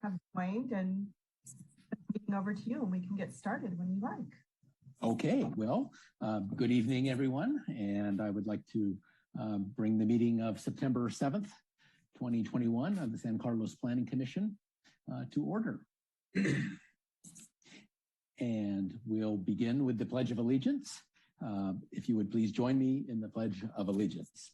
Have joined, and speaking over to you, and we can get started when you like. Okay, well, good evening, everyone. And I would like to bring the meeting of September 7th, 2021 of the San Carlos Planning Commission to order. And we'll begin with the Pledge of Allegiance. If you would please join me in the Pledge of Allegiance.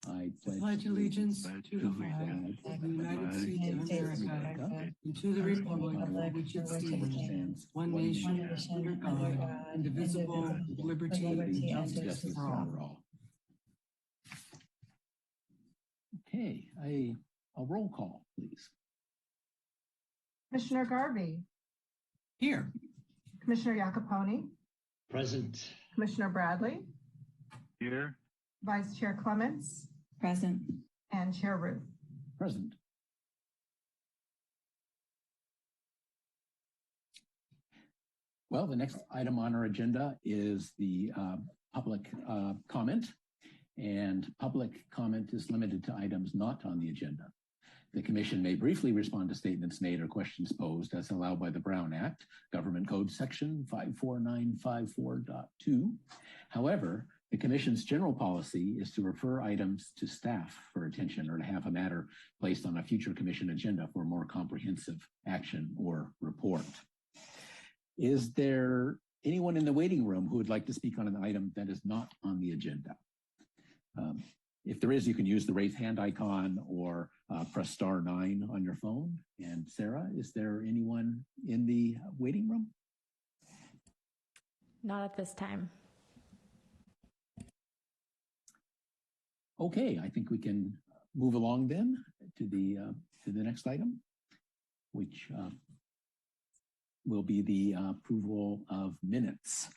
I pledge allegiance to the flag of the United States of America and to the republic for which it stands, one nation, under God, indivisible, with liberty and justice for all. Okay, a roll call, please. Commissioner Garvey. Here. Commissioner Iacopone. Present. Commissioner Bradley. Here. Vice Chair Clements. Present. And Chair Ruth. Present. Well, the next item on our agenda is the public comment, and public comment is limited to items not on the agenda. The Commission may briefly respond to statements made or questions posed as allowed by the Brown Act, Government Code Section 54954.2. However, the Commission's general policy is to refer items to staff for attention or to have a matter placed on a future Commission agenda for more comprehensive action or report. Is there anyone in the waiting room who would like to speak on an item that is not on the agenda? If there is, you can use the raise hand icon or press *9 on your phone. And Sarah, is there anyone in the waiting room? Not at this time. Okay, I think we can move along then to the next item, which will be the approval of minutes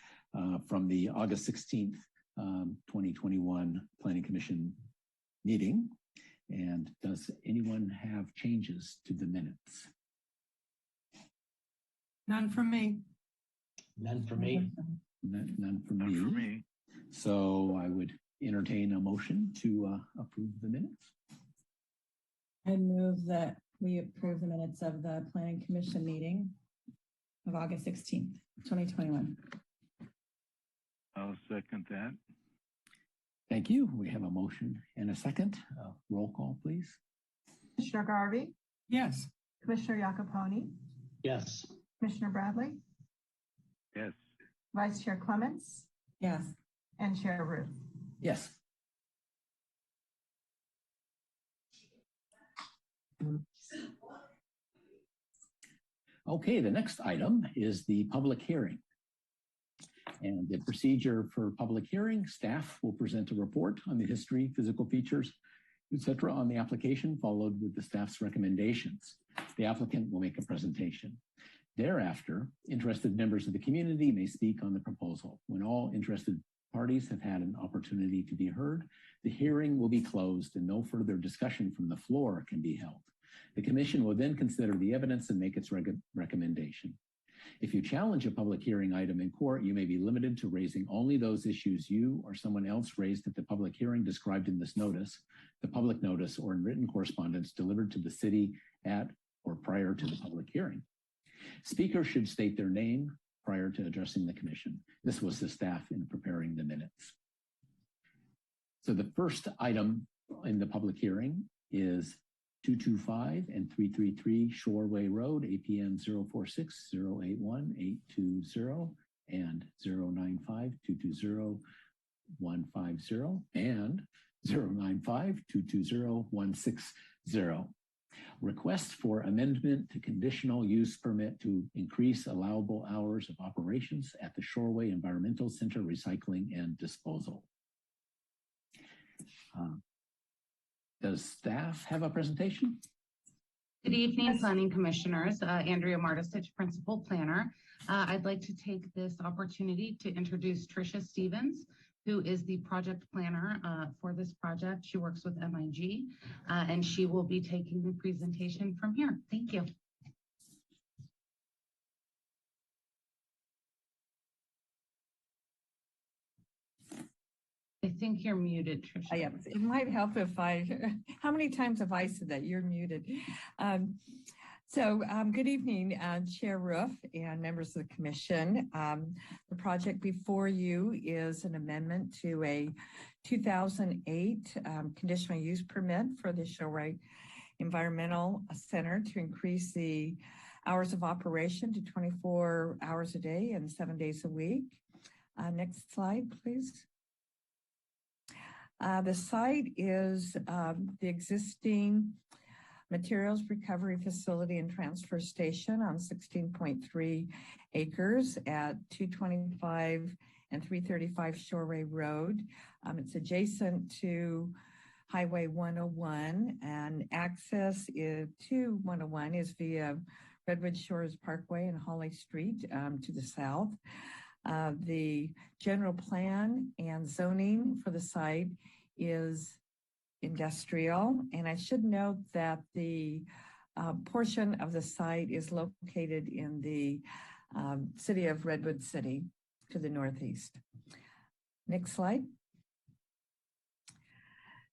from the August 16th, 2021 Planning Commission meeting. And does anyone have changes to the minutes? None from me. None for me. None from me. So I would entertain a motion to approve the minutes. I move that we approve the minutes of the Planning Commission meeting of August 16th, 2021. I'll second that. Thank you. We have a motion and a second. Roll call, please. Commissioner Garvey. Yes. Commissioner Iacopone. Yes. Commissioner Bradley. Yes. Vice Chair Clements. Yes. And Chair Ruth. Yes. Okay, the next item is the public hearing. And the procedure for public hearing, staff will present a report on the history, physical features, etc. on the application, followed with the staff's recommendations. The applicant will make a presentation. Thereafter, interested members of the community may speak on the proposal. When all interested parties have had an opportunity to be heard, the hearing will be closed and no further discussion from the floor can be held. The Commission will then consider the evidence and make its recommendation. If you challenge a public hearing item in court, you may be limited to raising only those issues you or someone else raised at the public hearing described in this notice, the public notice, or in written correspondence delivered to the city at or prior to the public hearing. Speakers should state their name prior to addressing the Commission. This was the staff in preparing the minutes. So the first item in the public hearing is 225 and 333 Shoreway Road, APN 046-081-820 and 095-220-150 and 095-220-160. Request for amendment to conditional use permit to increase allowable hours of operations at the Shoreway Environmental Center Recycling and Disposal. Does staff have a presentation? Good evening, Planning Commissioners. Andrea Martisich, Principal Planner. I'd like to take this opportunity to introduce Tricia Stevens, who is the project planner for this project. She works with MIG, and she will be taking the presentation from here. Thank you. I think you're muted, Tricia. I am. It might help if how many times have I said that? You're muted. Good evening, Chair Roof and members of the commission. The project before you is an amendment to a 2008 conditional use permit for the Shoreway Environmental Center to increase the hours of operation to 24 hours a day and 7 days a week. Next slide, please. The site is the existing materials recovery facility and transfer station on 16.3 acres at 225 and 335 Shoreway Road. It's adjacent to Highway 101, and access to 101 is via Redwood Shores Parkway and Holly Street to the south. The general plan and zoning for the site is industrial, and I should note that the portion of the site is located in the city of Redwood City to the northeast. Next slide.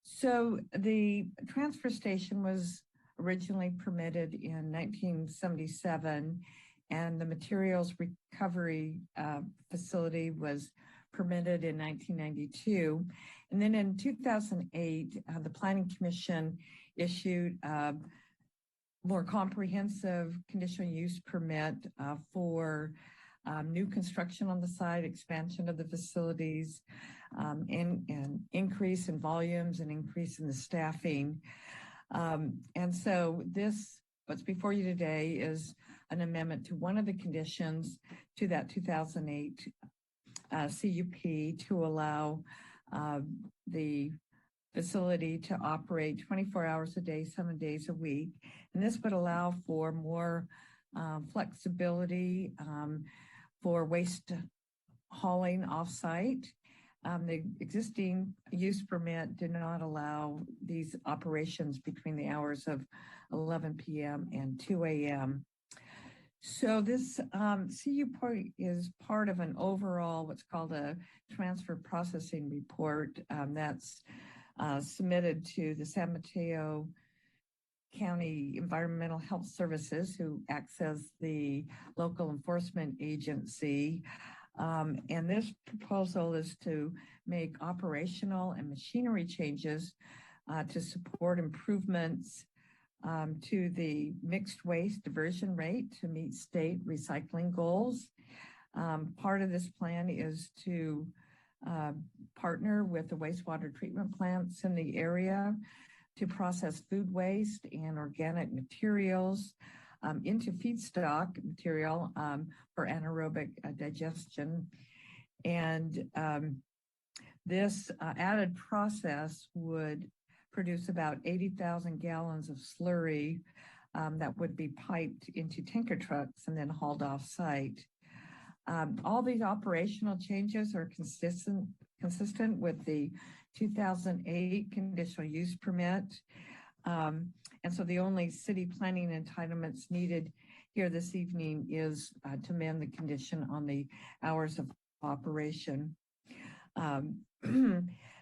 So the transfer station was originally permitted in 1977, and the materials recovery facility was permitted in 1992. And then in 2008, the Planning Commission issued a more comprehensive conditional use permit for new construction on the site, expansion of the facilities, and increase in volumes and increase in the staffing. And so what's before you today is an amendment to one of the conditions to that 2008 CUP to allow the facility to operate 24 hours a day, 7 days a week. And this would allow for more flexibility for waste hauling off-site. The existing use permit did not allow these operations between the hours of 11 p.m. and 2 a.m. So this CUP is part of an overall, what's called a transfer processing report that's submitted to the San Mateo County Environmental Health Services, who acts as the local enforcement agency. And this proposal is to make operational and machinery changes to support improvements to the mixed waste diversion rate to meet state recycling goals. Part of this plan is to partner with the wastewater treatment plants in the area to process food waste and organic materials into feedstock material for anaerobic digestion. And this added process would produce about 80,000 gallons of slurry that would be piped into tanker trucks and then hauled off site. All these operational changes are consistent with the 2008 conditional use permit. And so the only city planning entitlements needed here this evening is to amend the condition on the hours of operation.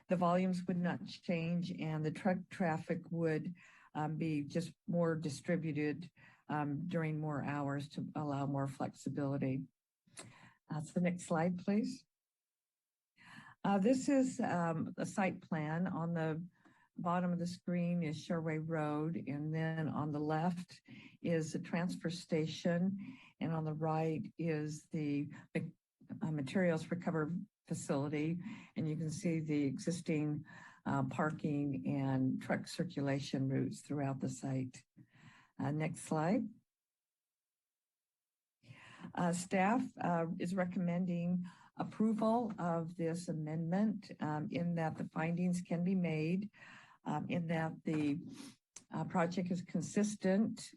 The volumes would not change, and the truck traffic would be just more distributed during more hours to allow more flexibility. So next slide, please. This is a site plan. On the bottom of the screen is Sherway Road, and then on the left is the transfer station, and on the right is the materials recovery facility, and you can see the existing parking and truck circulation routes throughout the site. Next slide. Staff is recommending approval of this amendment in that the findings can be made, in that the project is consistent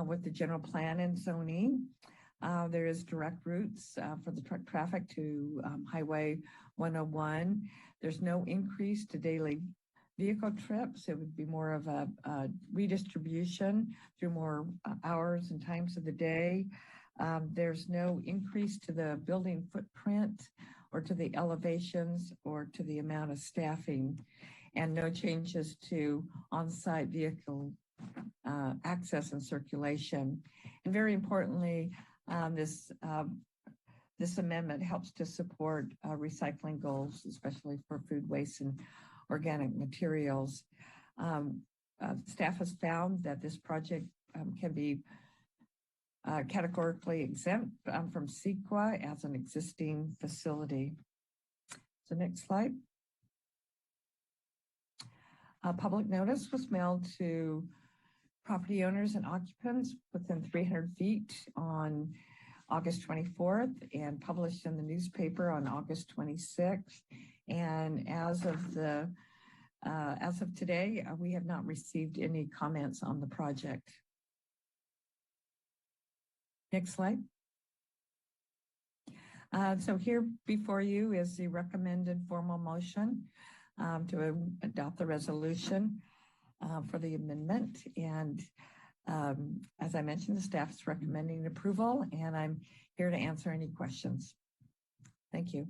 with the general plan and zoning. There is direct routes for the truck traffic to Highway 101. There's no increase to daily vehicle trips. It would be more of a redistribution through more hours and times of the day. There's no increase to the building footprint or to the elevations or to the amount of staffing, and no changes to on-site vehicle access and circulation. And very importantly, this amendment helps to support recycling goals, especially for food waste and organic materials. Staff has found that this project can be categorically exempt from CEQA as an existing facility. So next slide. Public notice was mailed to property owners and occupants within 300 feet on August 24th and published in the newspaper on August 26th. And as of today, we have not received any comments on the project. Next slide. So here before you is the recommended formal motion to adopt the resolution for the amendment. And as I mentioned, the staff is recommending approval, and I'm here to answer any questions. Thank you.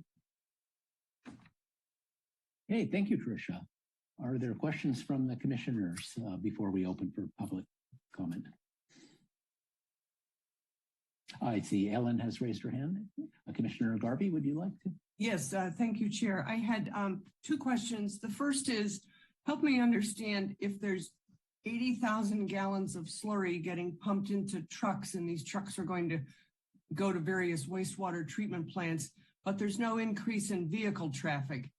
Hey, thank you, Tricia. Are there questions from the commissioners before we open for public comment? I see Ellen has raised her hand. Commissioner Garvey, would you like to? Yes, thank you, Chair. I had two questions. The first is, help me understand if there's 80,000 gallons of slurry getting pumped into trucks, and these trucks are going to go to various wastewater treatment plants, but there's no increase in vehicle traffic.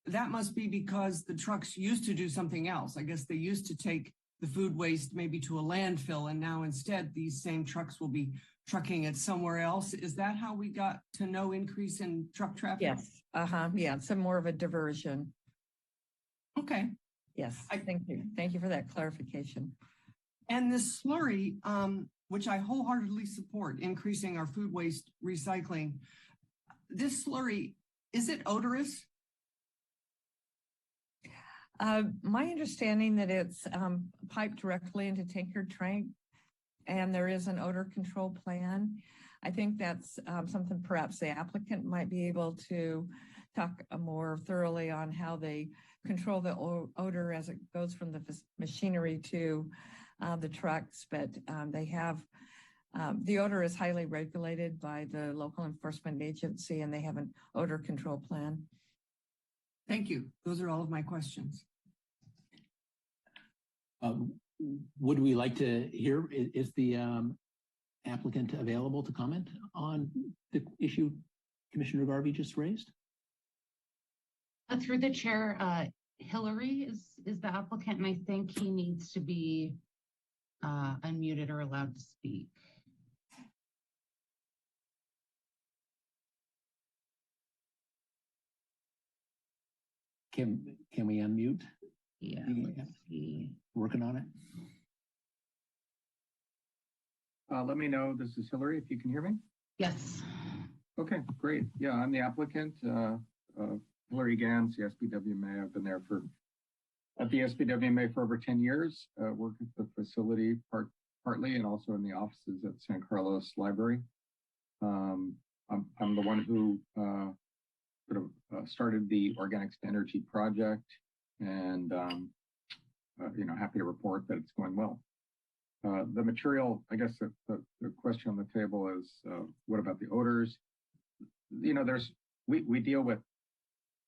That must be because the trucks used to do something else. I guess they used to take the food waste maybe to a landfill, and now instead these same trucks will be trucking it somewhere else. Is that how we got to no increase in truck traffic? Yes. Yeah, it's more of a diversion. Okay. Yes. Thank you. Thank you for that clarification. And this slurry, which I wholeheartedly support, increasing our food waste recycling, this slurry, is it odorous? My understanding that it's piped directly into tankard tank, and there is an odor control plan. I think that's something perhaps the applicant might be able to talk more thoroughly on how they control the odor as it goes from the machinery to the trucks. But they have, the odor is highly regulated by the local enforcement agency, and they have an odor control plan. Thank you. Those are all of my questions. Would we like to hear, is the applicant available to comment on the issue Commissioner Garvey just raised? Through the chair, Hillary is the applicant, and I think he needs to be unmuted or allowed to speak. Can we unmute? Yeah. Working on it. Let me know. This is Hillary, if you can hear me. Yes. Okay, great. Yeah, I'm the applicant, Hillary Gans, the SBWMA. I've been there at the SBWMA for over 10 years, worked at the facility partly and also in the offices at San Carlos Library. I'm the one who started the Organics to Energy project, and happy to report that it's going well. The material, I guess the question on the table is, what about the odors? We deal with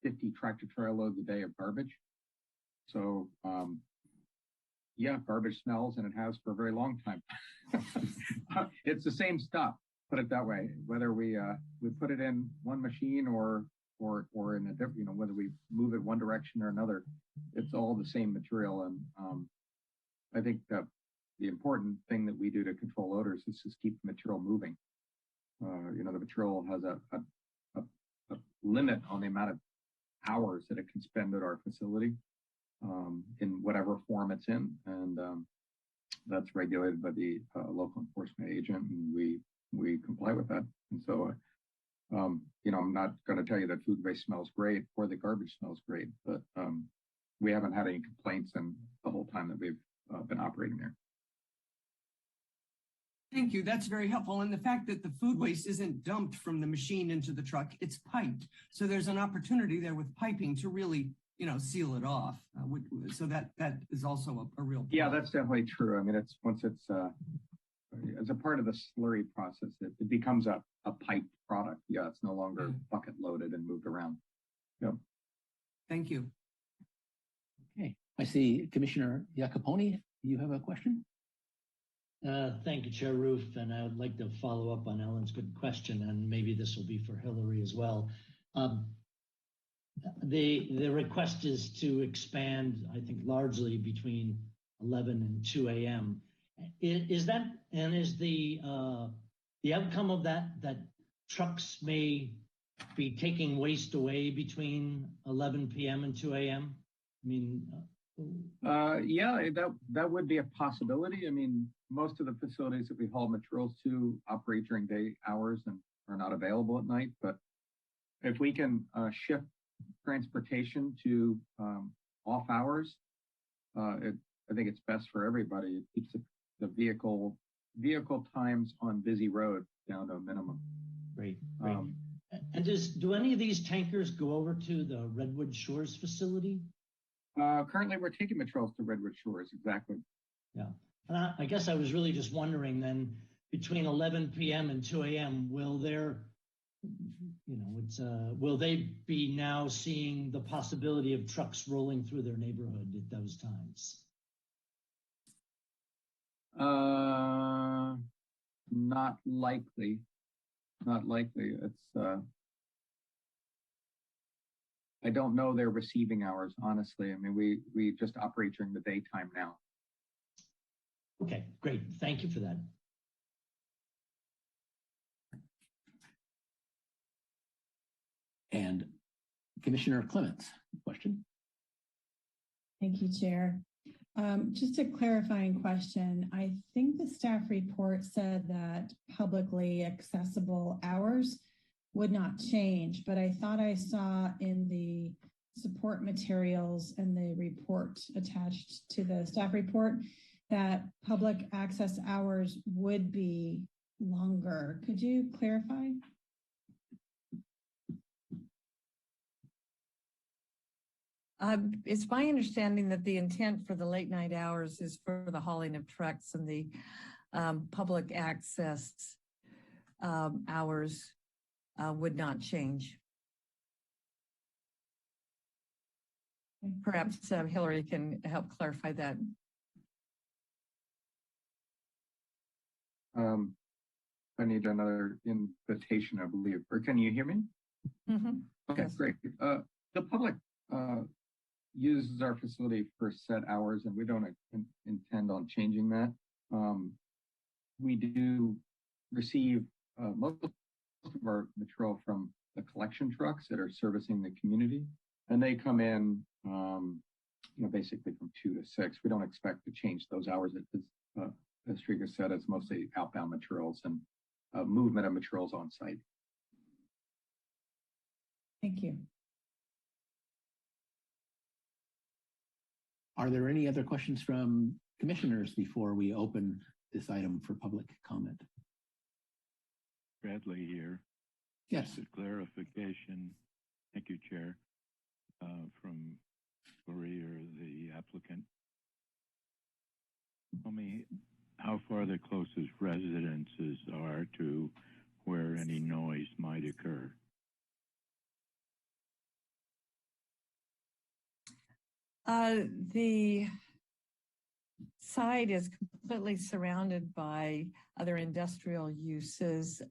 50 tractor trailer loads a day of garbage. So, yeah, garbage smells, and it has for a very long time. It's the same stuff, put it that way. Whether we put it in one machine or in a different, whether we move it one direction or another, it's all the same material. And I think that the important thing that we do to control odors is just keep the material moving. The material has a limit on the amount of hours that it can spend at our facility in whatever form it's in, and that's regulated by the local enforcement agent, and we comply with that. And so, I'm not going to tell you that food waste smells great or the garbage smells great, but we haven't had any complaints in the whole time that we've been operating there. Thank you. That's very helpful. And the fact that the food waste isn't dumped from the machine into the truck, it's piped. So there's an opportunity there with piping to really, seal it off. So that is also a real problem. Yeah, that's definitely true. I mean, once it's as a part of the slurry process, it becomes a piped product. Yeah, it's no longer bucket loaded and moved around. Yep. Thank you. Okay, I see Commissioner Iacopone. You have a question? Thank you, Chair Roof, and I would like to follow up on Ellen's good question, and maybe this will be for Hillary as well. The request is to expand, I think, largely between 11 and 2 a.m. Is the outcome of that trucks may be taking waste away between 11 p.m. and 2 a.m.? I mean, yeah, that would be a possibility. I mean, most of the facilities that we haul materials to operate during day hours and are not available at night. But if we can shift transportation to off hours, I think it's best for everybody. It keeps the vehicle times on busy road down to a minimum. Great. And do any of these tankers go over to the Redwood Shores facility? Currently, we're taking materials to Redwood Shores. Exactly. Yeah. And I guess I was really just wondering then, between 11 p.m. and 2 a.m., will they be now seeing the possibility of trucks rolling through their neighborhood at those times? Not likely. Not likely. It's I don't know their receiving hours, honestly. I mean, we just operate during the daytime now. Okay, great. Thank you for that. And Commissioner Clements, question. Thank you, Chair. Just a clarifying question. I think the staff report said that publicly accessible hours would not change, but I thought I saw in the support materials and the report attached to the staff report that public access hours would be longer. Could you clarify? It's my understanding that the intent for the late night hours is for the hauling of trucks, and the public access hours would not change. Perhaps Hillary can help clarify that. I need another invitation, I believe. Or can you hear me? Mm-hmm. Okay, yes. Great. The public uses our facility for set hours, and we don't intend on changing that. We do receive most of our material from the collection trucks that are servicing the community, and they come in, basically from 2 to 6. We don't expect to change those hours. As Trika said, it's mostly outbound materials and movement of materials on site. Thank you. Are there any other questions from commissioners before we open this item for public comment? Bradley here. Yes. Just a clarification. Thank you, Chair. From Lori or the applicant. Tell me how far the closest residences are to where any noise might occur. The site is completely surrounded by other industrial uses.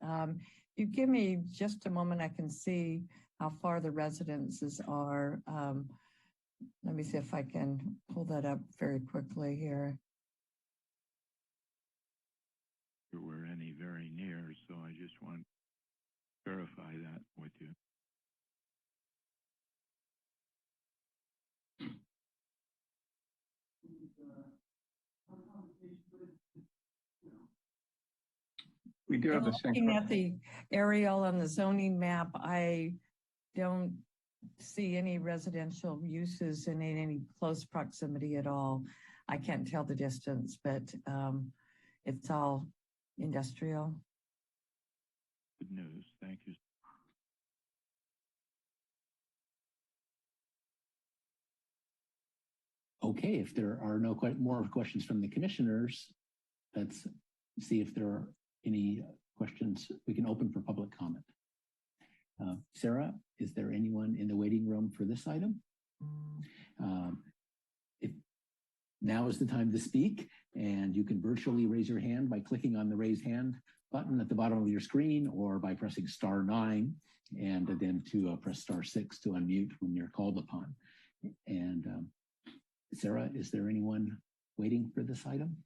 You give me just a moment, I can see how far the residences are. Let me see if I can pull that up very quickly here. There were any very near, so I just want to verify that with you. We do have the Looking at the aerial on the zoning map, I don't see any residential uses in any close proximity at all. I can't tell the distance, but it's all industrial. Good news. Thank you. Okay, if there are no more questions from the commissioners, let's see if there are any questions we can open for public comment. Sarah, is there anyone in the waiting room for this item? If now is the time to speak, and you can virtually raise your hand by clicking on the raise hand button at the bottom of your screen, or by pressing *9 and then to press *6 to unmute when you're called upon. And Sarah, is there anyone waiting for this item?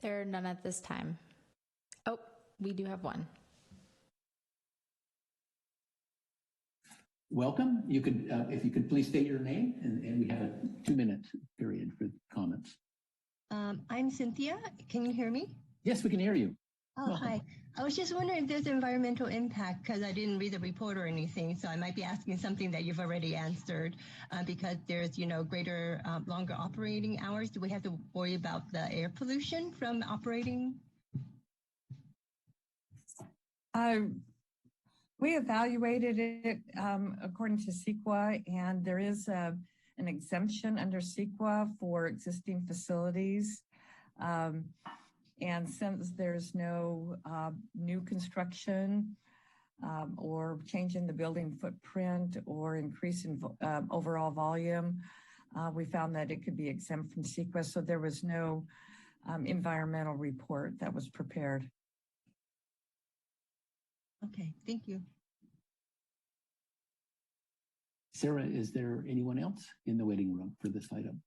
There are none at this time. Oh, we do have one. Welcome. You could, if you could please state your name, and we have a 2-minute period for comments. I'm Cynthia. Can you hear me? Yes, we can hear you. Oh, Welcome. hi. I was just wondering if there's environmental impact, because I didn't read the report or anything, so I might be asking something that you've already answered, because there's, greater, longer operating hours. Do we have to worry about the air pollution from operating? We evaluated it according to CEQA, and there is an exemption under CEQA for existing facilities. And since there's no new construction or change in the building footprint or increase in overall volume, we found that it could be exempt from CEQA. So there was no environmental report that was prepared. Okay, thank you. Sarah, is there anyone else in the waiting room for this item?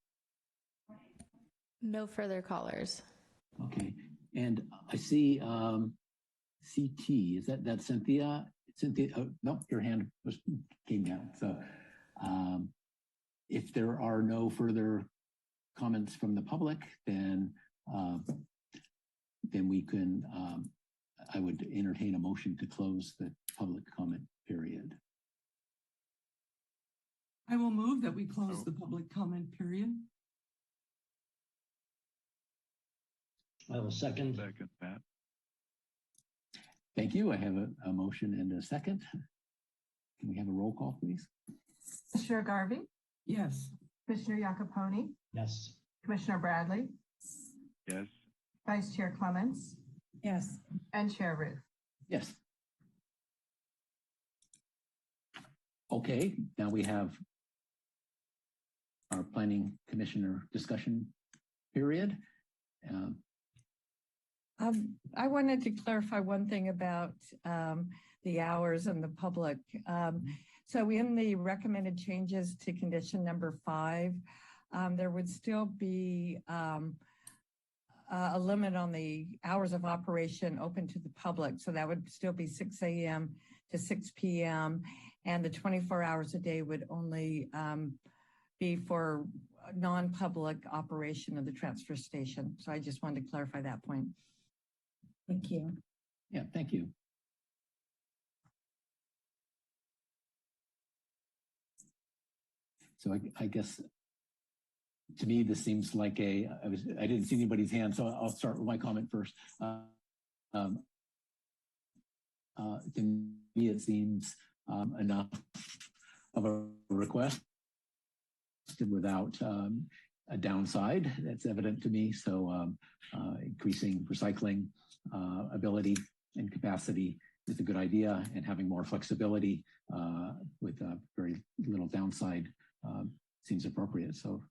No further callers. Okay, and I see CT. Is that Cynthia? Cynthia, oh, no, your hand came down. So if there are no further comments from the public, then we can, I would entertain a motion to close the public comment period. I will move that we close the public comment period. I will second. Second that. Thank you. I have a motion and a second. Can we have a roll call, please? Commissioner Garvey, Yes. Commissioner Iacopone, Yes. Commissioner Bradley, Yes. Vice Chair Clements, Yes. and Chair Ruth. Yes. Okay, now we have our planning commissioner discussion period. I wanted to clarify one thing about the hours and the public. So in the recommended changes to condition number 5, there would still be a limit on the hours of operation open to the public. So that would still be 6 a.m. to 6 p.m. And the 24 hours a day would only be for non-public operation of the transfer station. So I just wanted to clarify that point. Thank you. Yeah, thank you. So I guess to me, this seems like I didn't see anybody's hand, so I'll start with my comment first. To me, it seems enough of a request without a downside. That's evident to me. So increasing recycling ability and capacity is a good idea, and having more flexibility with very little downside seems appropriate. So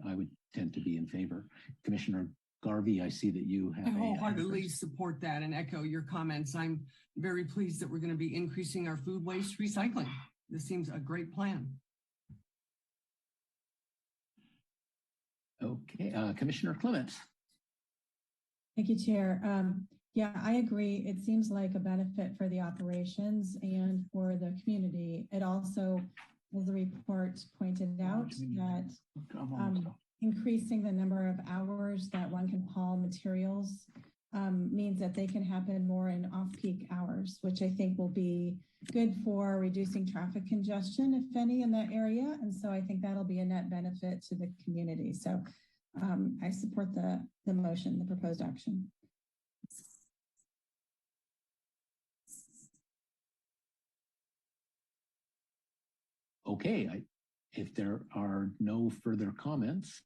I would tend to be in favor. Commissioner Garvey, I see that you have I wholeheartedly support that and echo your comments. I'm very pleased that we're going to be increasing our food waste recycling. This seems a great plan. Okay, Commissioner Clements. Thank you, Chair. Yeah, I agree. It seems like a benefit for the operations and for the community. It also, as the report pointed out, that increasing the number of hours that one can haul materials means that they can happen more in off-peak hours, which I think will be good for reducing traffic congestion, if any, in that area. And so I think that'll be a net benefit to the community. So I support the motion, the proposed action. Okay, if there are no further comments,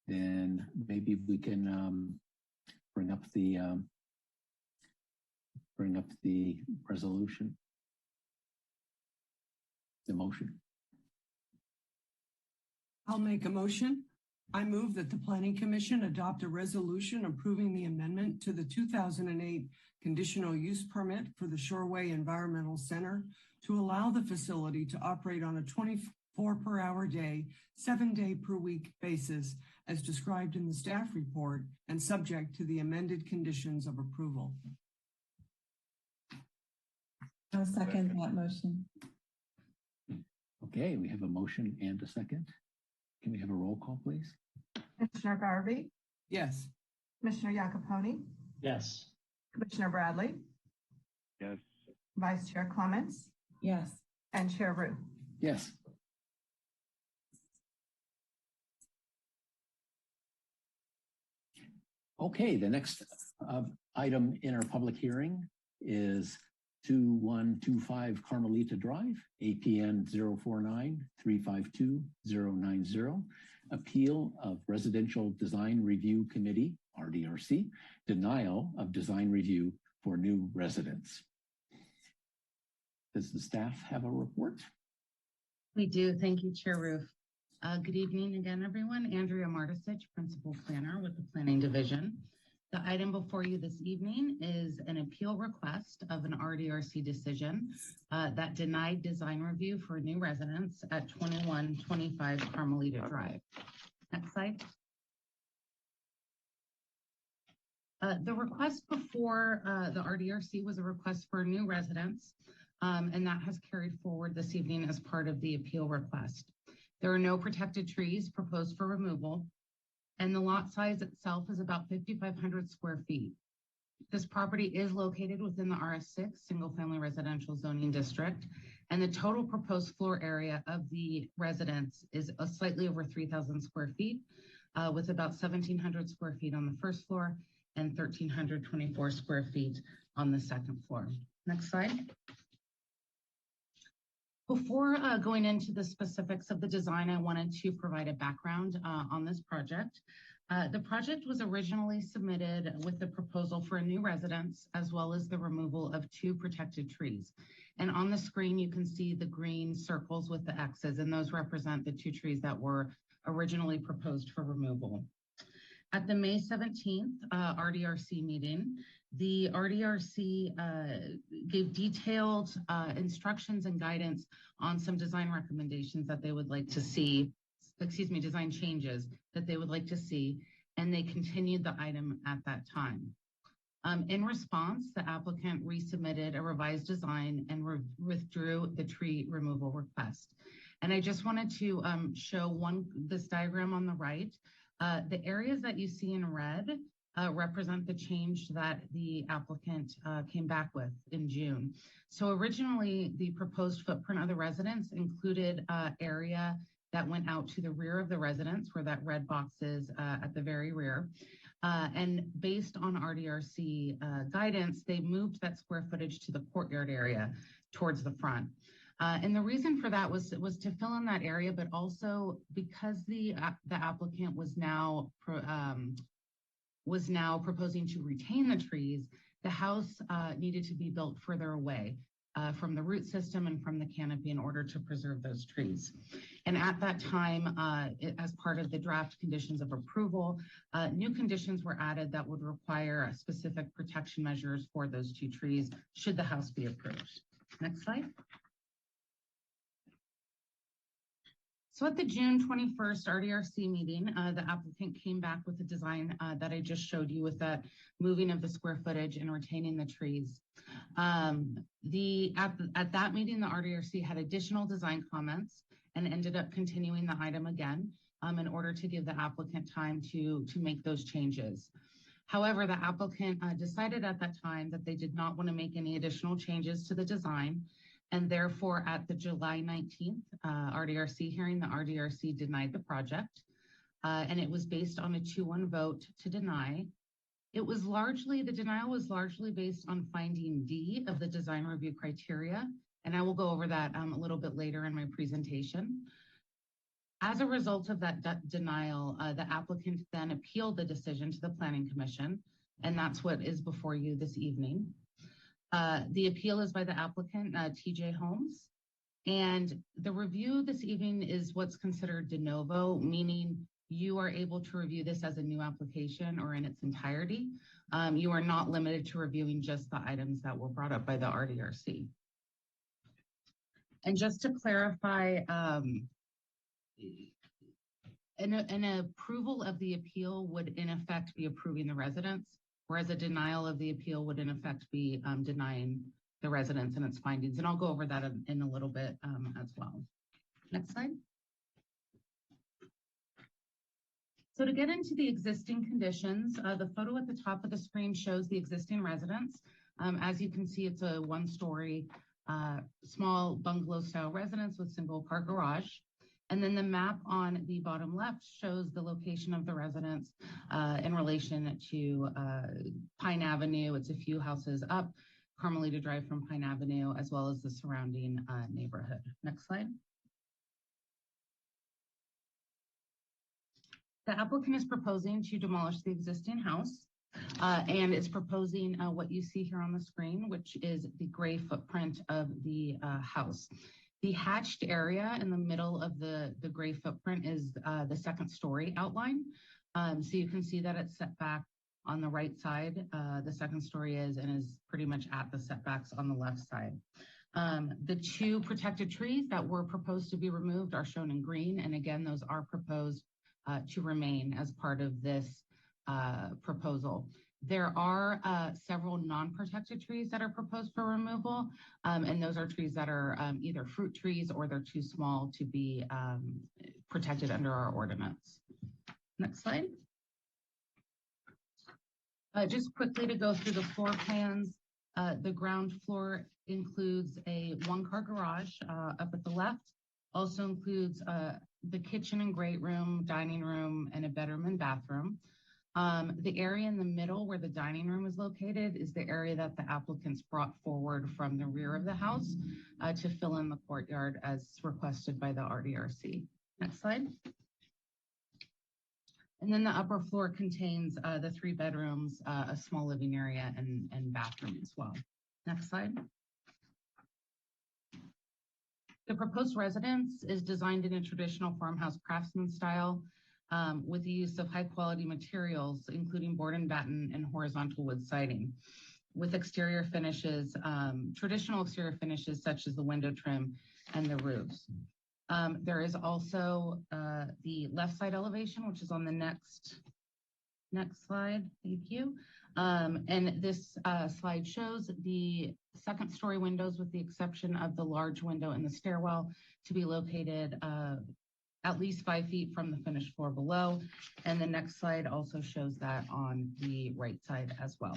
then maybe we can bring up the resolution, the motion. I'll make a motion. I move that the Planning Commission adopt a resolution approving the amendment to the 2008 conditional use permit for the Shoreway Environmental Center to allow the facility to operate on a 24 per hour day, 7 day per week basis as described in the staff report and subject to the amended conditions of approval. I'll second that motion. Okay, we have a motion and a second. Can we have a roll call, please? Commissioner Garvey, Yes. Commissioner Iacoponi, Yes. Commissioner Bradley, Yes. Vice Chair Clements, Yes. and Chair Rue. Yes. Okay, the next item in our public hearing is 2125 Carmelita Drive, APN 049-352-090, appeal of Residential Design Review Committee, RDRC, denial of design review for new residents. Does the staff have a report? We do. Thank you, Chair Roof. Good evening again, everyone. Andrea Martisich, Principal Planner with the Planning Division. The item before you this evening is an appeal request of an RDRC decision that denied design review for new residents at 2125 Carmelita Drive. Next slide. The request before the RDRC was a request for new residents, and that has carried forward this evening as part of the appeal request. There are no protected trees proposed for removal, and the lot size itself is about 5,500 square feet. This property is located within the RS6 single-family residential zoning district, and the total proposed floor area of the residence is slightly over 3,000 square feet, with about 1,700 square feet on the first floor and 1,324 square feet on the second floor. Next slide. Before going into the specifics of the design, I wanted to provide a background on this project. The project was originally submitted with the proposal for a new residence, as well as the removal of 2 protected trees. And on the screen, you can see the green circles with the X's, and those represent the 2 trees that were originally proposed for removal. At the May 17th RDRC meeting, the RDRC gave detailed instructions and guidance on some design recommendations that they would like to see, design changes that they would like to see, and they continued the item at that time. In response, the applicant resubmitted a revised design and withdrew the tree removal request. And I just wanted to show this diagram on the right. The areas that you see in red represent the change that the applicant came back with in June. So originally, the proposed footprint of the residence included area that went out to the rear of the residence, where that red box is at the very rear. And based on RDRC guidance, they moved that square footage to the courtyard area towards the front. And the reason for that was to fill in that area, but also because the applicant was now proposing to retain the trees, the house needed to be built further away. from the root system and from the canopy in order to preserve those trees. And at that time, as part of the draft conditions of approval, new conditions were added that would require specific protection measures for those 2 trees should the house be approved. Next slide. So at the June 21st RDRC meeting, the applicant came back with a design that I just showed you with that moving of the square footage and retaining the trees. At that meeting, the RDRC had additional design comments and ended up continuing the item again in order to give the applicant time to make those changes. However, the applicant decided at that time that they did not want to make any additional changes to the design. And therefore, at the July 19th RDRC hearing, the RDRC denied the project. And it was based on a 2-1 vote to deny. The denial was largely based on finding D of the design review criteria. And I will go over that a little bit later in my presentation. As a result of that denial, the applicant then appealed the decision to the Planning Commission. And that's what is before you this evening. The appeal is by the applicant, TJ Holmes. And the review this evening is what's considered de novo, meaning you are able to review this as a new application or in its entirety. You are not limited to reviewing just the items that were brought up by the RDRC. And just to clarify, an approval of the appeal would in effect be approving the residence, whereas a denial of the appeal would in effect be denying the residence and its findings. And I'll go over that in a little bit as well. Next slide. So to get into the existing conditions, the photo at the top of the screen shows the existing residence. As you can see, it's a 1-story small bungalow style residence with single car garage. And then the map on the bottom left shows the location of the residence in relation to Pine Avenue. It's a few houses up Carmelita Drive from Pine Avenue, as well as the surrounding neighborhood. Next slide. The applicant is proposing to demolish the existing house and is proposing what you see here on the screen, which is the gray footprint of the house. The hatched area in the middle of the gray footprint is the 2nd story outline. So you can see that it's set back on the right side. The 2nd story is pretty much at the setbacks on the left side. The 2 protected trees that were proposed to be removed are shown in green. And again, those are proposed to remain as part of this proposal. There are several non-protected trees that are proposed for removal, and those are trees that are either fruit trees or they're too small to be protected under our ordinance. Next slide. Just quickly to go through the floor plans, the ground floor includes a 1-car garage up at the left, also includes the kitchen and great room, dining room, and a bedroom and bathroom. The area in the middle where the dining room is located is the area that the applicants brought forward from the rear of the house to fill in the courtyard as requested by the RDRC. Next slide. And then the upper floor contains the 3 bedrooms, a small living area, and bathroom as well. Next slide. The proposed residence is designed in a traditional farmhouse craftsman style with the use of high quality materials, including board and batten and horizontal wood siding, with exterior finishes, traditional exterior finishes such as the window trim and the roofs. There is also the left side elevation, which is on the next slide. Thank you. And this slide shows the 2nd story windows with the exception of the large window in the stairwell to be located at least 5 feet from the finished floor below. And the next slide also shows that on the right side as well.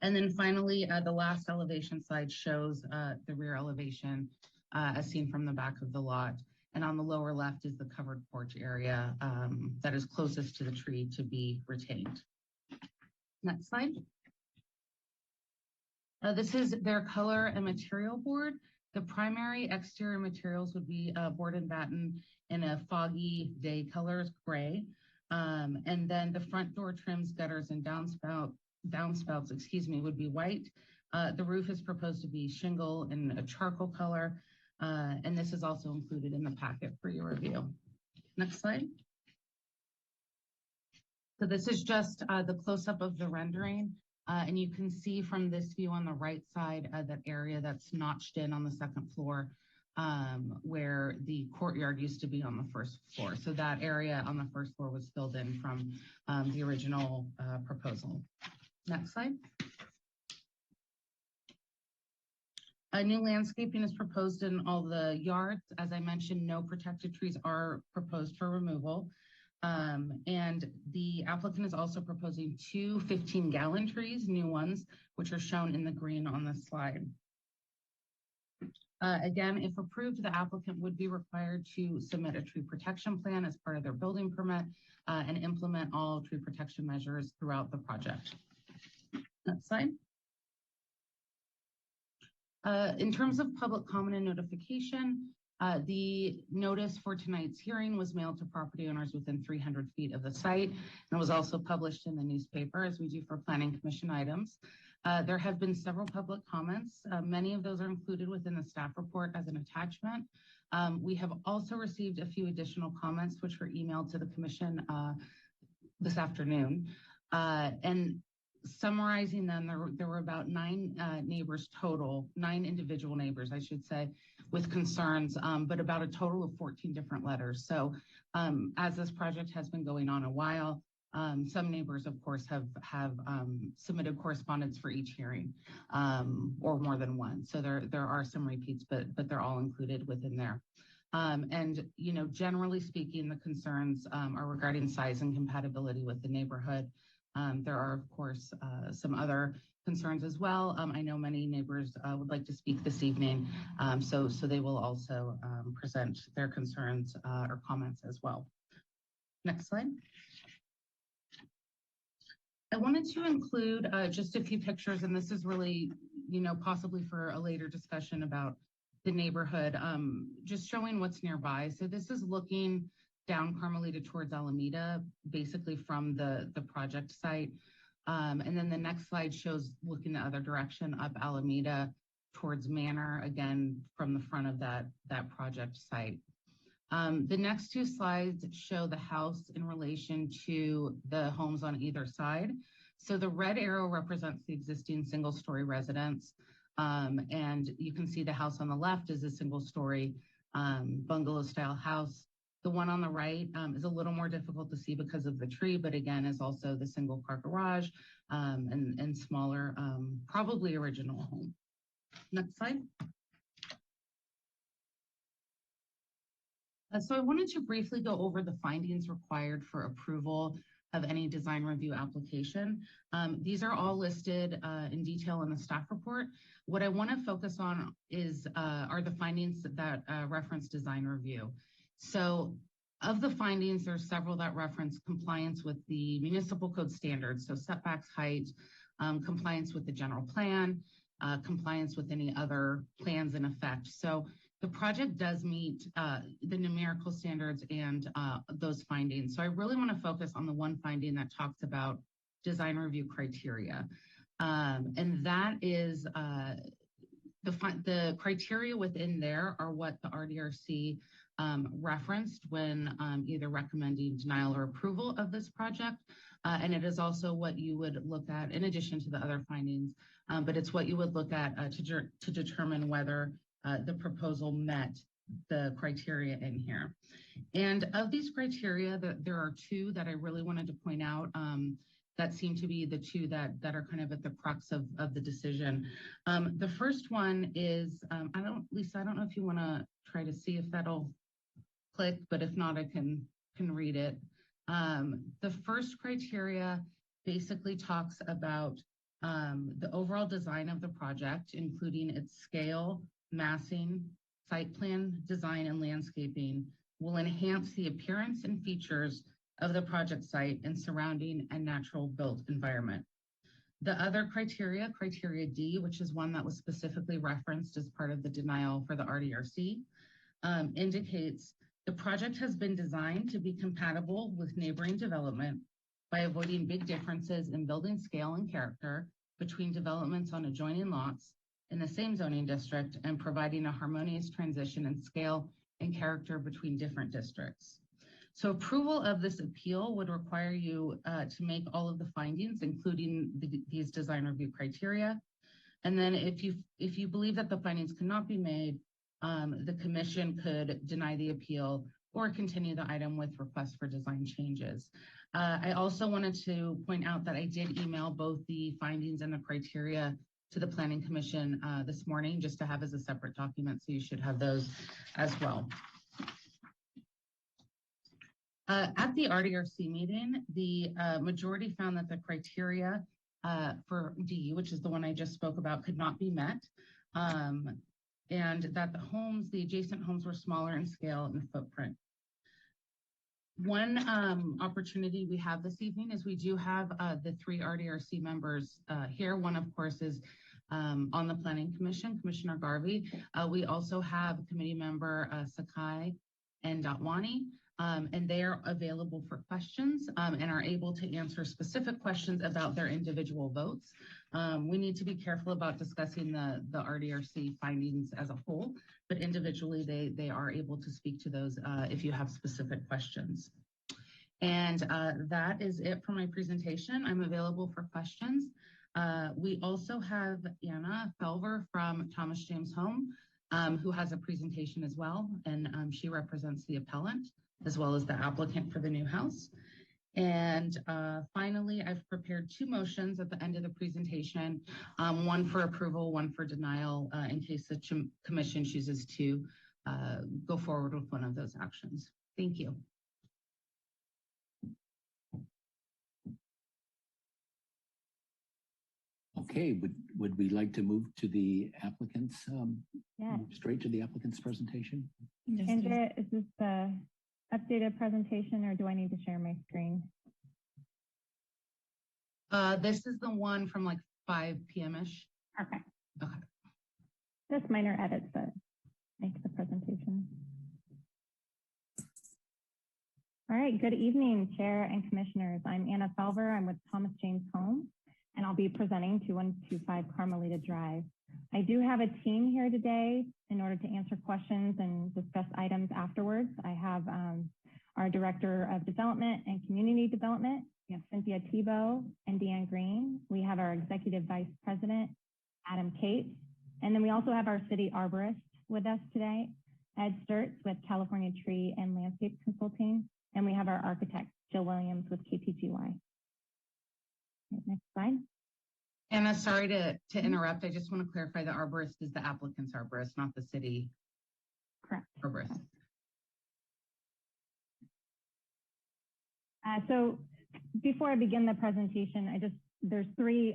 And then finally, the last elevation slide shows the rear elevation as seen from the back of the lot. And on the lower left is the covered porch area that is closest to the tree to be retained. Next slide. This is their color and material board. The primary exterior materials would be board and batten in a foggy day colors, gray. And then the front door trims, gutters, and downspouts, would be white. The roof is proposed to be shingle in a charcoal color, and this is also included in the packet for your review. Next slide. So this is just the close-up of the rendering, and you can see from this view on the right side that area that's notched in on the second floor where the courtyard used to be on the first floor. So that area on the first floor was filled in from the original proposal. Next slide. A new landscaping is proposed in all the yards. As I mentioned, no protected trees are proposed for removal. And the applicant is also proposing 2 15-gallon trees, new ones, which are shown in the green on this slide. Again, if approved, the applicant would be required to submit a tree protection plan as part of their building permit and implement all tree protection measures throughout the project. Next slide. In terms of public comment and notification, the notice for tonight's hearing was mailed to property owners within 300 feet of the site and was also published in the newspaper as we do for Planning Commission items. There have been several public comments. Many of those are included within the staff report as an attachment. We have also received a few additional comments which were emailed to the commission this afternoon. And summarizing them, there were about 9 neighbors total, 9 individual neighbors, I should say, with concerns, but about a total of 14 different letters. So as this project has been going on a while, some neighbors, of course, have submitted correspondence for each hearing, or more than one. So there are some repeats, but they're all included within there. And, you know, generally speaking, the concerns are regarding size and compatibility with the neighborhood. There are, of course, some other concerns as well. I know many neighbors would like to speak this evening, so they will also present their concerns or comments as well. Next slide. I wanted to include just a few pictures, and this is really, you know, possibly for a later discussion about the neighborhood, just showing what's nearby. So this is looking down Carmelita towards Alameda, basically from the project site. And then the next slide shows looking the other direction up Alameda towards Manor, again, from the front of that project site. The next 2 slides show the house in relation to the homes on either side. So the red arrow represents the existing single-story residence. And you can see the house on the left is a single-story bungalow-style house. The one on the right is a little more difficult to see because of the tree, but again, is also the single car garage and smaller, probably original home. Next slide. So I wanted to briefly go over the findings required for approval of any design review application. These are all listed in detail in the staff report. What I want to focus on are the findings that reference design review. So of the findings, there's several that reference compliance with the municipal code standards. So setbacks, height, compliance with the general plan, compliance with any other plans in effect. So the project does meet the numerical standards and those findings. So I really want to focus on the one finding that talks about design review criteria. And that is the criteria within there are what the RDRC referenced when either recommending denial or approval of this project. And it is also what you would look at in addition to the other findings, but it's what you would look at to determine whether the proposal met the criteria in here. And of these criteria, there are 2 that I really wanted to point out that seem to be the 2 that are kind of at the crux of the decision. The first one is, Lisa, I don't know if you want to try to see if that'll click, but if not, I can read it. The first criteria basically talks about the overall design of the project, including its scale, massing, site plan, design, and landscaping will enhance the appearance and features of the project site and surrounding and natural built environment. The other criteria, criteria D, which is one that was specifically referenced as part of the denial for the RDRC, indicates the project has been designed to be compatible with neighboring development by avoiding big differences in building scale and character between developments on adjoining lots in the same zoning district and providing a harmonious transition in scale and character between different districts. So approval of this appeal would require you to make all of the findings, including these design review criteria. And then if you believe that the findings cannot be made, the commission could deny the appeal or continue the item with requests for design changes. I also wanted to point out that I did email both the findings and the criteria to the Planning Commission this morning, just to have as a separate document, so you should have those as well. At the RDRC meeting, the majority found that the criteria for D, which is the one I just spoke about, could not be met, and that the adjacent homes were smaller in scale and footprint. One opportunity we have this evening is we do have the 3 RDRC members here. One, of course, is on the Planning Commission, Commissioner Garvey. We also have committee member Sakai and Datwani. And they are available for questions and are able to answer specific questions about their individual votes. We need to be careful about discussing the RDRC findings as a whole, but individually they are able to speak to those if you have specific questions. And that is it for my presentation. I'm available for questions. We also have Anna Felver from Thomas James Home, who has a presentation as well, and she represents the appellant as well as the applicant for the new house. And finally, I've prepared 2 motions at the end of the presentation, one for approval, one for denial, in case the commission chooses to go forward with one of those actions. Thank you. Okay, would we like to move to the applicants, Yeah. straight to the applicant's presentation? Yes, Andrea, is this the updated presentation or do I need to share my screen? This is the one from like 5 p.m.-ish. Okay. Okay. Just minor edits that make the presentation. All right, good evening, Chair and Commissioners. I'm Anna Felver. I'm with Thomas James Home, and I'll be presenting 2125 Carmelita Drive. I do have a team here today in order to answer questions and discuss items afterwards. I have our Director of Development and Community Development. We have Cynthia Tebow and Deanne Green. We have our Executive Vice President, Adam Cates. And then we also have our City Arborist with us today, Ed Sturts with California Tree and Landscape Consulting. And we have our architect, Jill Williams with KPGY. Next slide. Anna, sorry to interrupt. I just want to clarify the arborist is the applicant's arborist, not the city. Correct. Arborist. So before I begin the presentation, there's 3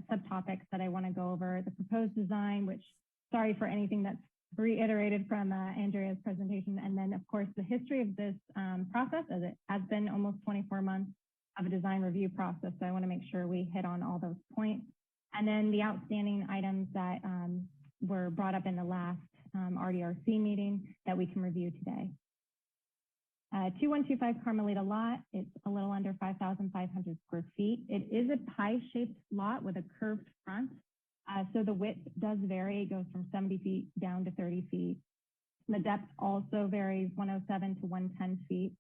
subtopics that I want to go over. The proposed design, which, sorry for anything that's reiterated from Andrea's presentation. And then of course, the history of this process, as it has been almost 24 months of a design review process. So I want to make sure we hit on all those points. And then the outstanding items that were brought up in the last RDRC meeting that we can review today. 2125 Carmelita lot, it's a little under 5,500 square feet. It is a pie-shaped lot with a curved front. So the width does vary. It goes from 70 feet down to 30 feet. The depth also varies 107 to 110 feet.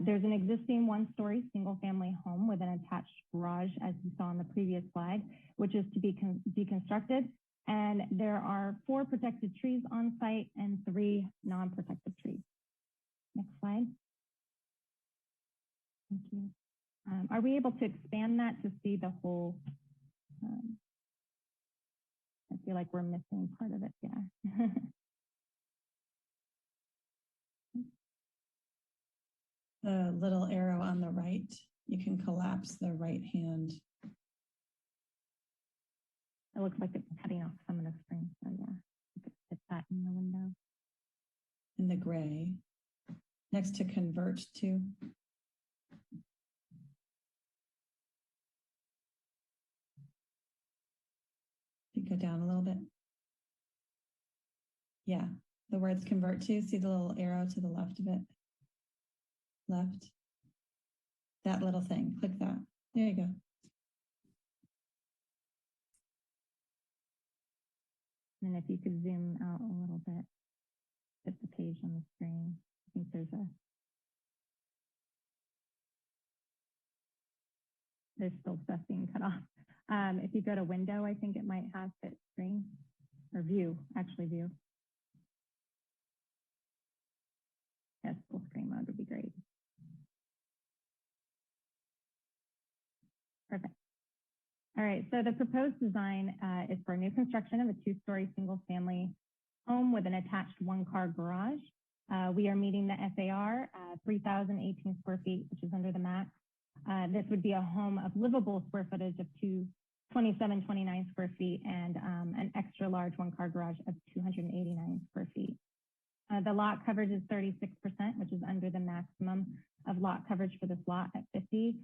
There's an existing 1-story single-family home with an attached garage, as you saw on the previous slide, which is to be deconstructed. And there are 4 protected trees on site and 3 non-protected trees. Next slide. Thank you. Are we able to expand that to see the whole? I feel like we're missing part of it. Yeah. The little arrow on the right, you can collapse the right hand. It looks like it's cutting off some of the screen. So yeah, you could fit that in the window. In the gray, next to convert to. You go down a little bit. Yeah, the words convert to, see the little arrow to the left of it? Left. That little thing, click that. There you go. And then if you could zoom out a little bit, hit the page on the screen. I think there's still stuff being cut off. If you go to window, I think it might have fit screen or view, actually view. Yes, full screen mode would be great. Perfect. All right, so the proposed design is for new construction of a two-story single-family home with an attached one-car garage. We are meeting the FAR, 3,018 square feet, which is under the max. This would be a home of livable square footage of 22729 square feet and an extra large one-car garage of 289 square feet. The lot coverage is 36%, which is under the maximum of lot coverage for this lot at 50.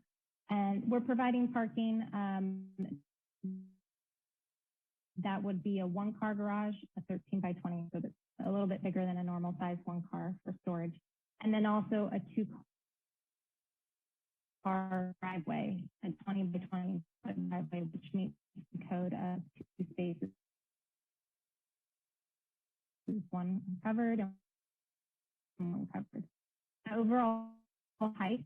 And we're providing parking that would be a one-car garage, a 13 by 20, so that's a little bit bigger than a normal size one car for storage. And then also a two-car driveway, a 20 by 20 foot driveway, which meets the code of 2 spaces. One covered and one covered. The overall height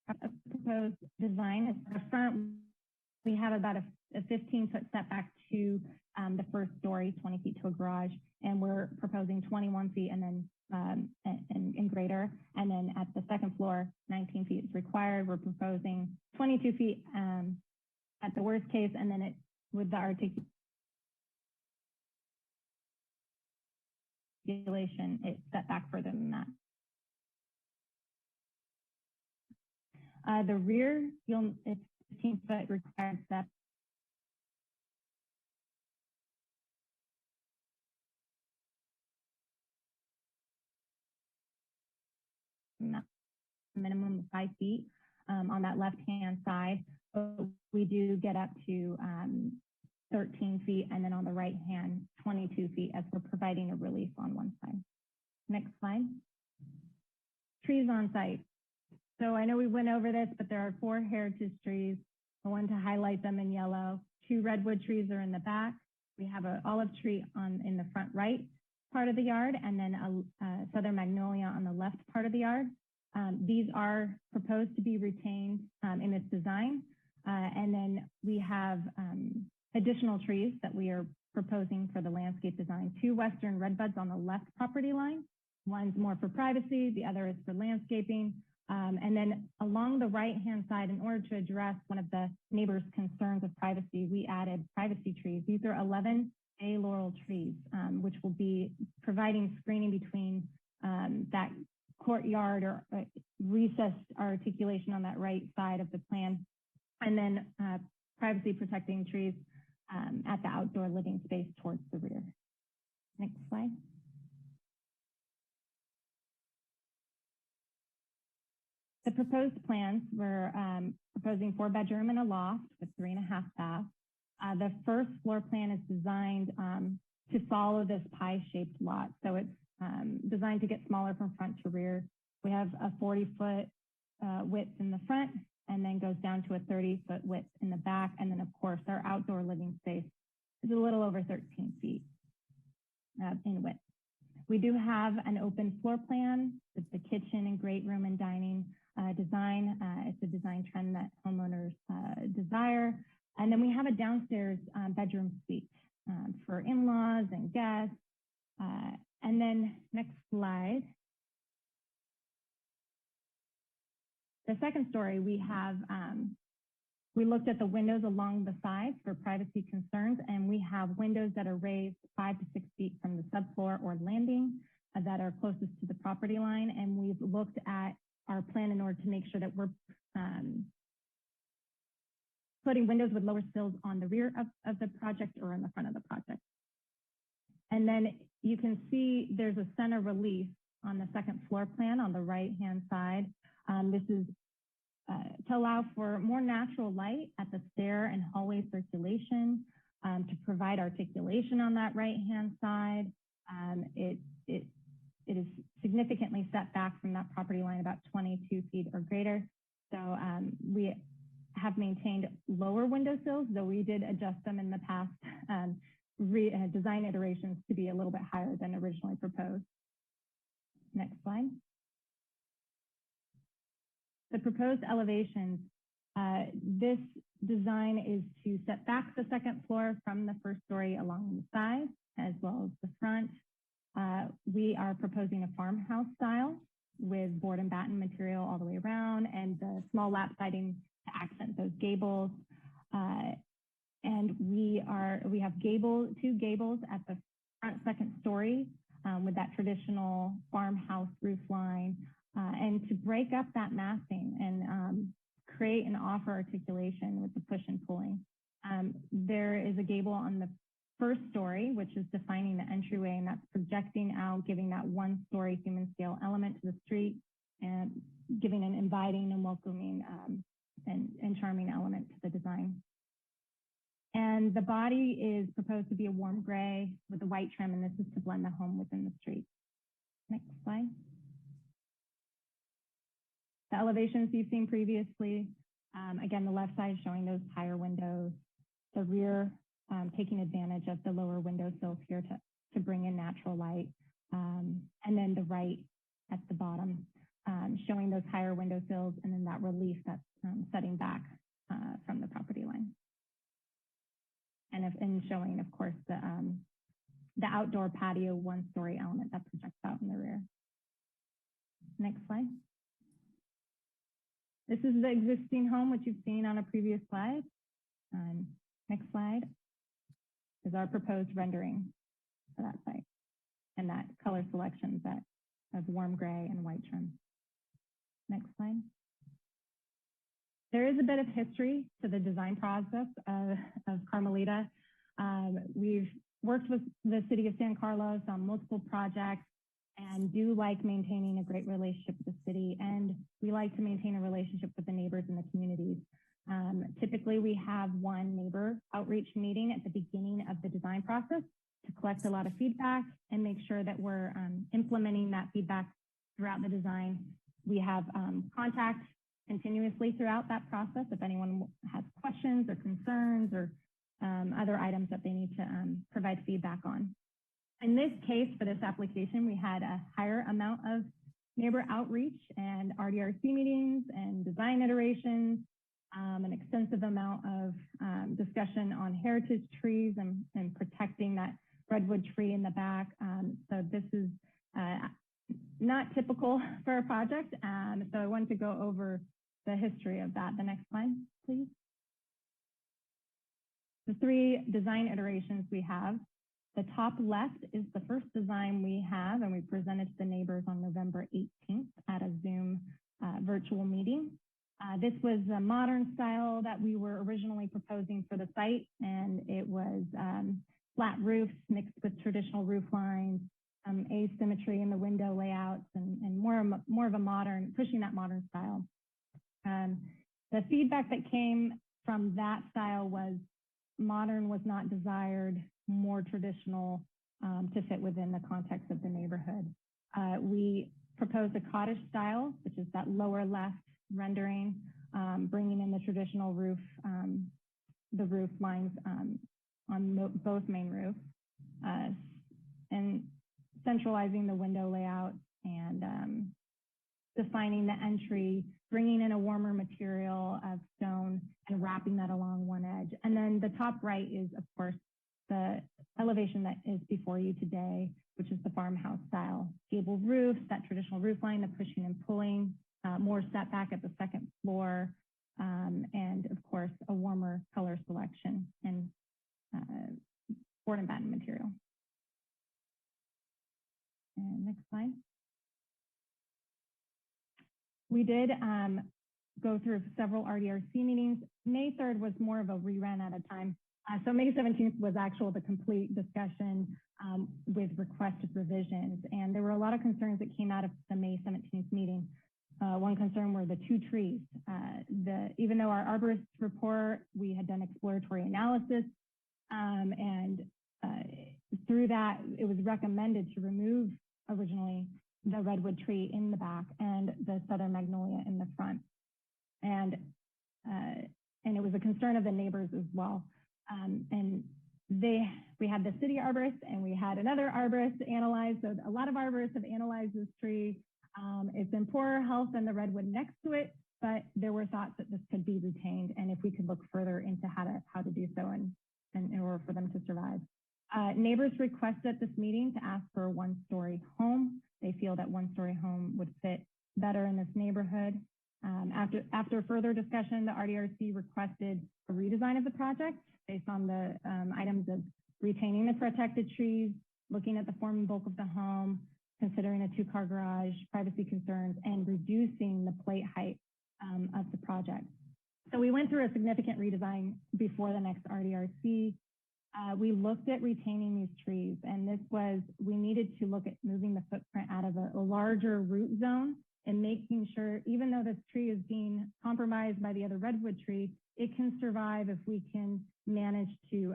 of the proposed design is the front. We have about a 15-foot setback to the first story, 20 feet to a garage, and we're proposing 21 feet and then and greater. And then at the second floor, 19 feet is required. We're proposing 22 feet at the worst case, and then it with the articulation, it's set back further than that. The rear, it's 15 foot required step. Minimum of 5 feet on that left-hand side. But we do get up to 13 feet, and then on the right hand, 22 feet as we're providing a relief on one side. Next slide. Trees on site. So I know we went over this, but there are 4 heritage trees. I want to highlight them in yellow. 2 redwood trees are in the back. We have an olive tree in the front right part of the yard, and then a southern magnolia on the left part of the yard. These are proposed to be retained in this design. And then we have additional trees that we are proposing for the landscape design. 2 western redbuds on the left property line. One's more for privacy, the other is for landscaping. And then along the right-hand side, in order to address one of the neighbors' concerns of privacy, we added privacy trees. These are 11 bay laurel trees, which will be providing screening between that courtyard or recessed articulation on that right side of the plan, and then privacy protecting trees at the outdoor living space towards the rear. Next slide. The proposed plans, we're proposing 4-bedroom and a loft with 3.5 baths. The first floor plan is designed to follow this pie-shaped lot. So it's designed to get smaller from front to rear. We have a 40-foot width in the front, and then goes down to a 30-foot width in the back. And then, of course, our outdoor living space is a little over 13 feet in width. We do have an open floor plan with the kitchen and great room and dining design. It's a design trend that homeowners desire. And then we have a downstairs bedroom suite for in-laws and guests. And then next slide. The second story, we have, we looked at the windows along the sides for privacy concerns, and we have windows that are raised 5 to 6 feet from the subfloor or landing that are closest to the property line. And we've looked at our plan in order to make sure that we're putting windows with lower sills on the rear of the project or in the front of the project. And then you can see there's a center relief on the second floor plan on the right-hand side. This is to allow for more natural light at the stair and hallway circulation, to provide articulation on that right-hand side. It is significantly set back from that property line, about 22 feet or greater. So we have maintained lower windowsills, though we did adjust them in the past design iterations to be a little bit higher than originally proposed. Next slide. The proposed elevations. This design is to set back the second floor from the first story along the sides as well as the front. We are proposing a farmhouse style with board and batten material all the way around and the small lap siding to accent those gables. And we have two gables at the front second story with that traditional farmhouse roof line. And to break up that massing and create and offer articulation with the push and pulling. There is a gable on the first story, which is defining the entryway, and that's projecting out, giving that one-story human scale element to the street and giving an inviting and welcoming and charming element to the design. And the body is proposed to be a warm gray with a white trim, and this is to blend the home within the street. Next slide. The elevations you've seen previously, again, the left side showing those higher windows, the rear taking advantage of the lower windowsills here to bring in natural light, and then the right at the bottom showing those higher windowsills and then that relief that's setting back from the property line. And showing, of course, the outdoor patio one-story element that projects out in the rear. Next slide. This is the existing home, which you've seen on a previous slide. Next slide is our proposed rendering for that site and that color selection of warm gray and white trim. Next slide. There is a bit of history to the design process of Carmelita. We've worked with the city of San Carlos on multiple projects and do like maintaining a great relationship with the city. And we like to maintain a relationship with the neighbors in the communities. Typically, we have one neighbor outreach meeting at the beginning of the design process to collect a lot of feedback and make sure that we're implementing that feedback throughout the design. We have contact continuously throughout that process if anyone has questions or concerns or other items that they need to provide feedback on. In this case, for this application, we had a higher amount of neighbor outreach and RDRC meetings and design iterations, an extensive amount of discussion on heritage trees and protecting that redwood tree in the back. So this is not typical for a project. So I wanted to go over the history of that. The next slide, please. The three design iterations we have. The top left is the first design we have, and we presented to the neighbors on November 18th at a Zoom virtual meeting. This was a modern style that we were originally proposing for the site, and it was flat roofs mixed with traditional roof lines, asymmetry in the window layouts, and more of a modern, pushing that modern style. The feedback that came from that style was modern was not desired, more traditional to fit within the context of the neighborhood. We proposed a cottage style, which is that lower left rendering, bringing in the traditional roof, the roof lines on both main roofs, and centralizing the window layout and defining the entry, bringing in a warmer material of stone and wrapping that along one edge. And then the top right is, of course, the elevation that is before you today, which is the farmhouse style. Gable roofs, that traditional roof line, the pushing and pulling, more setback at the second floor, and of course, a warmer color selection and board and batten material. And next slide. We did go through several RDRC meetings. May 3rd was more of a rerun at a time. So May 17th was the complete discussion with requested revisions. And there were a lot of concerns that came out of the May 17th meeting. One concern were the two trees. Even though our arborist report, we had done exploratory analysis, and through that, it was recommended to remove originally the redwood tree in the back and the southern magnolia in the front. And and it was a concern of the neighbors as well. And we had the city arborist and we had another arborist analyze. So a lot of arborists have analyzed this tree. It's in poorer health than the redwood next to it, but there were thoughts that this could be retained, and if we could look further into how to do so and in order for them to survive. Neighbors requested at this meeting to ask for a one-story home. They feel that one-story home would fit better in this neighborhood. After further discussion, the RDRC requested a redesign of the project based on the items of retaining the protected trees, looking at the form and bulk of the home, considering a two-car garage, privacy concerns, and reducing the plate height of the project. So we went through a significant redesign before the next RDRC. We looked at retaining these trees, and we needed to look at moving the footprint out of a larger root zone and making sure, even though this tree is being compromised by the other redwood tree, it can survive if we can manage to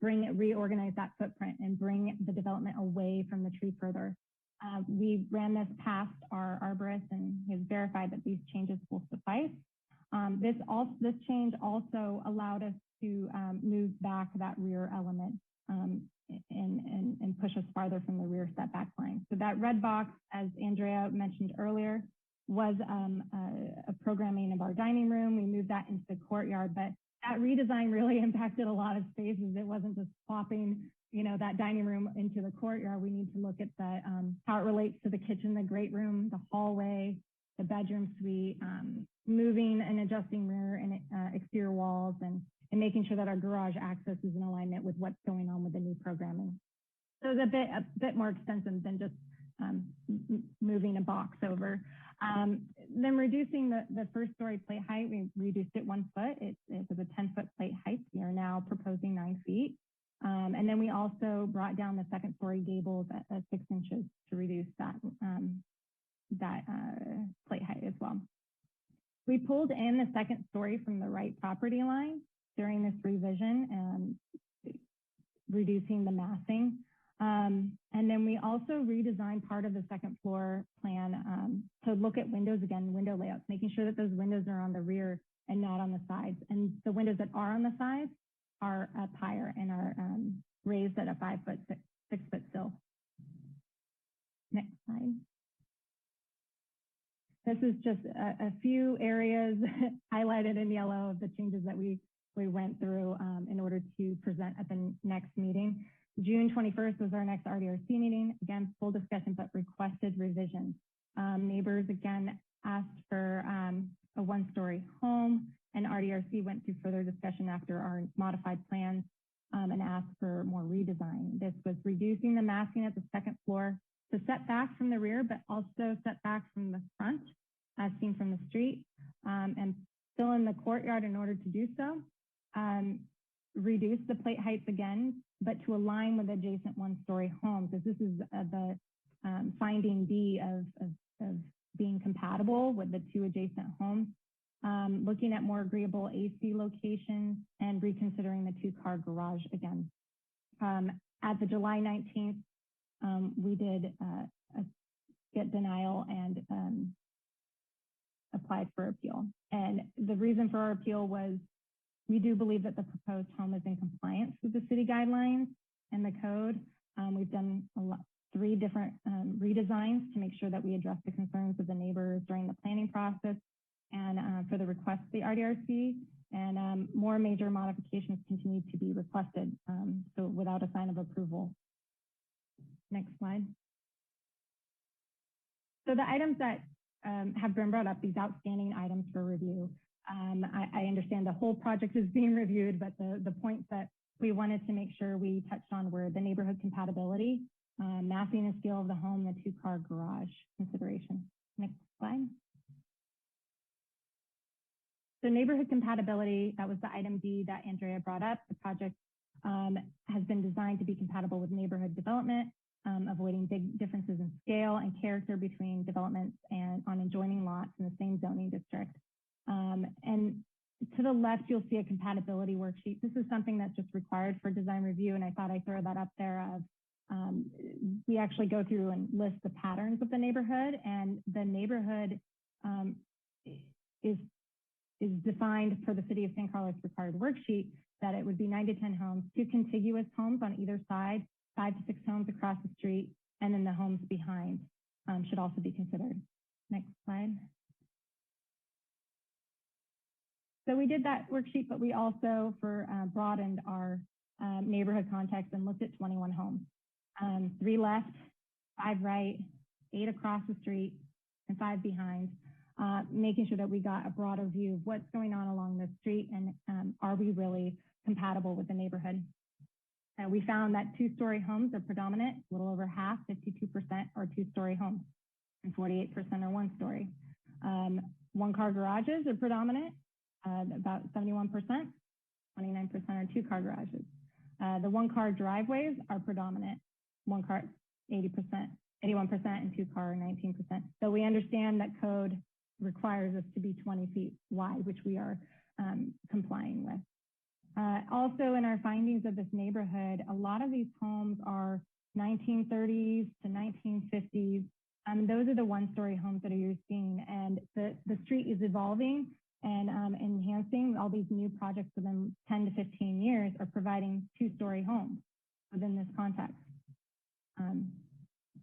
reorganize that footprint and bring the development away from the tree further. We ran this past our arborist and has verified that these changes will suffice. This change also allowed us to move back that rear element and push us farther from the rear setback line. So that red box, as Andrea mentioned earlier, was a programming of our dining room. We moved that into the courtyard, but that redesign really impacted a lot of spaces. It wasn't just plopping, that dining room into the courtyard. We need to look at how it relates to the kitchen, the great room, the hallway, the bedroom suite, moving and adjusting rear and exterior walls, and making sure that our garage access is in alignment with what's going on with the new programming. So it's a bit more extensive than just moving a box over. Then reducing the first story plate height, we reduced it 1 foot. It was a 10-foot plate height. We are now proposing 9 feet. And then we also brought down the second story gables at 6 inches to reduce that plate height as well. We pulled in the second story from the right property line during this revision, reducing the massing. And then we also redesigned part of the second floor plan to look at windows again, window layouts, making sure that those windows are on the rear and not on the sides. And the windows that are on the sides are up higher and are raised at a 5-foot, 6-foot sill. Next slide. This is just a few areas highlighted in yellow of the changes that we went through in order to present at the next meeting. June 21st was our next RDRC meeting. Again, full discussion, but requested revisions. Neighbors again asked for a 1-story home, and RDRC went through further discussion after our modified plans and asked for more redesign. This was reducing the massing at the second floor to set back from the rear, but also set back from the front, as seen from the street, and fill in the courtyard in order to do so. Reduce the plate heights again, but to align with adjacent 1-story homes, as this is the finding B of being compatible with the 2 adjacent homes. Looking at more agreeable AC locations and reconsidering the 2-car garage again. At the July 19th, we did get denial and applied for appeal. And the reason for our appeal was we do believe that the proposed home is in compliance with the city guidelines and the code. We've done 3 different redesigns to make sure that we address the concerns of the neighbors during the planning process and for the request of the RDRC. And more major modifications continue to be requested, so without a sign of approval. Next slide. So the items that have been brought up, these outstanding items for review. I understand the whole project is being reviewed, but the points that we wanted to make sure we touched on were the neighborhood compatibility, massing and scale of the home, the 2-car garage consideration. Next slide. So neighborhood compatibility, that was the item D that Andrea brought up. The project has been designed to be compatible with neighborhood development, avoiding big differences in scale and character between developments and on adjoining lots in the same zoning district. And to the left, you'll see a compatibility worksheet. This is something that's just required for design review, and I thought I'd throw that up there. We actually go through and list the patterns of the neighborhood, and the neighborhood is is defined per the City of San Carlos required worksheet that it would be 9 to 10 homes, 2 contiguous homes on either side, 5 to 6 homes across the street, and then the homes behind should also be considered. Next slide. So we did that worksheet, but we also broadened our neighborhood context and looked at 21 homes. 3 left, 5 right, 8 across the street, and 5 behind, making sure that we got a broader view of what's going on along the street and are we really compatible with the neighborhood. We found that 2-story homes are predominant, a little over half, 52% are 2-story homes, and 48% are 1-story. 1-car garages are predominant, about 71%, 29% are 2-car garages. The 1-car driveways are predominant, 1-car 80%, 81%, and 2-car 19%. So we understand that code requires us to be 20 feet wide, which we are complying with. Also in our findings of this neighborhood, a lot of these homes are 1930s to 1950s. Those are the 1-story homes that you're seeing, and the street is evolving and enhancing. All these new projects within 10 to 15 years are providing 2-story homes within this context.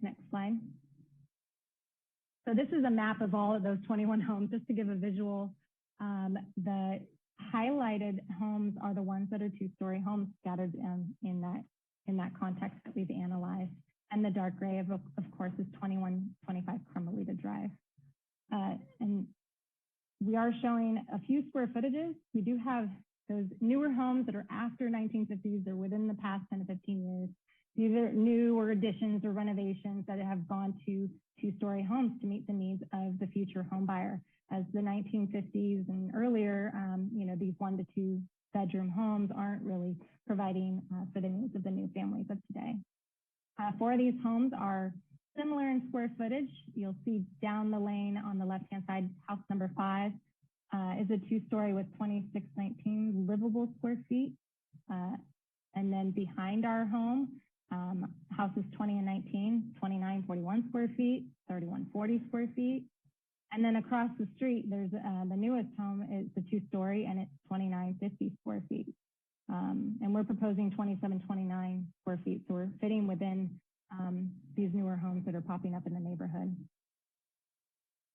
Next slide. So this is a map of all of those 21 homes, just to give a visual. The highlighted homes are the ones that are 2-story homes scattered in that context that we've analyzed. And the dark gray, of course, is 2125 Carmelita Drive. And we are showing a few square footages. We do have those newer homes that are after 1950s. They're within the past 10 to 15 years. These are new or additions or renovations that have gone to 2-story homes to meet the needs of the future home buyer. As the 1950s and earlier, these 1 to 2 bedroom homes aren't really providing for the needs of the new families of today. 4 of these homes are similar in square footage. You'll see down the lane on the left-hand side, house number 5 is a 2-story with 2619 livable square feet. And then behind our home, houses 20 and 19, 2941 square feet, 3140 square feet. And then across the street, there's the newest home is the 2-story and it's 2950 square feet. And we're proposing 2729 square feet. So we're fitting within these newer homes that are popping up in the neighborhood.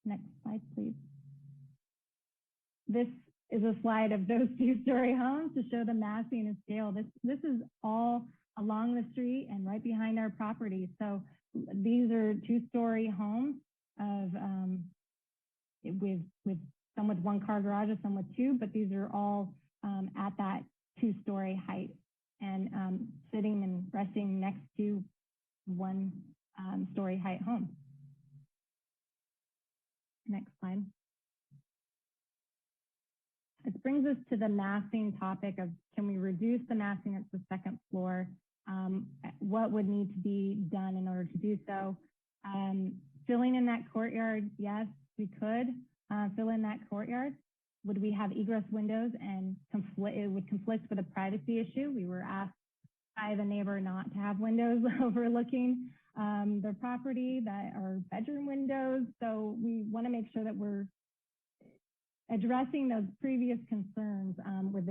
Next slide, please. This is a slide of those 2-story homes to show the massing and scale. This is all along the street and right behind our property. So these are 2-story homes of with some with 1-car garages, some with 2, but these are all at that 2-story height and sitting and resting next to 1-story height home. Next slide. It brings us to the massing topic of, can we reduce the massing at the second floor? What would need to be done in order to do so? Filling in that courtyard, yes, we could fill in that courtyard. Would we have egress windows and it would conflict with a privacy issue? We were asked by the neighbor not to have windows overlooking their property that are bedroom windows. So we want to make sure that we're addressing those previous concerns with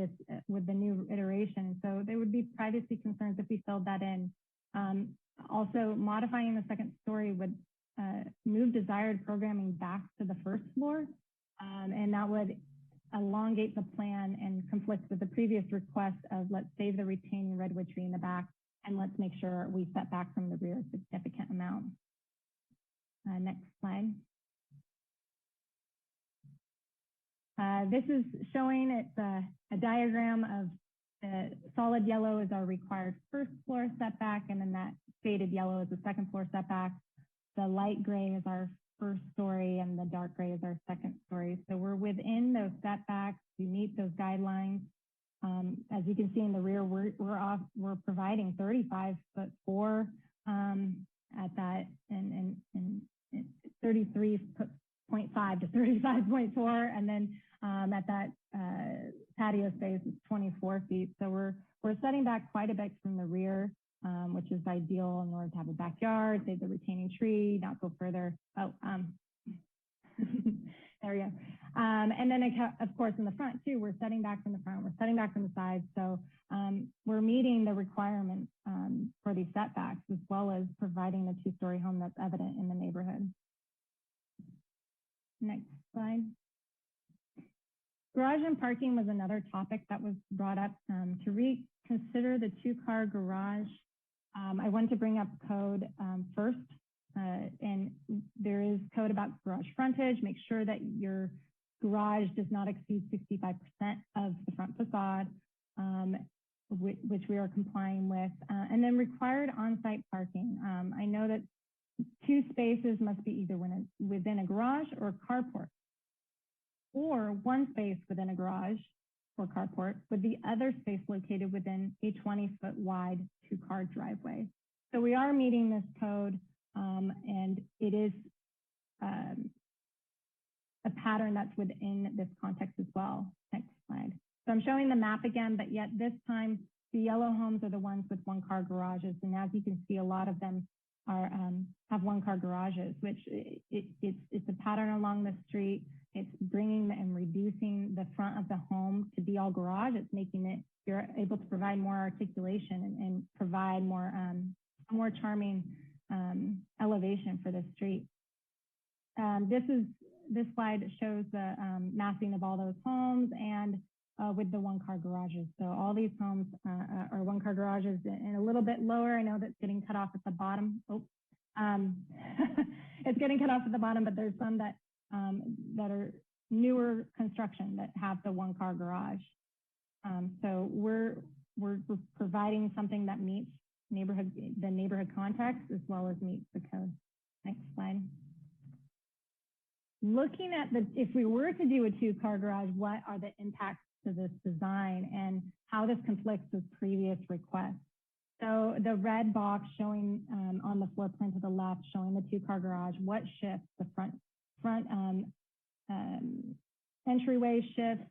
the new iteration. So there would be privacy concerns if we filled that in. Also, modifying the second story would move desired programming back to the first floor, and that would elongate the plan and conflict with the previous request of let's save the retaining redwood tree in the back and let's make sure we set back from the rear a significant amount. Next slide. This is showing it's a diagram of the solid yellow is our required first floor setback, and then that faded yellow is the second floor setback. The light gray is our first story and the dark gray is our second story. So we're within those setbacks. We meet those guidelines. As you can see in the rear, we're providing 35'4" at that and 33.5 to 35.4, and then at that patio space is 24 feet. So we're setting back quite a bit from the rear, which is ideal in order to have a backyard, save the retaining tree, not go further. There you go. And then, of course, in the front too, we're setting back from the front, we're setting back from the sides. So we're meeting the requirements for these setbacks, as well as providing the two-story home that's evident in the neighborhood. Next slide. Garage and parking was another topic that was brought up. To reconsider the two-car garage, I want to bring up code first. And there is code about garage frontage. Make sure that your garage does not exceed 65% of the front facade, which we are complying with. And then required on-site parking. I know that 2 spaces must be either within a garage or carport, or 1 space within a garage or carport, with the other space located within a 20-foot wide 2-car driveway. So we are meeting this code. And it is a pattern that's within this context as well. Next slide. So I'm showing the map again, but yet this time the yellow homes are the ones with 1-car garages. And as you can see, a lot of them are have 1-car garages, which it's a pattern along the street. It's bringing and reducing the front of the home to be all garage. It's making it, you're able to provide more articulation and provide more charming elevation for the street. This slide shows the massing of all those homes and with the 1-car garages. So all these homes are 1-car garages and a little bit lower. I know that's getting cut off at the bottom. It's getting cut off at the bottom, but there's some that are newer construction that have the 1-car garage. So we're providing something that meets the neighborhood context as well as meets the code. Next slide. Looking at if we were to do a 2-car garage, what are the impacts to this design and how this conflicts with previous requests? So the red box showing on the floor plan to the left, showing the 2-car garage, what shifts? The front entryway shifts.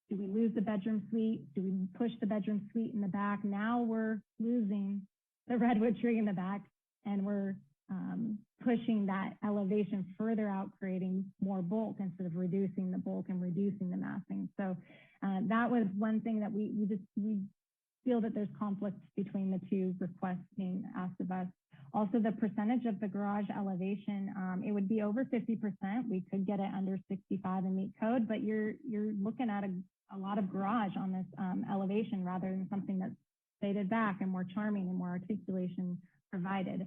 Do we lose the bedroom suite? Do we push the bedroom suite in the back? Now we're losing the redwood tree in the back, and we're pushing that elevation further out, creating more bulk instead of reducing the bulk and reducing the massing. So that was one thing that we feel that there's conflict between the 2 requests being asked of us. Also, the percentage of the garage elevation, it would be over 50%. We could get it under 65 and meet code, but you're looking at a lot of garage on this elevation rather than something that's faded back and more charming and more articulation provided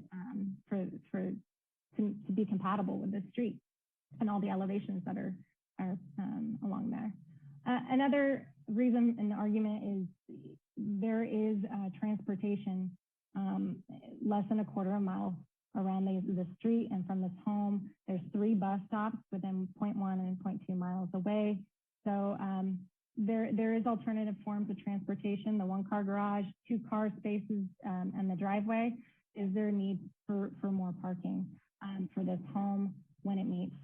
to be compatible with the street and all the elevations that are along there. Another reason and argument is there is transportation less than a quarter of a mile around the street and from this home. There's 3 bus stops within 0.1 and 0.2 miles away. So there is alternative forms of transportation. The 1-car garage, 2-car spaces, and the driveway. Is there a need for more parking for this home when it meets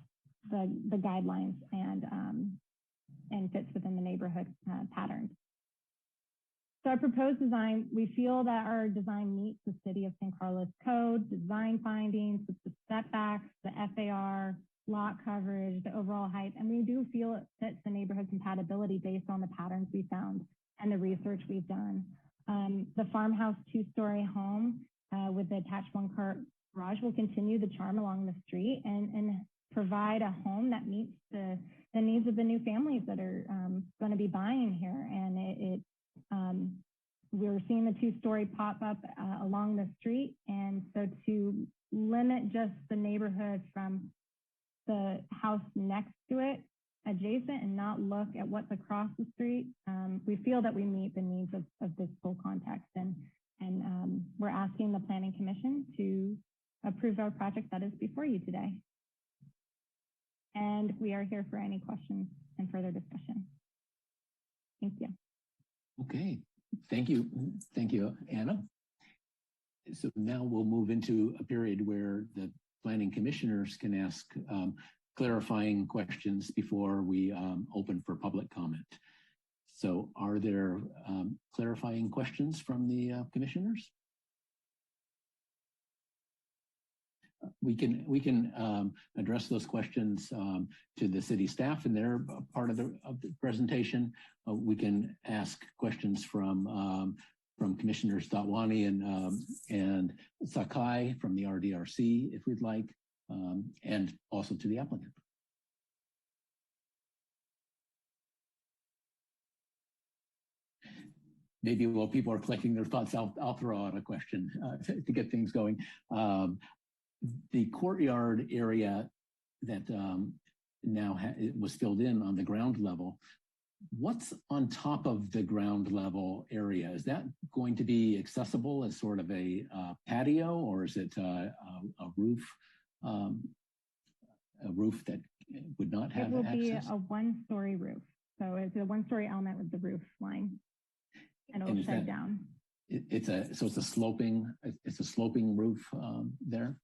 the guidelines and fits within the neighborhood patterns? So our proposed design, we feel that our design meets the City of San Carlos Code, design findings with the setbacks, the FAR, lot coverage, the overall height, and we do feel it fits the neighborhood compatibility based on the patterns we found and the research we've done. The farmhouse 2-story home with the attached 1-car garage will continue the charm along the street and provide a home that meets the needs of the new families that are going to be buying here. And we're seeing the 2-story pop up along the street. And so to limit just the neighborhood from the house next to it adjacent and not look at what's across the street, we feel that we meet the needs of this full context. And we're asking the Planning Commission to approve our project that is before you today. And we are here for any questions and further discussion. Thank you. Okay, thank you. Thank you, Anna. So now we'll move into a period where the planning commissioners can ask clarifying questions before we open for public comment. So are there clarifying questions from the commissioners? we can address those questions to the city staff, and they're part of the presentation. We can ask questions from Commissioners Dotwani and Sakai from the RDRC, if we'd like, and also to the applicant. Maybe while people are collecting their thoughts, I'll throw out a question to get things going. The courtyard area that now it was filled in on the ground level, what's on top of the ground level area? Is that going to be accessible as sort of a patio, or is it a roof? A roof that would not have access? It will be a one-story roof. So it's a one-story element with the roof line, and it'll shed down. It's a sloping roof there.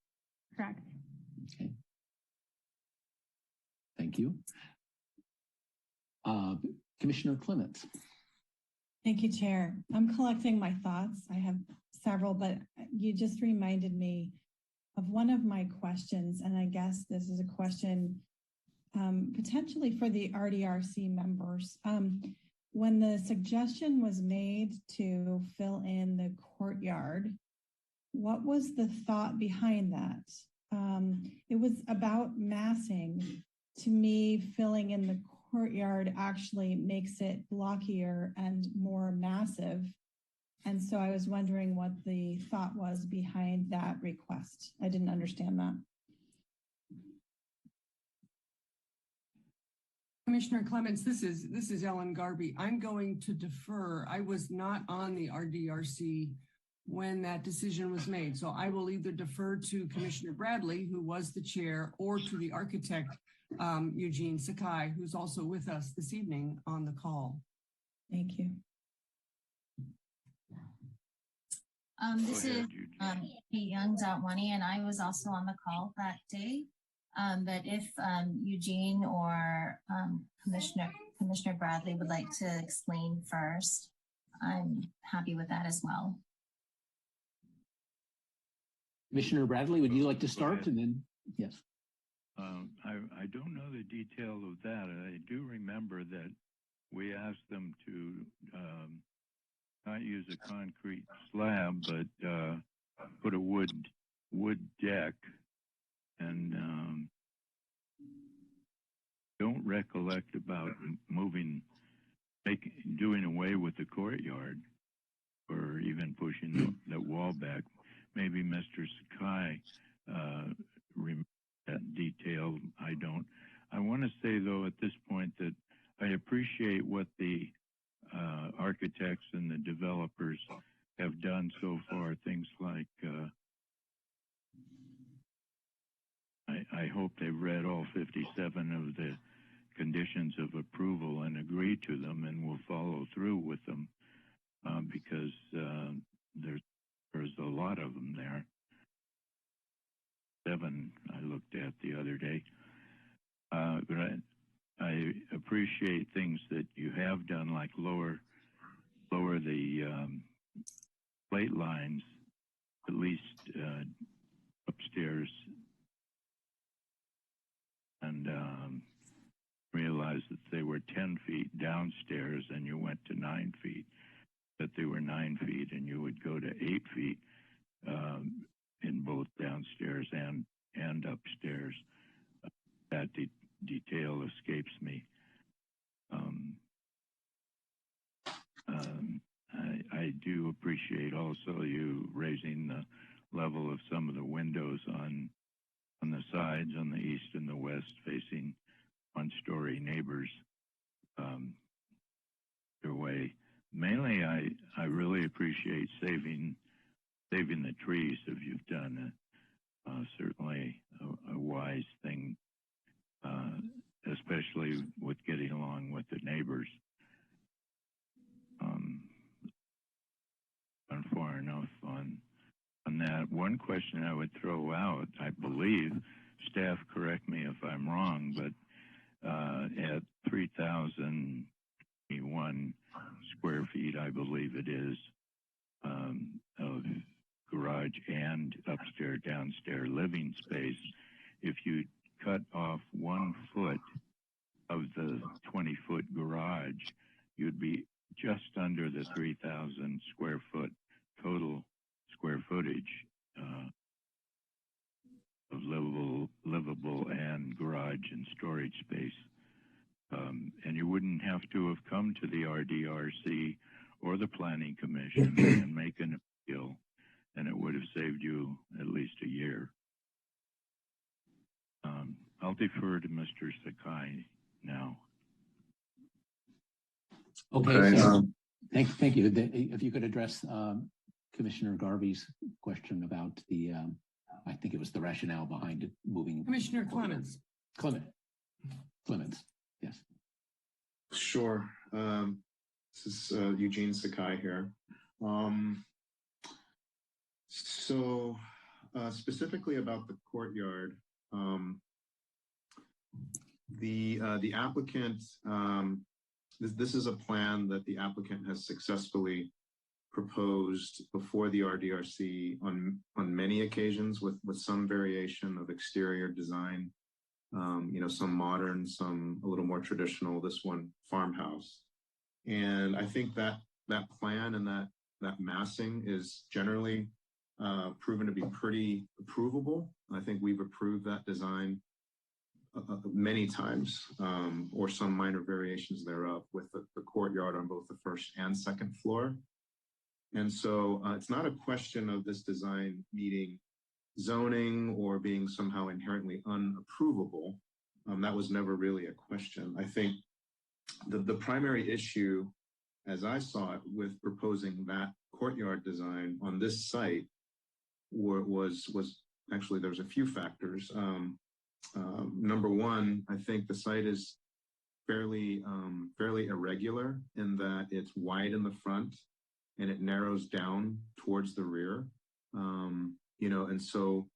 Correct. Okay. Thank you. Commissioner Clements. Thank you, Chair. I'm collecting my thoughts. I have several, but you just reminded me of one of my questions, and I guess this is a question potentially for the RDRC members. When the suggestion was made to fill in the courtyard, what was the thought behind that? It was about massing. To me, filling in the courtyard actually makes it blockier and more massive. And so I was wondering what the thought was behind that request. I didn't understand that. Commissioner Clements, this is Ellen Garvey. I'm going to defer. I was not on the RDRC when that decision was made. So I will either defer to Commissioner Bradley, who was the chair, or to the architect, Eugene Sakai, who's also with us this evening on the call. Thank you. This is Young Dotwani, and I was also on the call that day. But if Eugene or Commissioner Bradley would like to explain first, I'm happy with that as well. Commissioner Bradley, would you like to start? And then, yes. I don't know the detail of that. I do remember that we asked them to not use a concrete slab, but put a wood deck. And don't recollect about doing away with the courtyard, or even pushing the wall back. Maybe Mr. Sakai remembers that detail. I don't. I want to say, though, at this point, that I appreciate what the architects and the developers have done so far. Things like, I hope they've read all 57 of the conditions of approval and agreed to them, and will follow through with them, because there's a lot of them there. 7 I looked at the other day. But I appreciate things that you have done, like lower the plate lines, at least upstairs, and realized that they were 10 feet downstairs, and you went to 9 feet, that they were 9 feet, and you would go to 8 feet in both downstairs and upstairs. That detail escapes me. I do appreciate also you raising the level of some of the windows on the sides, on the east and the west, facing one-story neighbors their way. Mainly, I really appreciate saving the trees if you've done certainly a wise thing, especially with getting along with the neighbors. Gone far enough on that. One question I would throw out, I believe, staff correct me if I'm wrong, but at 3,001 square feet, I believe it is, of garage and and upstairs, downstairs living space. If you cut off 1 foot of the 20-foot garage, you'd be just under the 3,000 square foot total square footage of livable and garage and storage space. And you wouldn't have to have come to the RDRC or the Planning Commission and make an appeal, and it would have saved you at least a year. I'll defer to Mr. Sakai now. Okay, so thank you. If you could address Commissioner Garvey's question about the, I think it was the rationale behind it moving. Commissioner Clements. Clements, yes. Sure. This is Eugene Sakai here. So specifically about the courtyard, the applicant, this is a plan that the applicant has successfully proposed before the RDRC on many occasions with some variation of exterior design, some modern, some a little more traditional, this one farmhouse. And I think that plan and that massing is generally proven to be pretty approvable. I think we've approved that design many times, or some minor variations thereof, with the courtyard on both the first and second floor. And so it's not a question of this design meeting zoning or being somehow inherently unapprovable. That was never really a question. I think the primary issue, as I saw it, with proposing that courtyard design on this site was actually, there's a few factors. Number one, I think the site is fairly irregular in that it's wide in the front and it narrows down towards the rear. And so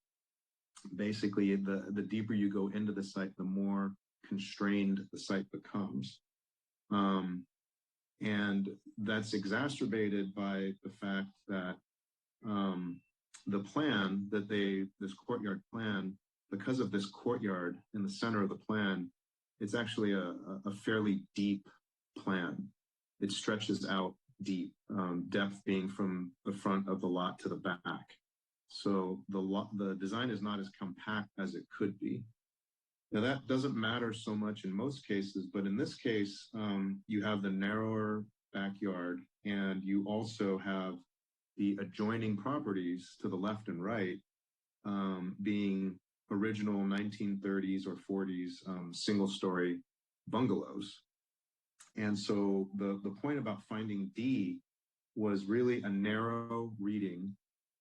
basically the deeper you go into the site, the more constrained the site becomes. And that's exacerbated by the fact that the plan that this courtyard plan, because of this courtyard in the center of the plan, it's actually a fairly deep plan. It stretches out deep, depth being from the front of the lot to the back. So the design is not as compact as it could be. Now that doesn't matter so much in most cases, but in this case, you have the narrower backyard and you also have the adjoining properties to the left and right being original 1930s or 40s single-story bungalows. And so the point about finding D was really a narrow reading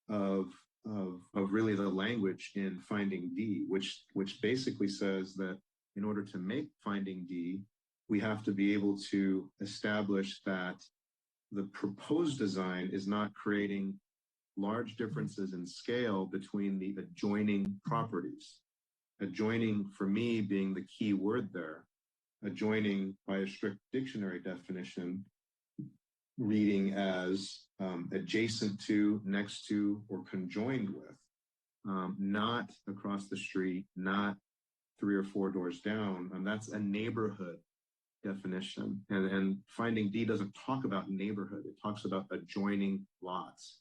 of really the language in finding D, which basically says that in order to make finding D, we have to be able to establish that the proposed design is not creating large differences in scale between the adjoining properties. Adjoining, for me, being the key word there. Adjoining, by a strict dictionary definition, reading as adjacent to, next to, or conjoined with, not across the street, not 3 or 4 doors down. And that's a neighborhood definition. And finding D doesn't talk about neighborhood. It talks about adjoining lots.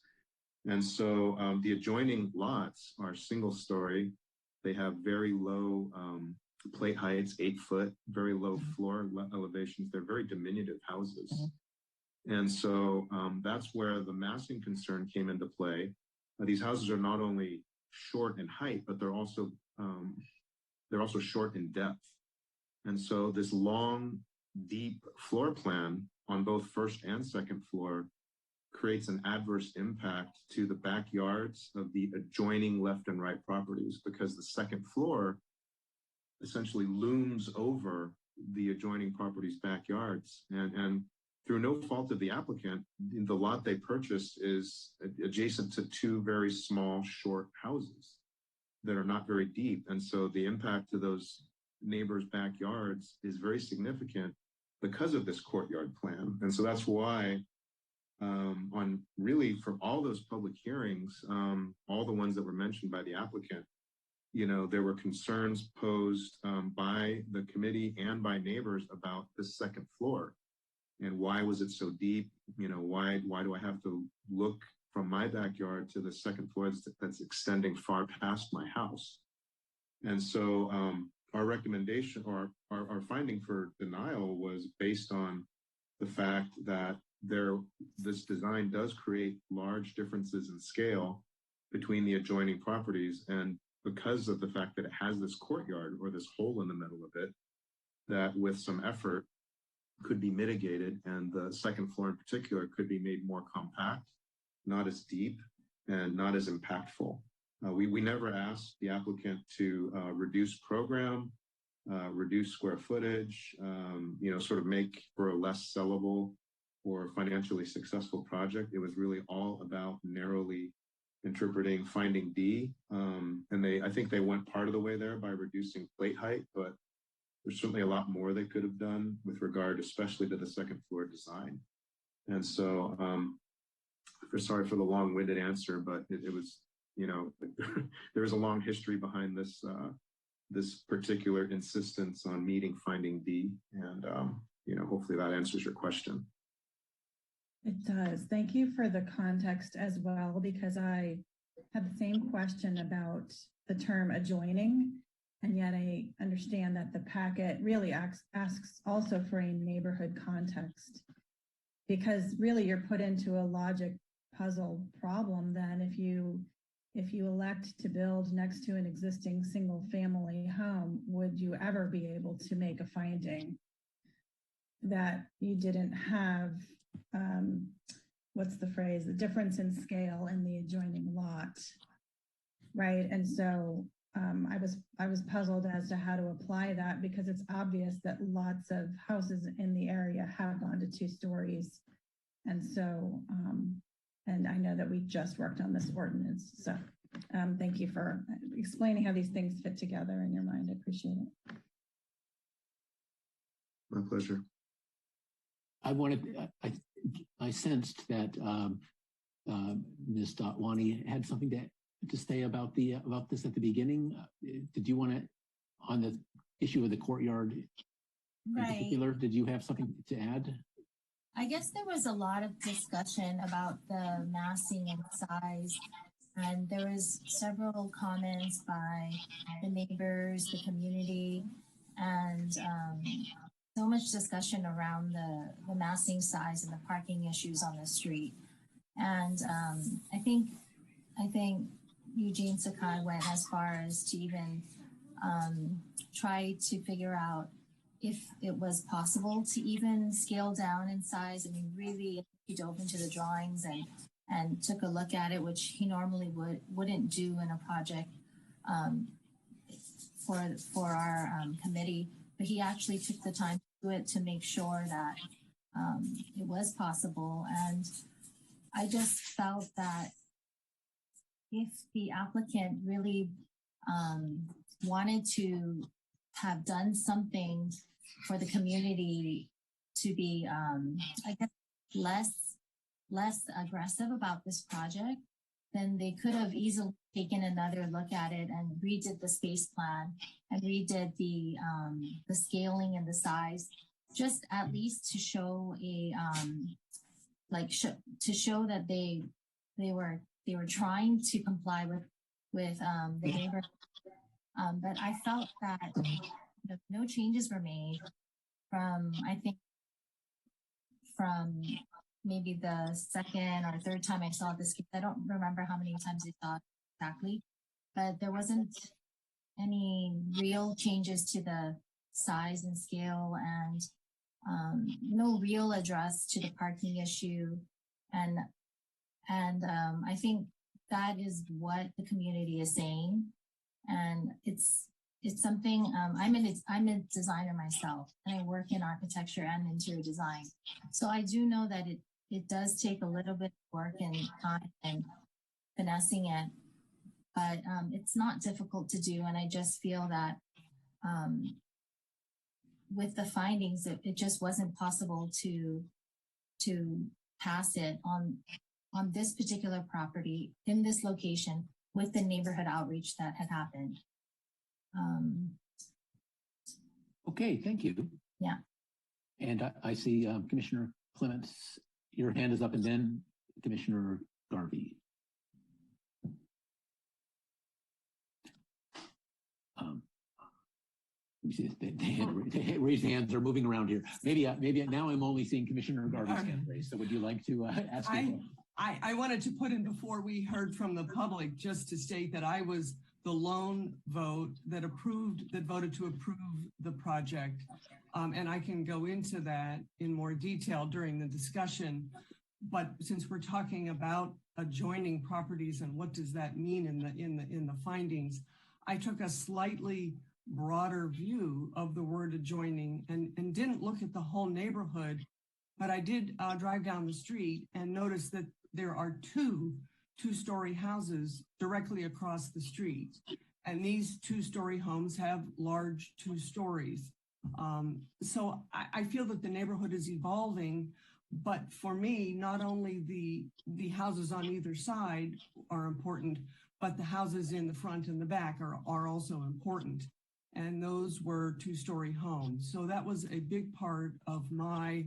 And so the adjoining lots are single story. They have very low plate heights, 8 foot, very low floor elevations. They're very diminutive houses. And so that's where the massing concern came into play. These houses are not only short in height, but they're also short in depth. And so this long, deep floor plan on both first and second floor creates an adverse impact to the backyards of the adjoining left and right properties, because the second floor essentially looms over the adjoining properties' backyards. And through no fault of the applicant, the lot they purchased is adjacent to 2 very small, short houses that are not very deep. And so the impact to those neighbors' backyards is very significant because of this courtyard plan. And so that's why on really for all those public hearings, all the ones that were mentioned by the applicant, there were concerns posed by the committee and by neighbors about the second floor. And why was it so deep? Why do I have to look from my backyard to the second floor that's extending far past my house? And so our recommendation or our finding for denial was based on the fact that this design does create large differences in scale between the adjoining properties. And because of the fact that it has this courtyard or this hole in the middle of it, that with some effort could be mitigated, and the second floor in particular could be made more compact, not as deep, and not as impactful. We never asked the applicant to reduce program, reduce square footage, sort of make for a less sellable or financially successful project. It was really all about narrowly interpreting finding D. And I think they went part of the way there by reducing plate height, but there's certainly a lot more they could have done with regard, especially to the second floor design. And so, sorry for the long-winded answer, but it was, there was a long history behind this this particular insistence on meeting finding D, and hopefully that answers your question. It does. Thank you for the context as well, because I had the same question about the term adjoining, and yet I understand that the packet really asks also for a neighborhood context, because really you're put into a logic puzzle problem then if you elect to build next to an existing single family home, would you ever be able to make a finding that you didn't have what's the phrase, the difference in scale in the adjoining lot, right? And so I was puzzled as to how to apply that, because it's obvious that lots of houses in the area have gone to 2 stories. And so, and I know that we just worked on this ordinance. So thank you for explaining how these things fit together in your mind. I appreciate it. My pleasure. I sensed that Ms. Dotwani had something to say about this at the beginning. Did you want to, on the issue of the courtyard in particular, did you have something to add? I guess there was a lot of discussion about the massing and size, and there was several comments by the neighbors, the community, and so much discussion around the massing size and the parking issues on the street. And I think Eugene Sakai went as far as to even try to figure out if it was possible to even scale down in size. I mean, really, he dove into the drawings and took a look at it, which he normally wouldn't do in a project for our committee. But he actually took the time to do it to make sure that it was possible. And I just felt that if the applicant really wanted to have done something for the community to be, I guess, less aggressive about this project, then they could have easily taken another look at it and redid the space plan and redid the scaling and the size, just at least to show a to show that they were trying to comply with the neighborhood. But I felt that no changes were made from, I think, from maybe the second or third time I saw this case. I don't remember how many times I saw it exactly, but there wasn't any real changes to the size and scale, and no real address to the parking issue. And I think that is what the community is saying. And it's something, I'm a designer myself, and I work in architecture and interior design. So I do know that it does take a little bit of work and time and finessing it, but it's not difficult to do. And I just feel that with the findings, it just wasn't possible to pass it on this particular property in this location with the neighborhood outreach that had happened. Okay, thank you. Yeah. And I see Commissioner Clements, your hand is up, and then Commissioner Garvey. Let me see, the raised hands are moving around here. Maybe now I'm only seeing Commissioner Garvey's hand raised. So would you like to ask? I wanted to put in before we heard from the public, just to state that I was the lone vote that voted to approve the project. And I can go into that in more detail during the discussion. But since we're talking about adjoining properties and what does that mean in the findings, I took a slightly broader view of the word adjoining and didn't look at the whole neighborhood, but I did drive down the street and notice that there are two-story houses directly across the street. And these two-story homes have large 2 stories. So I feel that the neighborhood is evolving, but for me, not only the houses on either side are important, but the houses in the front and the back are also important. And those were 2-story homes. So that was a big part of my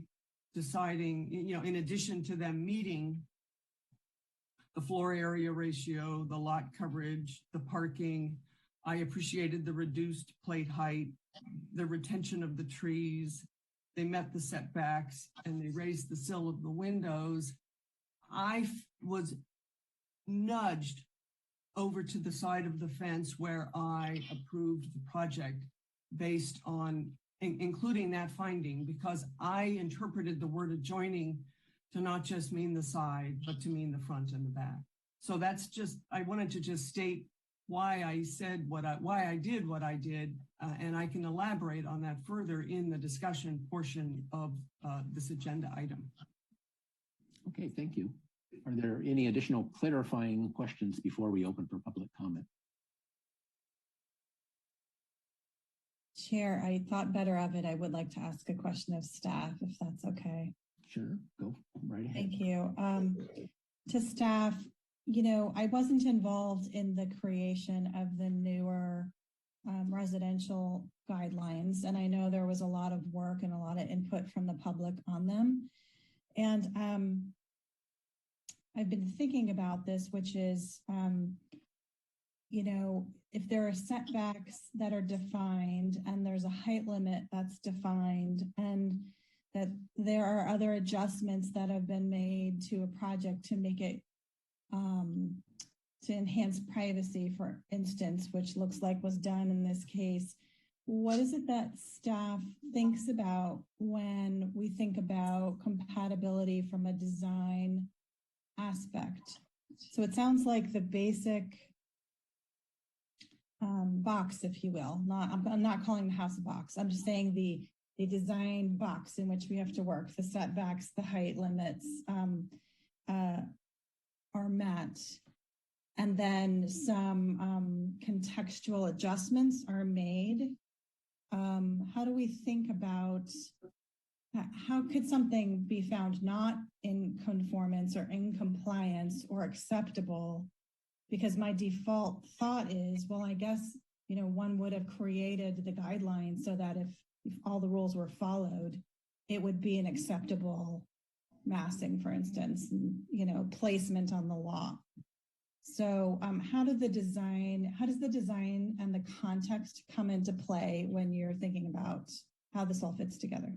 deciding, in addition to them meeting the floor area ratio, the lot coverage, the parking. I appreciated the reduced plate height, the retention of the trees. They met the setbacks and they raised the sill of the windows. I was nudged over to the side of the fence where I approved the project based on including that finding, because I interpreted the word adjoining to not just mean the side, but to mean the front and the back. So that's just, I wanted to just state why I said why I did what I did, and I can elaborate on that further in the discussion portion of this agenda item. Okay, thank you. Are there any additional clarifying questions before we open for public comment? Chair, I thought better of it. I would like to ask a question of staff, if that's okay. Sure, go right ahead. Thank you. To staff, I wasn't involved in the creation of the newer residential guidelines, and I know there was a lot of work and a lot of input from the public on them. And I've been thinking about this, which is, if there are setbacks that are defined and there's a height limit that's defined, and that there are other adjustments that have been made to a project to make it, to enhance privacy, for instance, which looks like was done in this case. What is it that staff thinks about when we think about compatibility from a design aspect? So it sounds like the basic box, if you will. I'm not calling the house a box. I'm just saying the design box in which we have to work. The setbacks, the height limits are met, and then some contextual adjustments are made. How do we think about how could something be found not in conformance or in compliance or acceptable? Because my default thought is, well, I guess, one would have created the guidelines so that if all the rules were followed, it would be an acceptable massing, for instance, placement on the law. So how does the design and the context come into play when you're thinking about how this all fits together?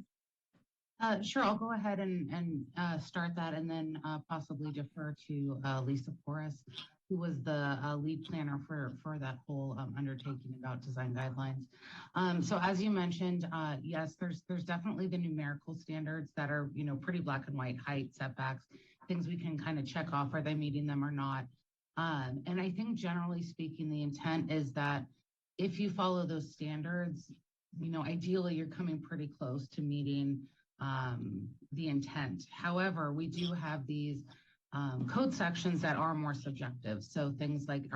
Sure, I'll go ahead and start that, and then possibly defer to Lisa Porras, who was the lead planner for that whole undertaking about design guidelines. So as you mentioned, yes, there's definitely the numerical standards that are, pretty black and white: height, setbacks, things we can kind of check off, are they meeting them or not? And I think generally speaking, the intent is that if you follow those standards, ideally you're coming pretty close to meeting the intent. However, we do have these code sections that are more subjective. So things like,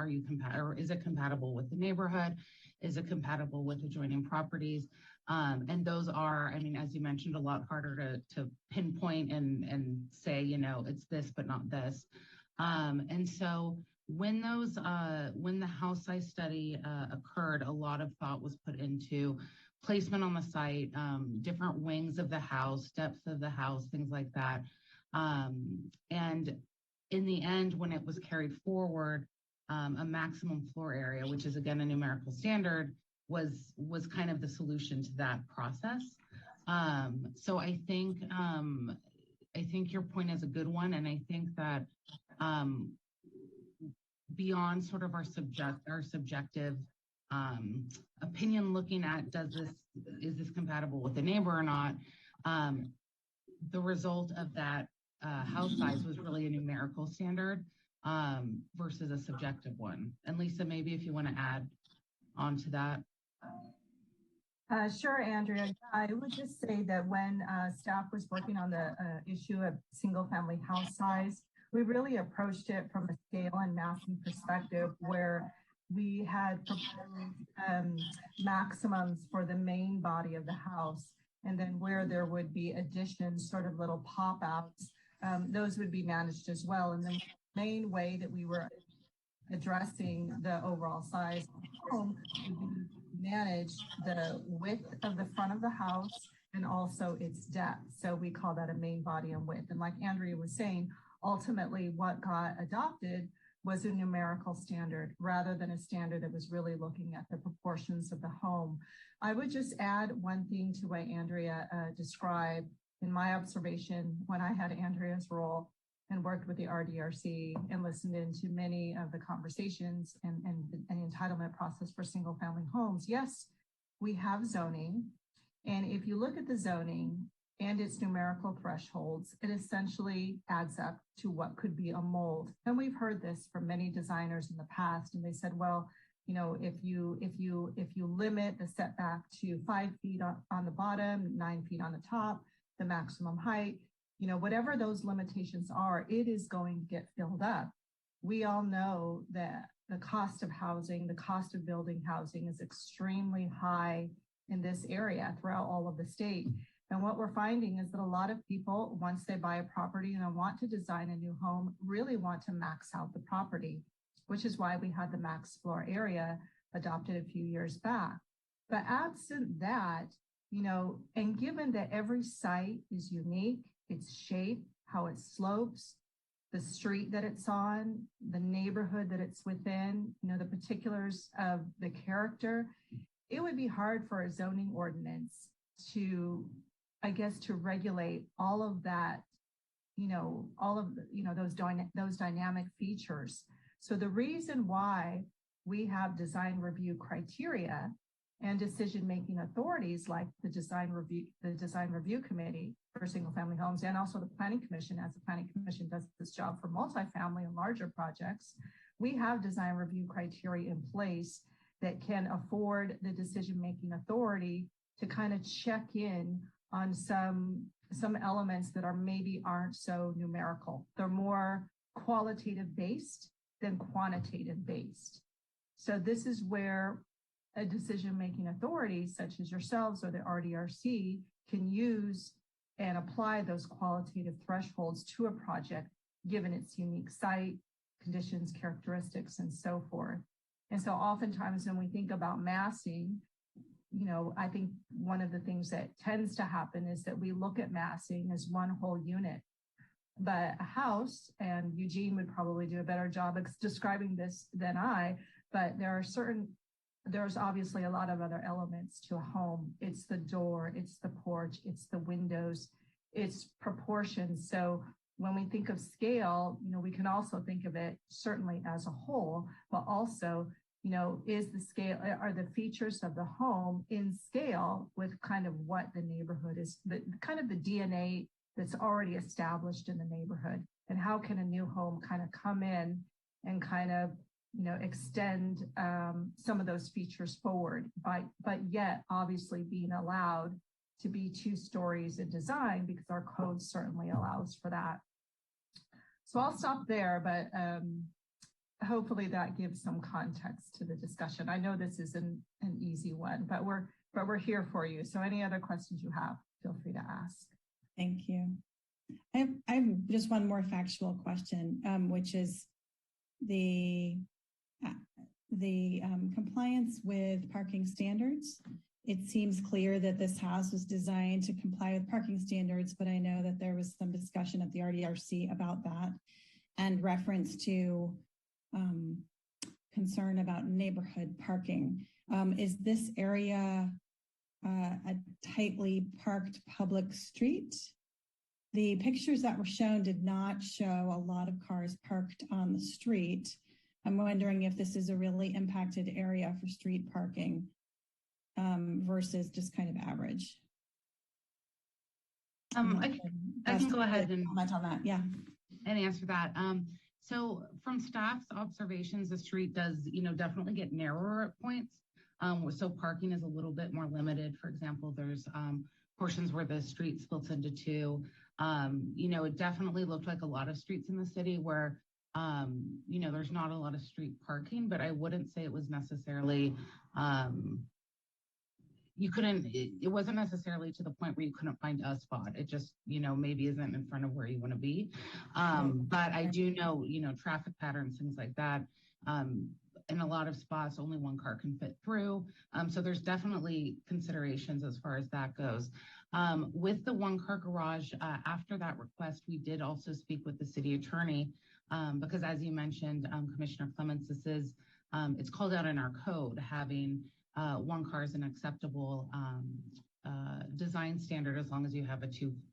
is it compatible with the neighborhood? is it compatible with adjoining properties? And those are, I mean, as you mentioned, a lot harder to pinpoint and say, you know, it's this, but not this. And so when the house size study occurred, a lot of thought was put into placement on the site, different wings of the house, depth of the house, things like that. And in the end, when it was carried forward, a maximum floor area, which is again a numerical standard, was kind of the solution to that process. So I think your point is a good one, and I think that beyond sort of our subjective opinion, looking at is this compatible with the neighbor or not, the result of that house size was really a numerical standard versus a subjective one. And Lisa, maybe if you want to add on to that. Sure, Andrea. I would just say that when staff was working on the issue of single family house size, we really approached it from a scale and massing perspective, where we had proposed maximums for the main body of the house, and then where there would be additions, sort of little pop-outs, those would be managed as well. And the main way that we were addressing the overall size of the home would be manage the width of the front of the house and also its depth. So we call that a main body and width. And like Andrea was saying, ultimately what got adopted was a numerical standard rather than a standard that was really looking at the proportions of the home. I would just add one thing to what Andrea described. In my observation, when I had Andrea's role and worked with the RDRC and listened into many of the conversations and the entitlement process for single family homes, yes, we have zoning. And if you look at the zoning and its numerical thresholds, it essentially adds up to what could be a mold. And we've heard this from many designers in the past, and they said, well, you know, if you limit the setback to 5 feet on the bottom, 9 feet on the top, the maximum height, you know, whatever those limitations are, it is going to get filled up. We all know that the cost of housing, the cost of building housing is extremely high in this area throughout all of the state. And what we're finding is that a lot of people, once they buy a property and want to design a new home, really want to max out the property, which is why we had the max floor area adopted a few years back. But absent that, you know, and given that every site is unique, its shape, how it slopes, the street that it's on, the neighborhood that it's within, you know, the particulars of the character, it would be hard for a zoning ordinance to, I guess, to regulate all of that, you know, all of the, you know, those dynamic features. So the reason why we have design review criteria and decision-making authorities like the design review committee for single family homes, and also the planning commission, as the planning commission does this job for multifamily and larger projects, we have design review criteria in place that can afford the decision-making authority to kind of check in on some elements that aren't so numerical. They're more qualitative based than quantitative based. So this is where a decision-making authority such as yourselves or the RDRC can use and apply those qualitative thresholds to a project given its unique site, conditions, characteristics, and so forth. And so oftentimes when we think about massing, you know, I think one of the things that tends to happen is that we look at massing as one whole unit. But a house, and Eugene would probably do a better job of describing this than I, but there's obviously a lot of other elements to a home. It's the door, it's the porch, it's the windows, it's proportions. So when we think of scale, you know, we can also think of it certainly as a whole, but also, you know, are the features of the home in scale with kind of what the neighborhood is, kind of the DNA that's already established in the neighborhood, and how can a new home kind of come in and kind of, you know, extend some of those features forward, but yet obviously being allowed to be 2 stories in design because our code certainly allows for that. So I'll stop there, but hopefully that gives some context to the discussion. I know this isn't an easy one, but we're here for you. So any other questions you have, feel free to ask. Thank you. I have just one more factual question, which is the compliance with parking standards. It seems clear that this house was designed to comply with parking standards, but I know that there was some discussion at the RDRC about that and reference to concern about neighborhood parking. Is this area a tightly parked public street? The pictures that were shown did not show a lot of cars parked on the street. I'm wondering if this is a really impacted area for street parking versus just kind of average. I can go ahead and comment on that. Yeah. And answer that. So from staff's observations, the street does, definitely get narrower at points. So parking is a little bit more limited. For example, there's portions where the street splits into two. It definitely looked like a lot of streets in the city where, there's not a lot of street parking, but I wouldn't say it was necessarily, it wasn't necessarily to the point where you couldn't find a spot. It just, maybe isn't in front of where you want to be. But I do know, traffic patterns, things like that. In a lot of spots, only one car can fit through. So there's definitely considerations as far as that goes. With the one car garage, after that request, we did also speak with the city attorney because as you mentioned, Commissioner Clements, it's called out in our code, having one car is an acceptable design standard as long as you have a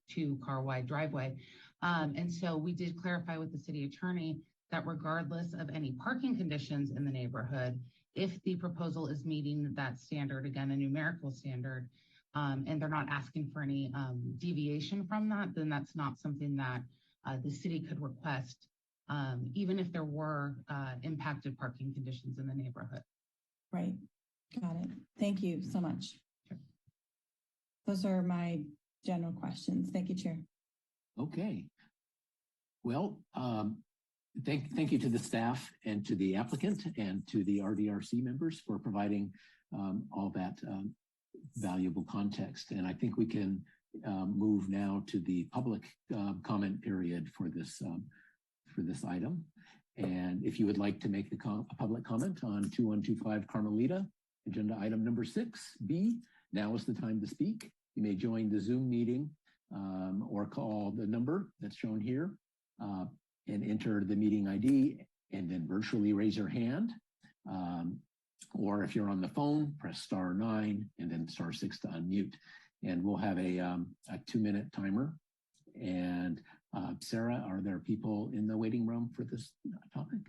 two car wide driveway. And so we did clarify with the city attorney that regardless of any parking conditions in the neighborhood, if the proposal is meeting that standard, again, a numerical standard, and they're not asking for any deviation from that, then that's not something that the city could request, even if there were impacted parking conditions in the neighborhood. Right. Got it. Thank you so much. Sure. Those are my general questions. Thank you, Chair. Okay. Well, thank you to the staff and to the applicant and to the RDRC members for providing all that valuable context. And I think we can move now to the public comment period for this item. And if you would like to make a public comment on 2125 Carmelita, agenda item number 6B, now is the time to speak. You may join the Zoom meeting or call the number that's shown here and enter the meeting ID and then virtually raise your hand. Or if you're on the phone, press *9 and then *6 to unmute. And we'll have a 2-minute timer. And Sarah, are there people in the waiting room for this topic?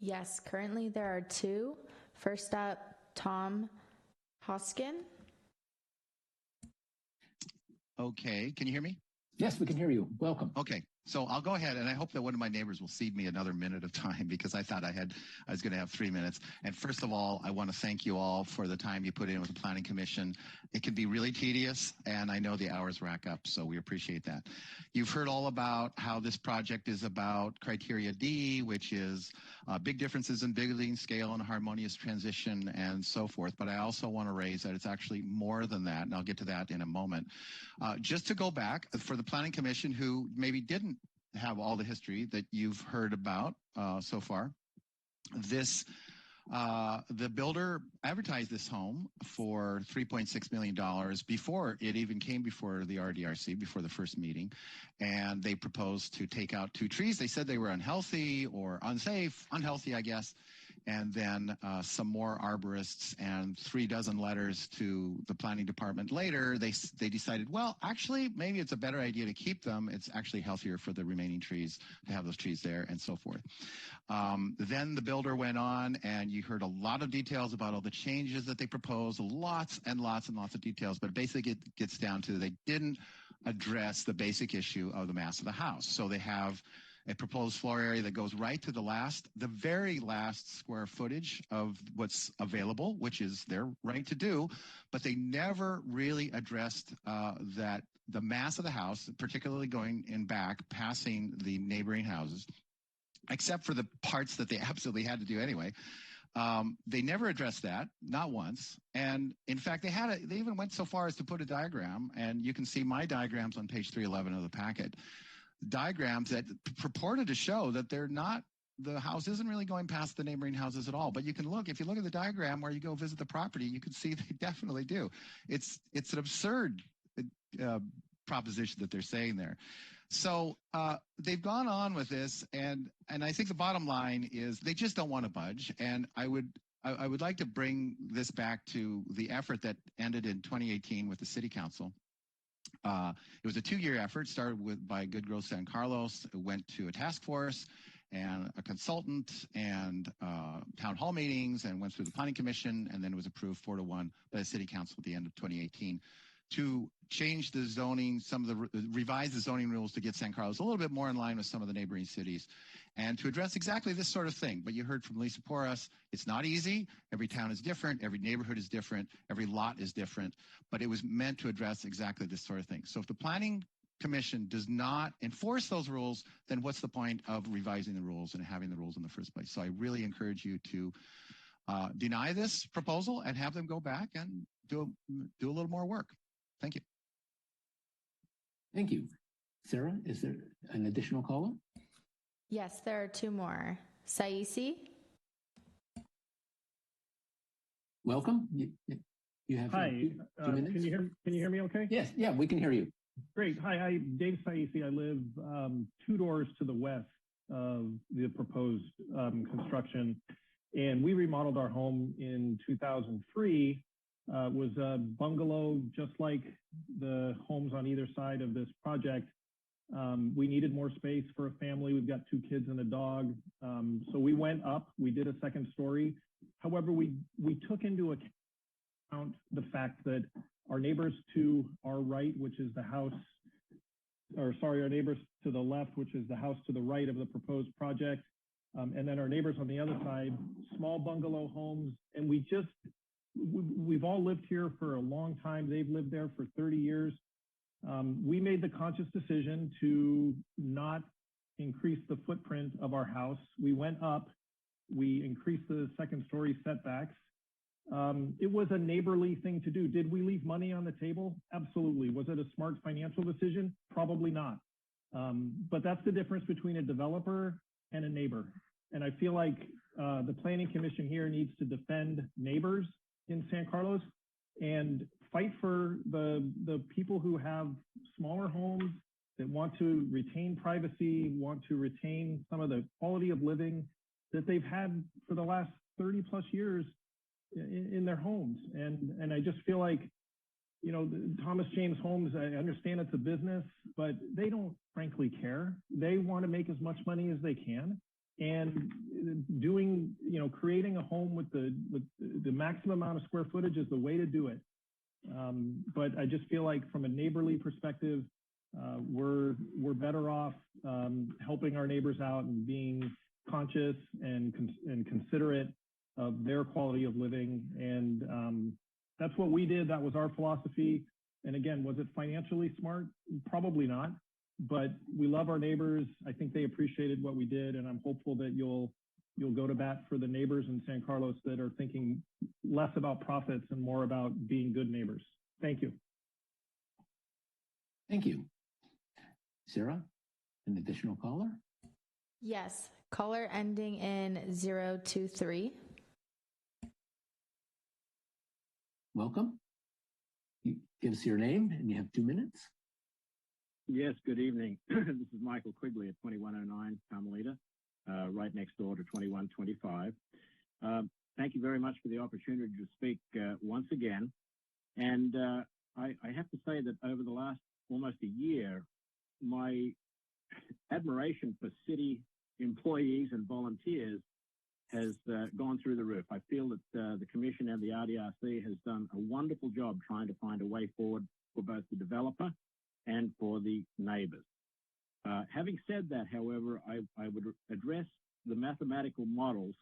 Yes, currently there are 2. First up, Tom Hoskin. Okay, can you hear me? Yes, we can hear you. Welcome. Okay, so I'll go ahead, and I hope that one of my neighbors will cede me another minute of time because I thought I was going to have 3 minutes. And first of all, I want to thank you all for the time you put in with the Planning Commission. It can be really tedious, and I know the hours rack up, so we appreciate that. You've heard all about how this project is about Criteria D, which is big differences in building scale and harmonious transition and so forth. But I also want to raise that it's actually more than that, and I'll get to that in a moment. Just to go back, for the Planning Commission who maybe didn't have all the history that you've heard about so far, the builder advertised this home for $3.6 million before it even came before the RDRC, before the first meeting. And they proposed to take out 2 trees. They said they were unhealthy or unhealthy, I guess. And then some more arborists and 3 dozen letters to the planning department later, they decided, well, actually, maybe it's a better idea to keep them. It's actually healthier for the remaining trees to have those trees there and so forth. Then the builder went on, and you heard a lot of details about all the changes that they proposed, lots and lots and lots of details, but basically it gets down to they didn't address the basic issue of the mass of the house. So they have a proposed floor area that goes right to the very last square footage of what's available, which is their right to do, but they never really addressed that the mass of the house, particularly going in back, passing the neighboring houses, except for the parts that they absolutely had to do anyway. They never addressed that, not once. And in fact, they even went so far as to put a diagram, and you can see my diagrams on page 311 of the packet. Diagrams that purported to show that the house isn't really going past the neighboring houses at all. But you can look, if you look at the diagram where you go visit the property, you can see they definitely do. It's an absurd proposition that they're saying there. So they've gone on with this, and I think the bottom line is they just don't want to budge. And I would like to bring this back to the effort that ended in 2018 with the City Council. It was a 2-year effort, started by Good Growth San Carlos. It went to a task force and a consultant and town hall meetings, and went through the Planning Commission, and then it was approved 4-1 by the City Council at the end of 2018 to change the zoning, revise the zoning rules to get San Carlos a little bit more in line with some of the neighboring cities, and to address exactly this sort of thing. But you heard from Lisa Porras, it's not easy. Every town is different. Every neighborhood is different. Every lot is different. But it was meant to address exactly this sort of thing. So if the Planning Commission does not enforce those rules, then what's the point of revising the rules and having the rules in the first place? So I really encourage you to deny this proposal and have them go back and do a little more work. Thank you. Thank you. Sarah, is there an additional caller? Yes, there are 2 more. Saisi? Welcome. You have Hi. 2 minutes. Can you hear me okay? Yes, yeah, we can hear you. Great. Hi, I'm Dave Saisi. I live 2 doors to the west of the proposed construction. And we remodeled our home in 2003. Was a bungalow just like the homes on either side of this project. We needed more space for a family. We've got 2 kids and a dog. So we went up, we did a 2nd story. However, we took into account the fact that our neighbors to our right, which is the house, our neighbors to the left, which is the house to the right of the proposed project. And then our neighbors on the other side, small bungalow homes. And we've all lived here for a long time. They've lived there for 30 years. We made the conscious decision to not increase the footprint of our house. We went up, we increased the 2nd story setbacks. It was a neighborly thing to do. Did we leave money on the table? Absolutely. Was it a smart financial decision? Probably not. But that's the difference between a developer and a neighbor. And I feel like the Planning Commission here needs to defend neighbors in San Carlos and fight for the people who have smaller homes that want to retain privacy, want to retain some of the quality of living that they've had for the last 30 plus years in their homes. And I just feel like, you know, Thomas James Homes, I understand it's a business, but they don't frankly care. They want to make as much money as they can. And doing, you know, creating a home with the maximum amount of square footage is the way to do it. But I just feel like from a neighborly perspective, we're better off helping our neighbors out and being conscious and considerate of their quality of living. And that's what we did. That was our philosophy. And again, was it financially smart? Probably not. But we love our neighbors. I think they appreciated what we did, and I'm hopeful that you'll go to bat for the neighbors in San Carlos that are thinking less about profits and more about being good neighbors. Thank you. Thank you. Sarah, an additional caller? Yes, caller ending in 023. Welcome. You give us your name and you have 2 minutes. Yes, good evening. This is Michael Quigley at 2109 Carmelita, right next door to 2125. Thank you very much for the opportunity to speak once again. And I have to say that over the last almost a year, my admiration for city employees and volunteers has gone through the roof. I feel that the Commission and the RDRC has done a wonderful job trying to find a way forward for both the developer and for the neighbors. Having said that, however, I would address the mathematical models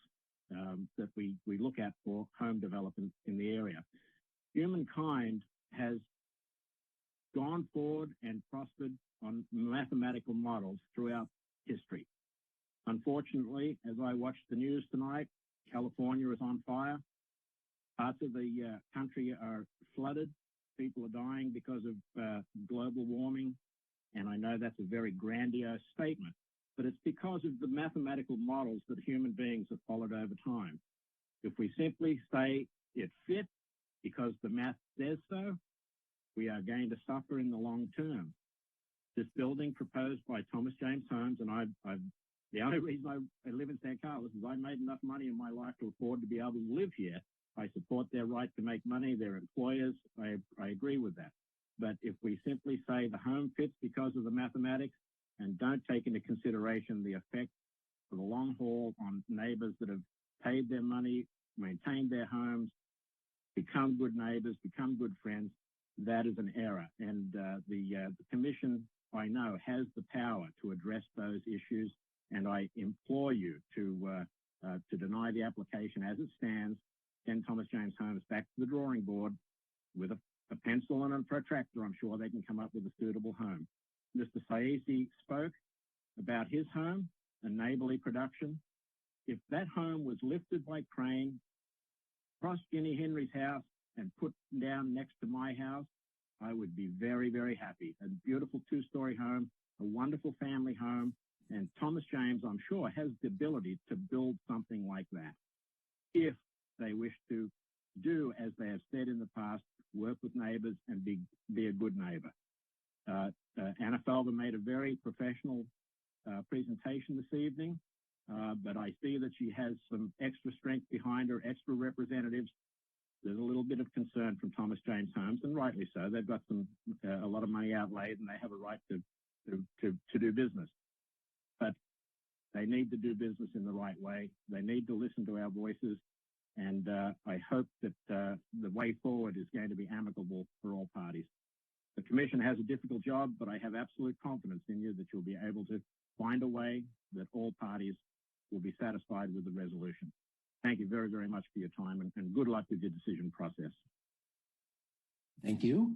that we look at for home development in the area. Humankind has gone forward and prospered on mathematical models throughout history. Unfortunately, as I watched the news tonight, California is on fire. Parts of the country are flooded. People are dying because of global warming. And I know that's a very grandiose statement, but it's because of the mathematical models that human beings have followed over time. If we simply say it fits because the math says so, we are going to suffer in the long term. This building proposed by Thomas James Homes, and the only reason I live in San Carlos is I made enough money in my life to afford to be able to live here. I support their right to make money, their employers. I agree with that. But if we simply say the home fits because of the mathematics and don't take into consideration the effect for the long haul on neighbors that have paid their money, maintained their homes, become good neighbors, become good friends, that is an error. And the Commission, I know, has the power to address those issues. And I implore you to deny the application as it stands, send Thomas James Homes back to the drawing board with a pencil and a protractor. I'm sure they can come up with a suitable home. Mr. Saisi spoke about his home, a neighborly production. If that home was lifted by crane, across Ginny Henry's house and put down next to my house, I would be very, very happy. A beautiful two-story home, a wonderful family home, and Thomas James, I'm sure, has the ability to build something like that if they wish to do, as they have said in the past, work with neighbors and be a good neighbor. Anna Felber made a very professional presentation this evening, but I see that she has some extra strength behind her, extra representatives. There's a little bit of concern from Thomas James Homes, and rightly so. They've got a lot of money outlaid, and they have a right to do business. But they need to do business in the right way. They need to listen to our voices. And I hope that the way forward is going to be amicable for all parties. The Commission has a difficult job, but I have absolute confidence in you that you'll be able to find a way that all parties will be satisfied with the resolution. Thank you very, very much for your time, and good luck with your decision process. Thank you.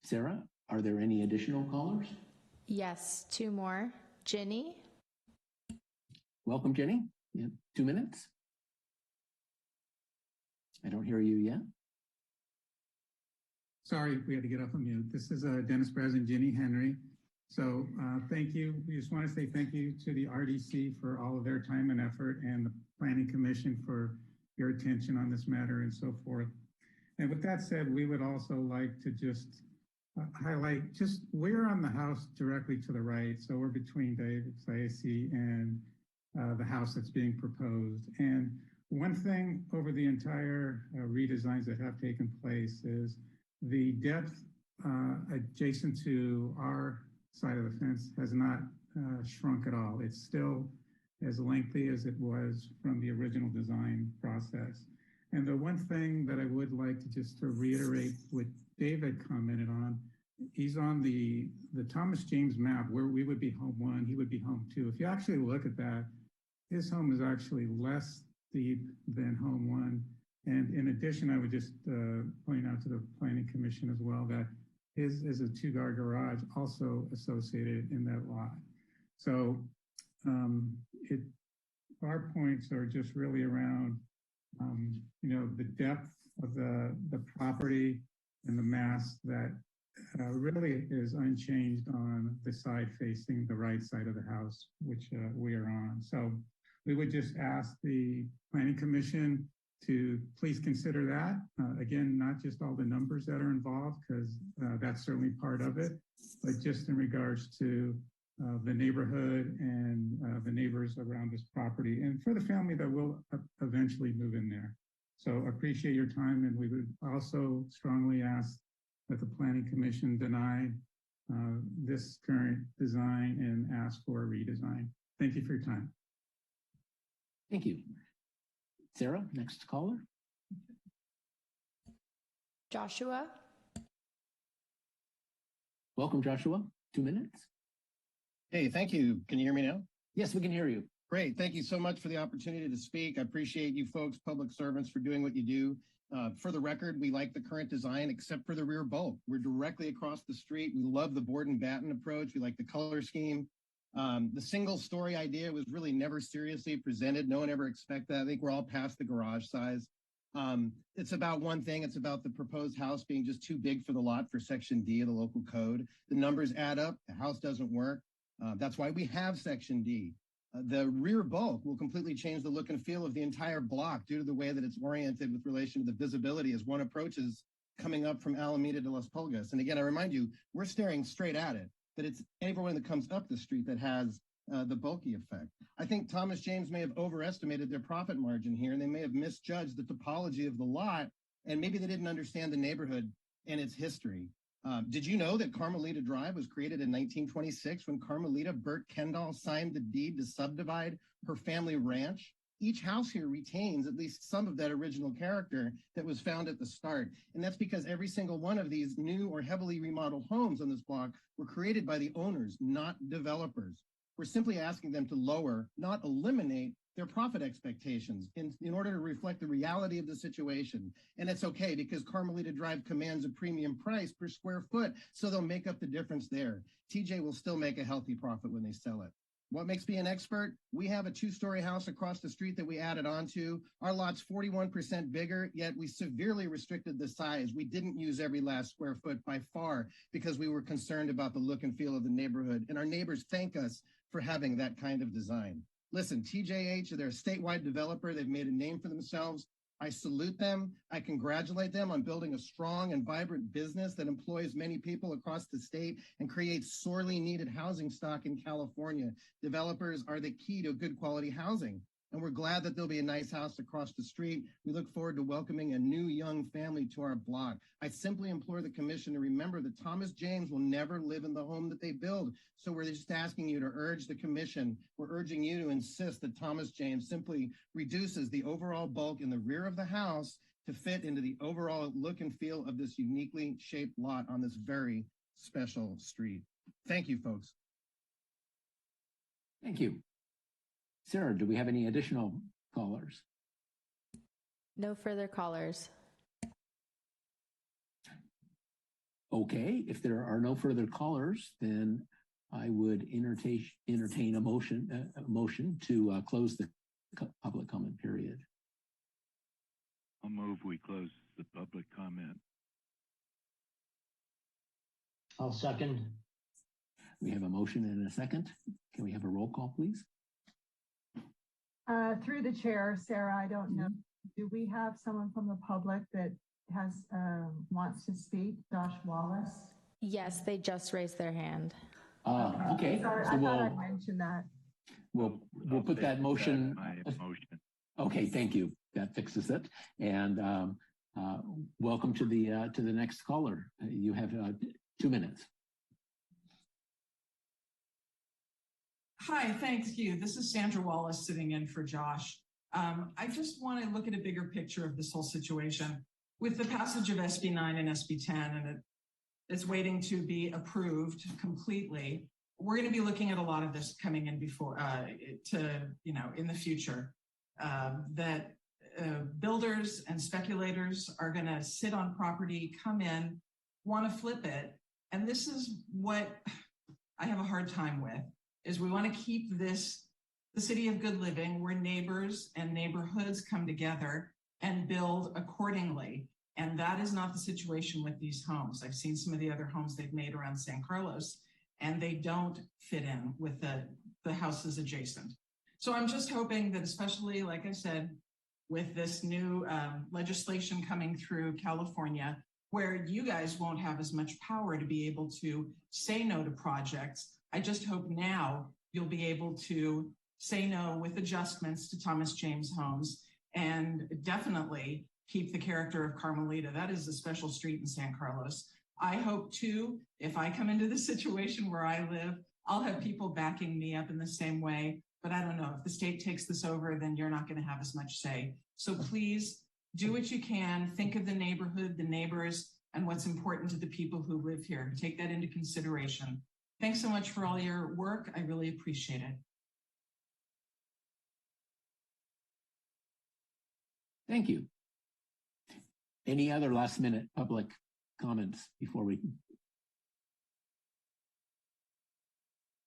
Sarah, are there any additional callers? Yes, two more. Jenny? Welcome, Jenny. 2 minutes. I don't hear you yet. Sorry, we had to get off on mute. This is Dennis Braz and Ginny Henry. So thank you. We just want to say thank you to the RDC for all of their time and effort, and the Planning Commission for your attention on this matter and so forth. And with that said, we would also like to just highlight, we're on the house directly to the right. So we're between David Saisi and the house that's being proposed. And one thing over the entire redesigns that have taken place is the depth adjacent to our side of the fence has not shrunk at all. It's still as lengthy as it was from the original design process. And the one thing that I would like to reiterate what David commented on, he's on the Thomas James map where we would be home one, he would be home two. If you actually look at that, his home is actually less steep than home one. And in addition, I would just point out to the Planning Commission as well that his is a two-car garage also associated in that lot. So our points are just really around, the depth of the property and the mass that really is unchanged on the side facing the right side of the house, which we are on. So we would just ask the Planning Commission to please consider that. Again, not just all the numbers that are involved, because that's certainly part of it, but just in regards to the neighborhood and the neighbors around this property, and for the family that will eventually move in there. So appreciate your time, and we would also strongly ask that the Planning Commission deny this current design and ask for a redesign. Thank you for your time. Thank you. Sarah, next caller. Joshua? Welcome, Joshua. 2 minutes. Hey, thank you. Can you hear me now? Yes, we can hear you. Great. Thank you so much for the opportunity to speak. I appreciate you folks, public servants, for doing what you do. For the record, we like the current design, except for the rear bulb. We're directly across the street. We love the board and batten approach. We like the color scheme. The single story idea was really never seriously presented. No one ever expected that. I think we're all past the garage size. It's about one thing. It's about the proposed house being just too big for the lot for Section D of the local code. The numbers add up. The house doesn't work. That's why we have Section D. The rear bulk will completely change the look and feel of the entire block due to the way that it's oriented with relation to the visibility as one approaches coming up from Alameda to Las Pulgas. And again, I remind you, we're staring straight at it, but it's everyone that comes up the street that has the bulky effect. I think Thomas James may have overestimated their profit margin here, and they may have misjudged the topology of the lot, and maybe they didn't understand the neighborhood and its history. Did you know that Carmelita Drive was created in 1926 when Carmelita Burt Kendall signed the deed to subdivide her family ranch? Each house here retains at least some of that original character that was found at the start. And that's because every single one of these new or heavily remodeled homes on this block were created by the owners, not developers. We're simply asking them to lower, not eliminate, their profit expectations in order to reflect the reality of the situation. And it's okay because Carmelita Drive commands a premium price per square foot, so they'll make up the difference there. TJ will still make a healthy profit when they sell it. What makes me an expert? We have a 2-story house across the street that we added onto. Our lot's 41% bigger, yet we severely restricted the size. We didn't use every last square foot by far because we were concerned about the look and feel of the neighborhood. And our neighbors thank us for having that kind of design. Listen, TJH, they're a statewide developer. They've made a name for themselves. I salute them. I congratulate them on building a strong and vibrant business that employs many people across the state and creates sorely needed housing stock in California. Developers are the key to good quality housing. And we're glad that there'll be a nice house across the street. We look forward to welcoming a new young family to our block. I simply implore the commission to remember that Thomas James will never live in the home that they build. So we're just asking you to urge the commission. We're urging you to insist that Thomas James simply reduces the overall bulk in the rear of the house to fit into the overall look and feel of this uniquely shaped lot on this very special street. Thank you, folks. Thank you. Sarah, do we have any additional callers? No further callers. Okay, if there are no further callers, then I would entertain a motion to close the public comment period. I'll move we close the public comment. I'll second. We have a motion and a second. Can we have a roll call, please? Through the chair, Sarah, I don't know. Do we have someone from the public that has wants to speak? Josh Wallace? Yes, they just raised their hand. Okay. Sorry, So I thought I mentioned that. We'll put that motion. Motion. Okay, thank you. That fixes it. And welcome to the next caller. You have 2 minutes. Hi, thank you. This is Sandra Wallace sitting in for Josh. I just want to look at a bigger picture of this whole situation. With the passage of SB 9 and SB 10, and it's waiting to be approved completely, we're going to be looking at a lot of this coming in before, in the future. That builders and speculators are going to sit on property, come in, want to flip it. And this is what I have a hard time with. Is we want to keep this the city of good living where neighbors and neighborhoods come together and build accordingly. And that is not the situation with these homes. I've seen some of the other homes they've made around San Carlos, and they don't fit in with the houses adjacent. So I'm just hoping that, especially, like I said, with this new legislation coming through California, where you guys won't have as much power to be able to say no to projects, I just hope now you'll be able to say no with adjustments to Thomas James Homes and definitely keep the character of Carmelita. That is a special street in San Carlos. I hope too, if I come into the situation where I live, I'll have people backing me up in the same way. But I don't know, if the state takes this over, then you're not going to have as much say. So please do what you can. Think of the neighborhood, the neighbors, and what's important to the people who live here. Take that into consideration. Thanks so much for all your work. I really appreciate it. Thank you. Any other last minute public comments before we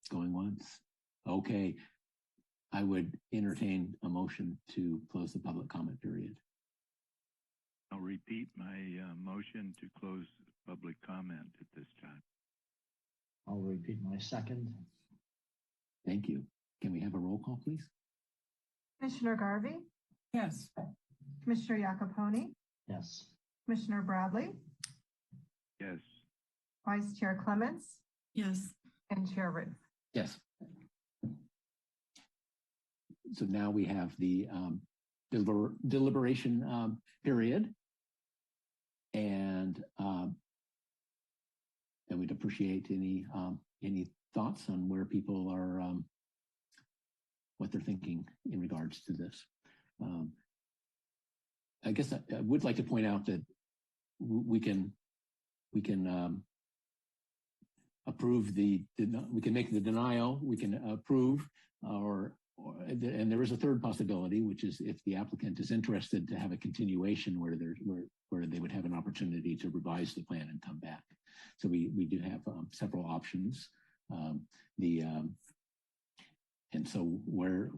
going once, Okay, I would entertain a motion to close the public comment period. I'll repeat my motion to close public comment at this time. I'll repeat my second. Thank you. Can we have a roll call, please? Commissioner Garvey, Yes. Commissioner Iacopone, Yes. Commissioner Bradley, Yes. Vice Chair Clements, Yes. and Chair Ruth. Yes. So now we have the deliberation period, and we'd appreciate any thoughts on where people are, what they're thinking in regards to this. I guess I would like to point out that we can approve we can make the denial, we can approve, and there is a third possibility, which is if the applicant is interested to have a continuation where they would have an opportunity to revise the plan and come back. So we do have several options. And so where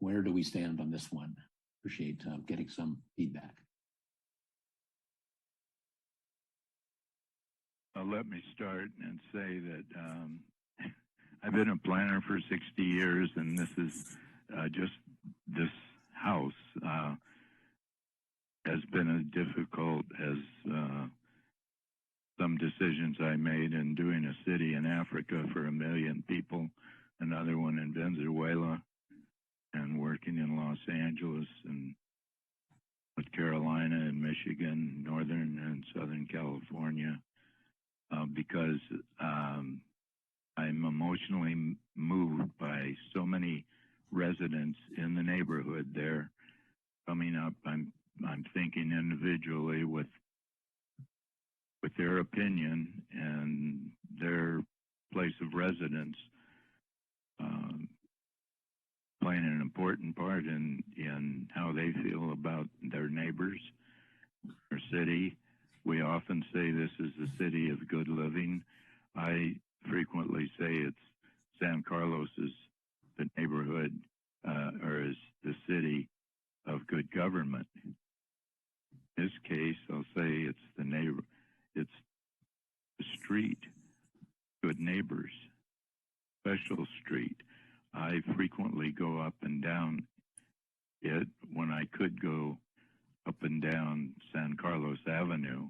do we stand on this one? Appreciate getting some feedback. Let me start and say that I've been a planner for 60 years, and this is just this house has been as difficult as some decisions I made in doing a city in Africa for 1 million people, another one in Venezuela, and working in Los Angeles and North Carolina and Michigan, Northern and Southern California, because I'm emotionally moved by so many residents in the neighborhood there coming up. I'm thinking individually with their opinion and their place of residence playing an important part in how they feel about their neighbors, their city. We often say this is the city of good living. I frequently say it's San Carlos is the neighborhood or is the city of good government. In this case, I'll say it's it's the street, good neighbors, special street. I frequently go up and down it when I could go up and down San Carlos Avenue,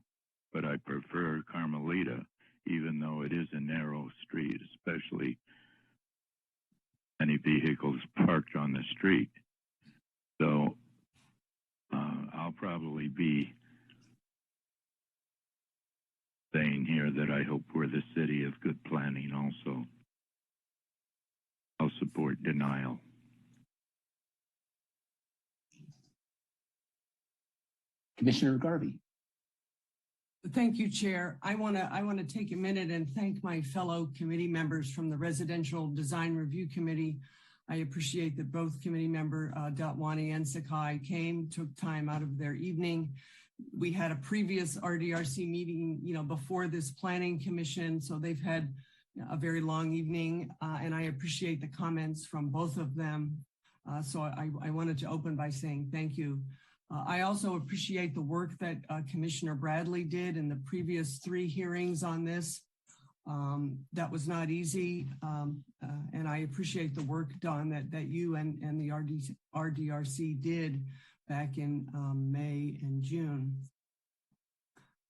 but I prefer Carmelita, even though it is a narrow street, especially many vehicles parked on the street. So I'll probably be saying here that I hope we're the city of good planning also. I'll support denial. Commissioner Garvey. Thank you, Chair. I want to take a minute and thank my fellow committee members from the Residential Design Review Committee. I appreciate that both committee member Datwani and Sakai took time out of their evening. We had a previous RDRC meeting, before this planning commission, so they've had a very long evening, and I appreciate the comments from both of them. So I wanted to open by saying thank you. I also appreciate the work that Commissioner Bradley did in the previous 3 hearings on this. That was not easy, and I appreciate the work done that you and the RDRC did back in May and June.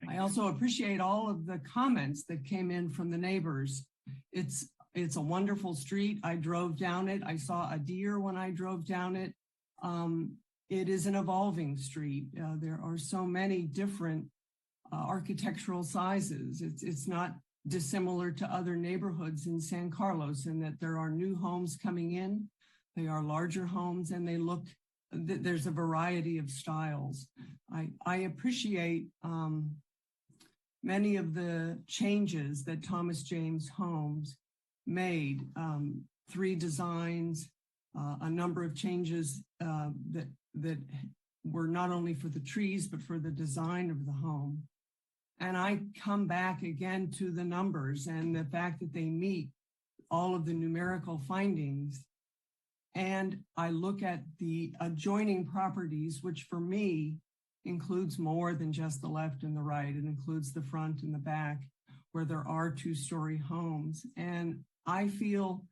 I also appreciate all of the comments that came in from the neighbors. It's a wonderful street. I drove down it. I saw a deer when I drove down it. It is an evolving street. There are so many different architectural sizes. It's not dissimilar to other neighborhoods in San Carlos in that there are new homes coming in. They are larger homes and there's a variety of styles. I appreciate many of the changes that Thomas James Homes made, 3 designs, a number of changes that were not only for the trees, but for the design of the home. And I come back again to the numbers and the fact that they meet all of the numerical findings and I look at the adjoining properties, which for me includes more than just the left and the right. It includes the front and the back where there are two-story homes. And I feel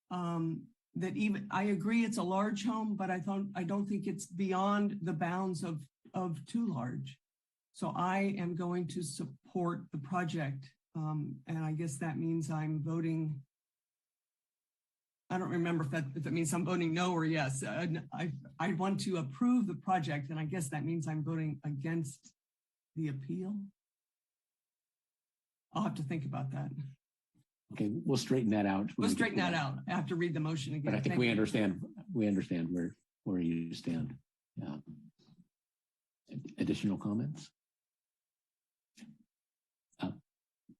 that even, I agree it's a large home, but I don't think it's beyond the bounds of too large. So I am going to support the project. And I guess that means I'm voting, I don't remember if that means I'm voting no or yes. I want to approve the project, and I guess that means I'm voting against the appeal. I'll have to think about that. Okay, we'll straighten that out. We'll straighten that out. I have to read the motion again. But I think we understand where you stand. Yeah. Additional comments?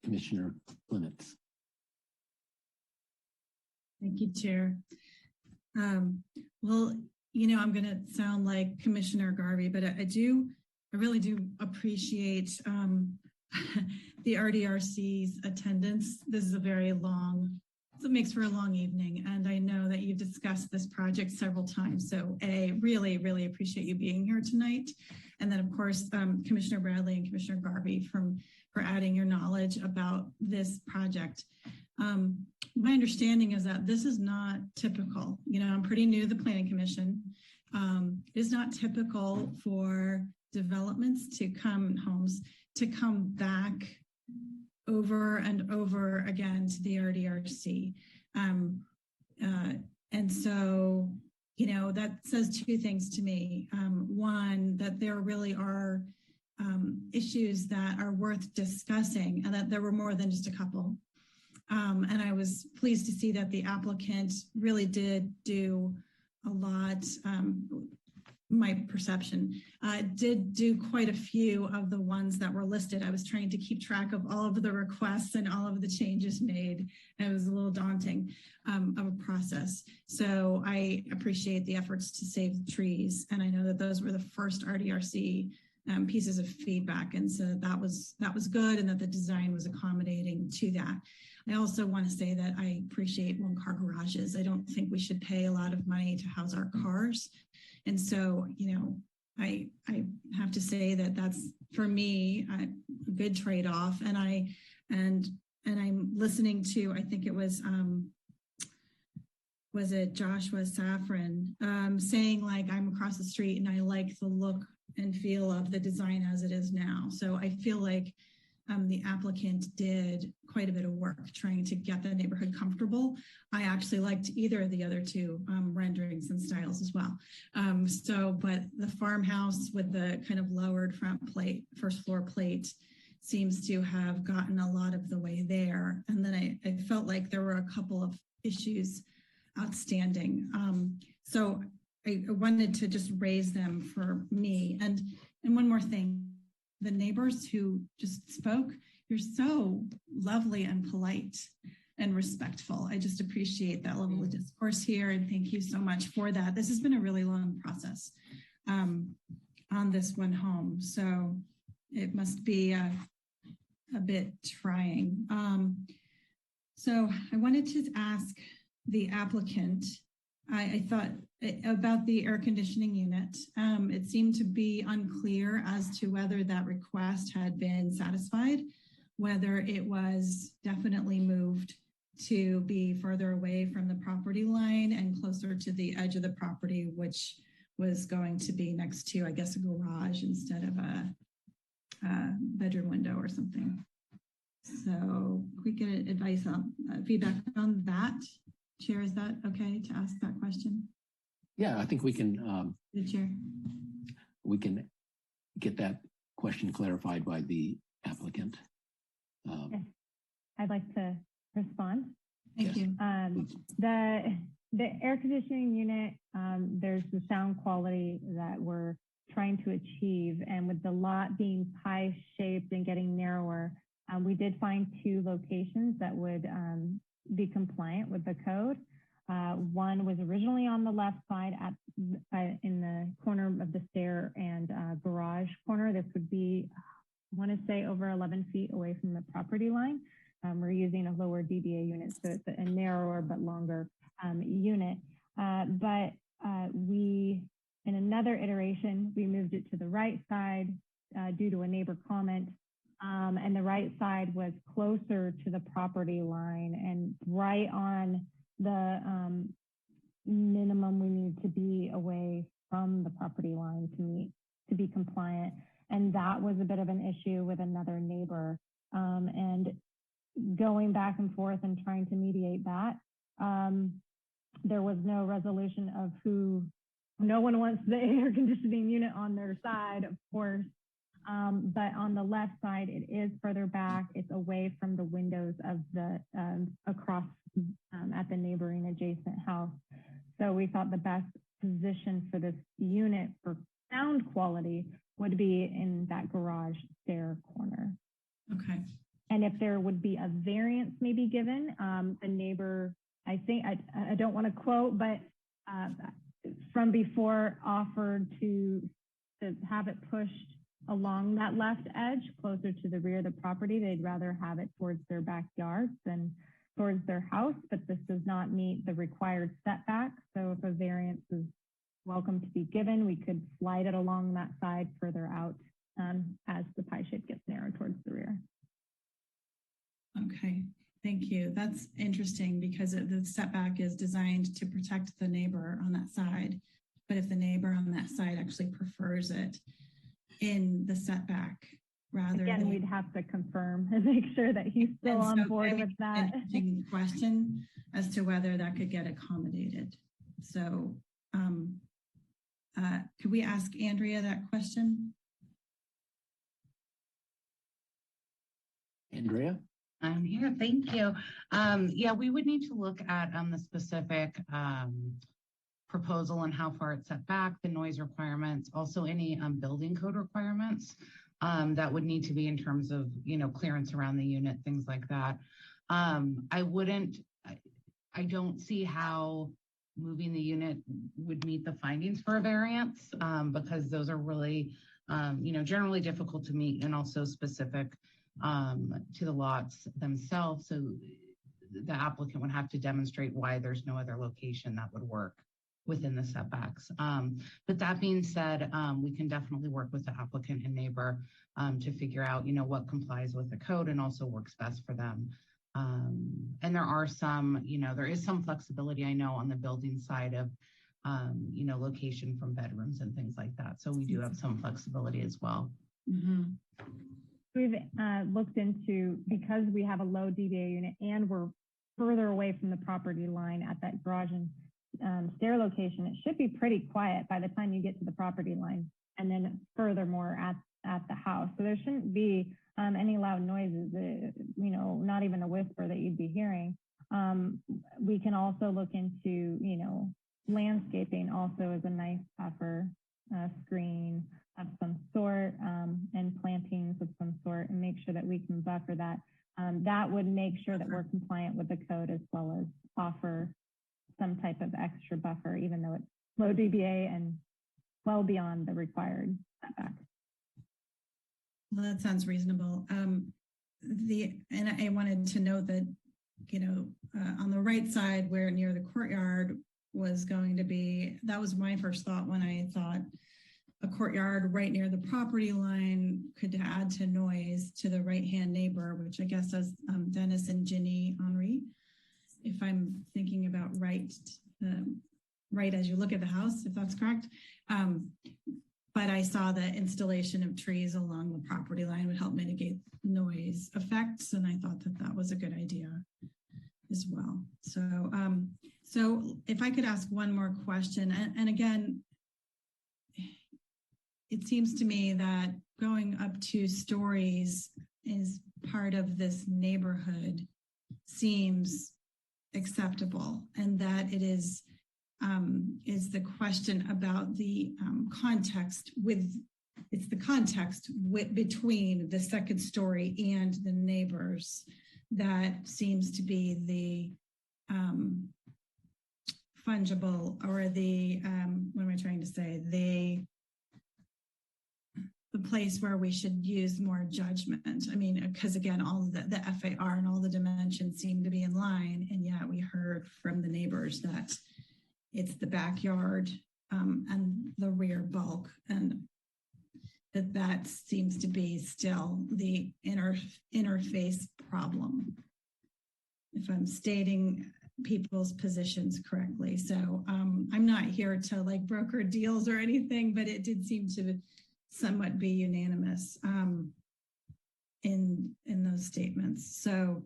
Commissioner Clements. Thank you, Chair. Well, you know, I'm going to sound like Commissioner Garvey, but I really do appreciate the RDRC's attendance. This is a very long, it makes for a long evening. And I know that you've discussed this project several times. So really, really appreciate you being here tonight. And then of course, Commissioner Bradley and Commissioner Garvey for adding your knowledge about this project. My understanding is that this is not typical. You know, I'm pretty new to the Planning Commission. It is not typical for developments to come, homes to come back over and over again to the RDRC. And so, you know, that says two things to me. One, that there really are issues that are worth discussing and that there were more than just a couple. And I was pleased to see that the applicant really did do a lot, my perception, did do quite a few of the ones that were listed. I was trying to keep track of all of the requests and all of the changes made. It was a little daunting of a process. So I appreciate the efforts to save the trees. And I know that those were the first RDRC pieces of feedback. And so that was good, and that the design was accommodating to that. I also want to say that I appreciate one-car garages. I don't think we should pay a lot of money to house our cars. And so, you know, I have to say that that's, for me, a good trade-off. And I'm listening to, I think it was it Joshua Safran saying, like, I'm across the street and I like the look and feel of the design as it is now. So I feel like the applicant did quite a bit of work trying to get the neighborhood comfortable. I actually liked either of the other two renderings and styles as well. But the farmhouse with the kind of lowered first floor plate seems to have gotten a lot of the way there. And then I felt like there were a couple of issues outstanding. So I wanted to just raise them for me. And one more thing, the neighbors who just spoke, you're so lovely and polite and respectful. I just appreciate that level of discourse here, and thank you so much for that. This has been a really long process on this one home, so it must be a bit trying. So I wanted to ask the applicant, I thought about the air conditioning unit. It seemed to be unclear as to whether that request had been satisfied, whether it was definitely moved to be further away from the property line and closer to the edge of the property, which was going to be next to, I guess, a garage instead of a bedroom window or something. So we get advice on feedback on that. Chair, is that okay to ask that question? Yeah, I think we can. The chair. We can get that question clarified by the applicant. Yes. I'd like to respond. Thank you. The air conditioning unit, there's the sound quality that we're trying to achieve, and with the lot being pie-shaped and getting narrower, we did find two locations that would be compliant with the code. One was originally on the left side in the corner of the stair and garage corner. This would be, I want to say, over 11 feet away from the property line. we're using a lower DBA unit, so it's a narrower but longer unit. But we, in another iteration, we moved it to the right side due to a neighbor comment. And the right side was closer to the property line and right on the minimum we need to be away from the property line to be compliant. And that was a bit of an issue with another neighbor. And going back and forth and trying to mediate that, there was no resolution of no one wants the air conditioning unit on their side, of course. But on the left side, it is further back. It's away from the windows of the across at the neighboring adjacent house. So we thought the best position for this unit for sound quality would be in that garage stair corner. Okay. And if there would be a variance maybe given, the neighbor, I think, I don't want to quote, but from before offered to have it pushed along that left edge, closer to the rear of the property. They'd rather have it towards their backyard than towards their house, but this does not meet the required setback. So if a variance is welcome to be given, we could slide it along that side further out as the pie shape gets narrowed towards the rear. Okay, thank you. That's interesting because the setback is designed to protect the neighbor on that side. But if the neighbor on that side actually prefers it in the setback rather Again, we'd have to confirm and make sure that he's still on board with that. Interesting question as to whether that could get accommodated. So could we ask Andrea that question? Andrea? I'm here, thank you. Yeah, we would need to look at the specific proposal and how far it's set back, the noise requirements, also any building code requirements that would need to be in terms of, clearance around the unit, things like that. I don't see how moving the unit would meet the findings for a variance because those are really, generally difficult to meet and also specific to the lots themselves. So the applicant would have to demonstrate why there's no other location that would work within the setbacks. But that being said, we can definitely work with the applicant and neighbor to figure out, what complies with the code and also works best for them. And there are some, there is some flexibility, I know, on the building side of, location from bedrooms and things like that. So we do have some flexibility as well. Mm-hmm. We've looked into, because we have a low DBA unit and we're further away from the property line at that garage and stair location, it should be pretty quiet by the time you get to the property line and then furthermore at the house. So there shouldn't be any loud noises, not even a whisper that you'd be hearing. We can also look into, landscaping also is a nice buffer, screen of some sort and plantings of some sort and make sure that we can buffer that. That would make sure that we're compliant with the code as well as offer some type of extra buffer, even though it's low DBA and well beyond the required setback. Well, that sounds reasonable. And I wanted to note that, on the right side where near the courtyard was going to be, that was my first thought when I thought a courtyard right near the property line could add to noise to the right-hand neighbor, which I guess is Dennis and Ginny Henry, if I'm thinking about right as you look at the house, if that's correct. But I saw the installation of trees along the property line would help mitigate noise effects, and I thought that that was a good idea as well. So if I could ask one more question, and again, it seems to me that going up 2 stories is part of this neighborhood seems acceptable, and that it is the question about the context it's the context between the second story and the neighbors that seems to be the fungible or the what am I trying to say, the place where we should use more judgment. I mean, because again, all of the FAR and all the dimensions seem to be in line, and yet we heard from the neighbors that it's the backyard and the rear bulk, and that seems to be still the interface problem, if I'm stating people's positions correctly. So I'm not here to like broker deals or anything, but it did seem to somewhat be unanimous in those statements. So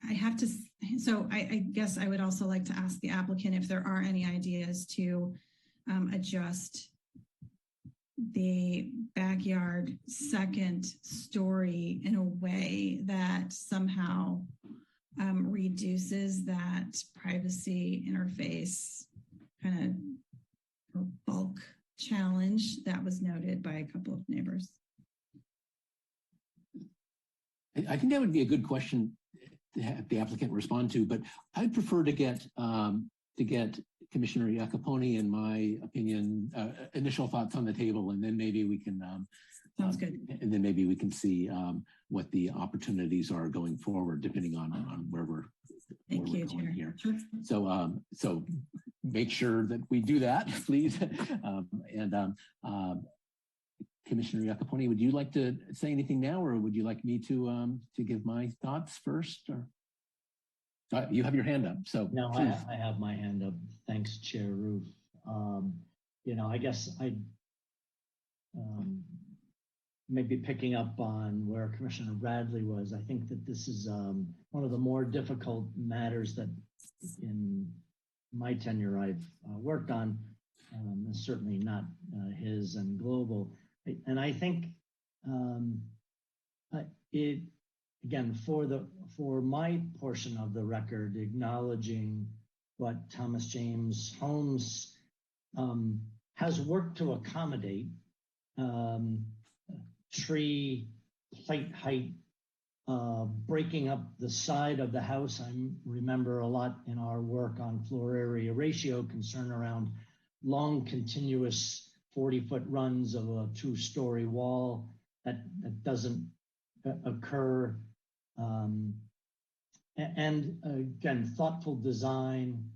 I guess I would also like to ask the applicant if there are any ideas to adjust the backyard second story in a way that somehow reduces that privacy interface kind of bulk challenge that was noted by a couple of neighbors. I think that would be a good question to have the applicant respond to, but I'd prefer to get Commissioner Iacopone and my opinion, initial thoughts on the table, and then maybe we can sounds good. And then maybe we can see what the opportunities are going forward, depending on where we're going here. Sure. So make sure that we do that, please. Commissioner Iacopone, would you like to say anything now, or would you like me to give my thoughts first? Or you have your hand up, so no, I have my hand up. Thanks, Chair Roof. I guess I maybe picking up on where Commissioner Bradley was. I think that this is one of the more difficult matters that in my tenure I've worked on. Certainly not his and global. And I think it, again, for my portion of the record, acknowledging what Thomas James Homes has worked to accommodate tree plate height, breaking up the side of the house. I remember a lot in our work on floor area ratio concern around long continuous 40-foot runs of a 2-story wall that doesn't occur. And again, thoughtful design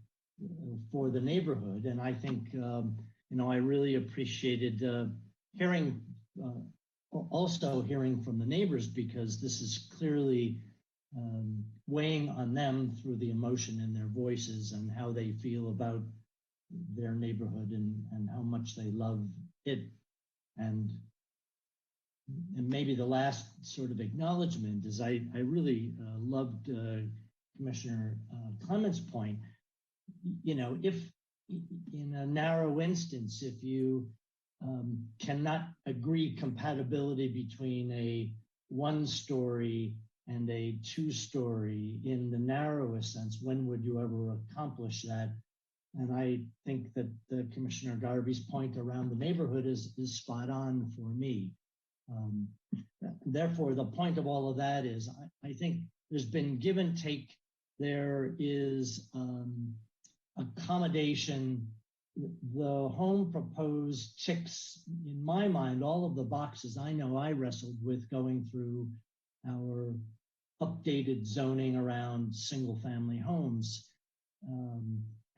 for the neighborhood. And I think, I really appreciated also hearing from the neighbors, because this is clearly weighing on them through the emotion in their voices and how they feel about their neighborhood and how much they love it. And maybe the last sort of acknowledgement is I really loved Commissioner Clement's point. If in a narrow instance, if you cannot agree compatibility between a 1-story and a 2-story in the narrowest sense, when would you ever accomplish that? And I think that Commissioner Garvey's point around the neighborhood is spot on for me. Therefore, the point of all of that is I think there's been give and take. There is accommodation. The home proposed ticks, in my mind, all of the boxes I know I wrestled with going through our updated zoning around single family homes.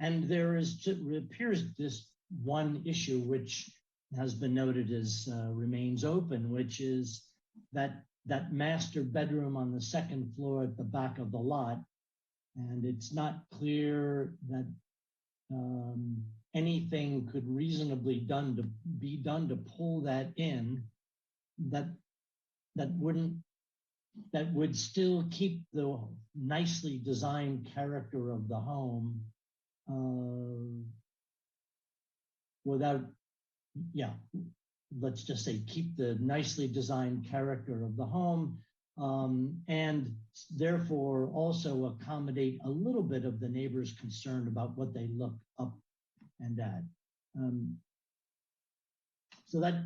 And there appears this one issue which has been noted as remains open, which is that master bedroom on the second floor at the back of the lot. And it's not clear that anything could reasonably be done to pull that in that would still keep the nicely designed character of the home without, let's just say keep the nicely designed character of the home, and therefore also accommodate a little bit of the neighbors' concern about what they look up and at. So that,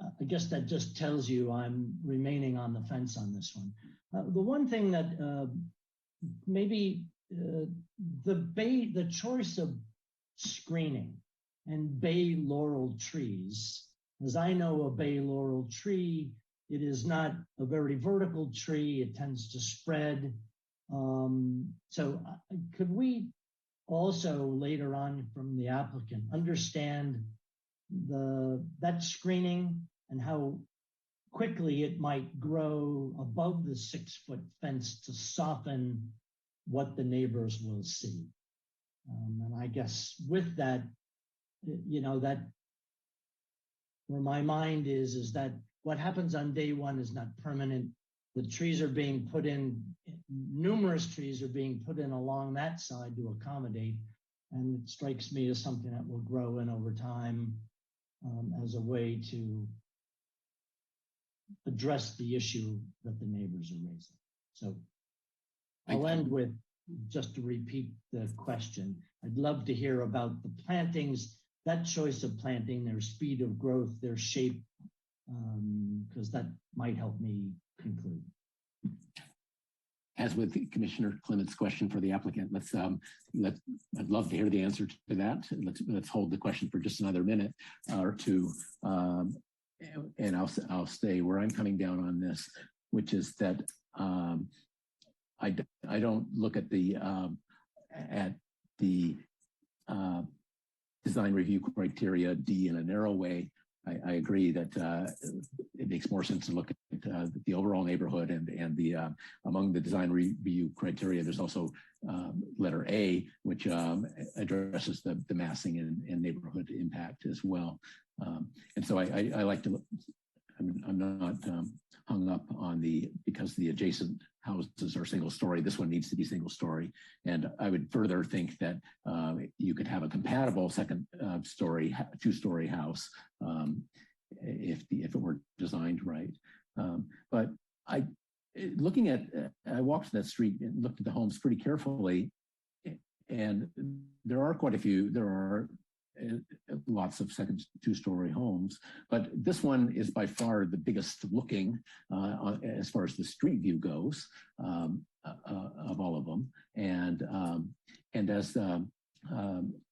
I guess that just tells you I'm remaining on the fence on this one. The one thing that maybe the choice of screening and bay laurel trees. As I know, a bay laurel tree, it is not a very vertical tree. It tends to spread. So could we also later on from the applicant understand that screening and how quickly it might grow above the 6-foot fence to soften what the neighbors will see? And I guess with that, that where my mind is that what happens on day one is not permanent. The trees are being put in, numerous trees are being put in along that side to accommodate. And it strikes me as something that will grow in over time as a way to address the issue that the neighbors are raising. So I'll end with, just to repeat the question, I'd love to hear about the plantings, that choice of planting, their speed of growth, their shape, because that might help me conclude. As with Commissioner Clement's question for the applicant, I'd love to hear the answer to that. Let's hold the question for just another minute or two, and I'll stay where I'm coming down on this, which is that I don't look at the design review criteria D in a narrow way. I agree that it makes more sense to look at the overall neighborhood and the among the design review criteria. There's also letter A, which addresses the massing and neighborhood impact as well. And so I like to. I'm not hung up on because the adjacent houses are single story. This one needs to be single story. And I would further think that you could have a compatible second story, 2-story house if it were designed right. But I walked that street and looked at the homes pretty carefully, and there are quite a few. There are lots of second 2-story homes, but this one is by far the biggest looking as far as the street view goes of all of them. And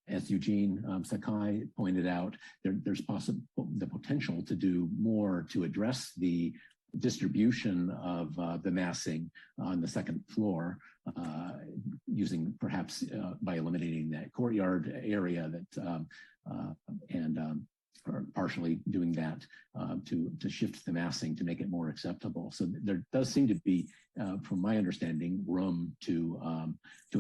as Eugene Sakai pointed out, there's the potential to do more to address the distribution of the massing on the second floor, using perhaps by eliminating that courtyard area or partially doing that to shift the massing to make it more acceptable. So there does seem to be, from my understanding, room to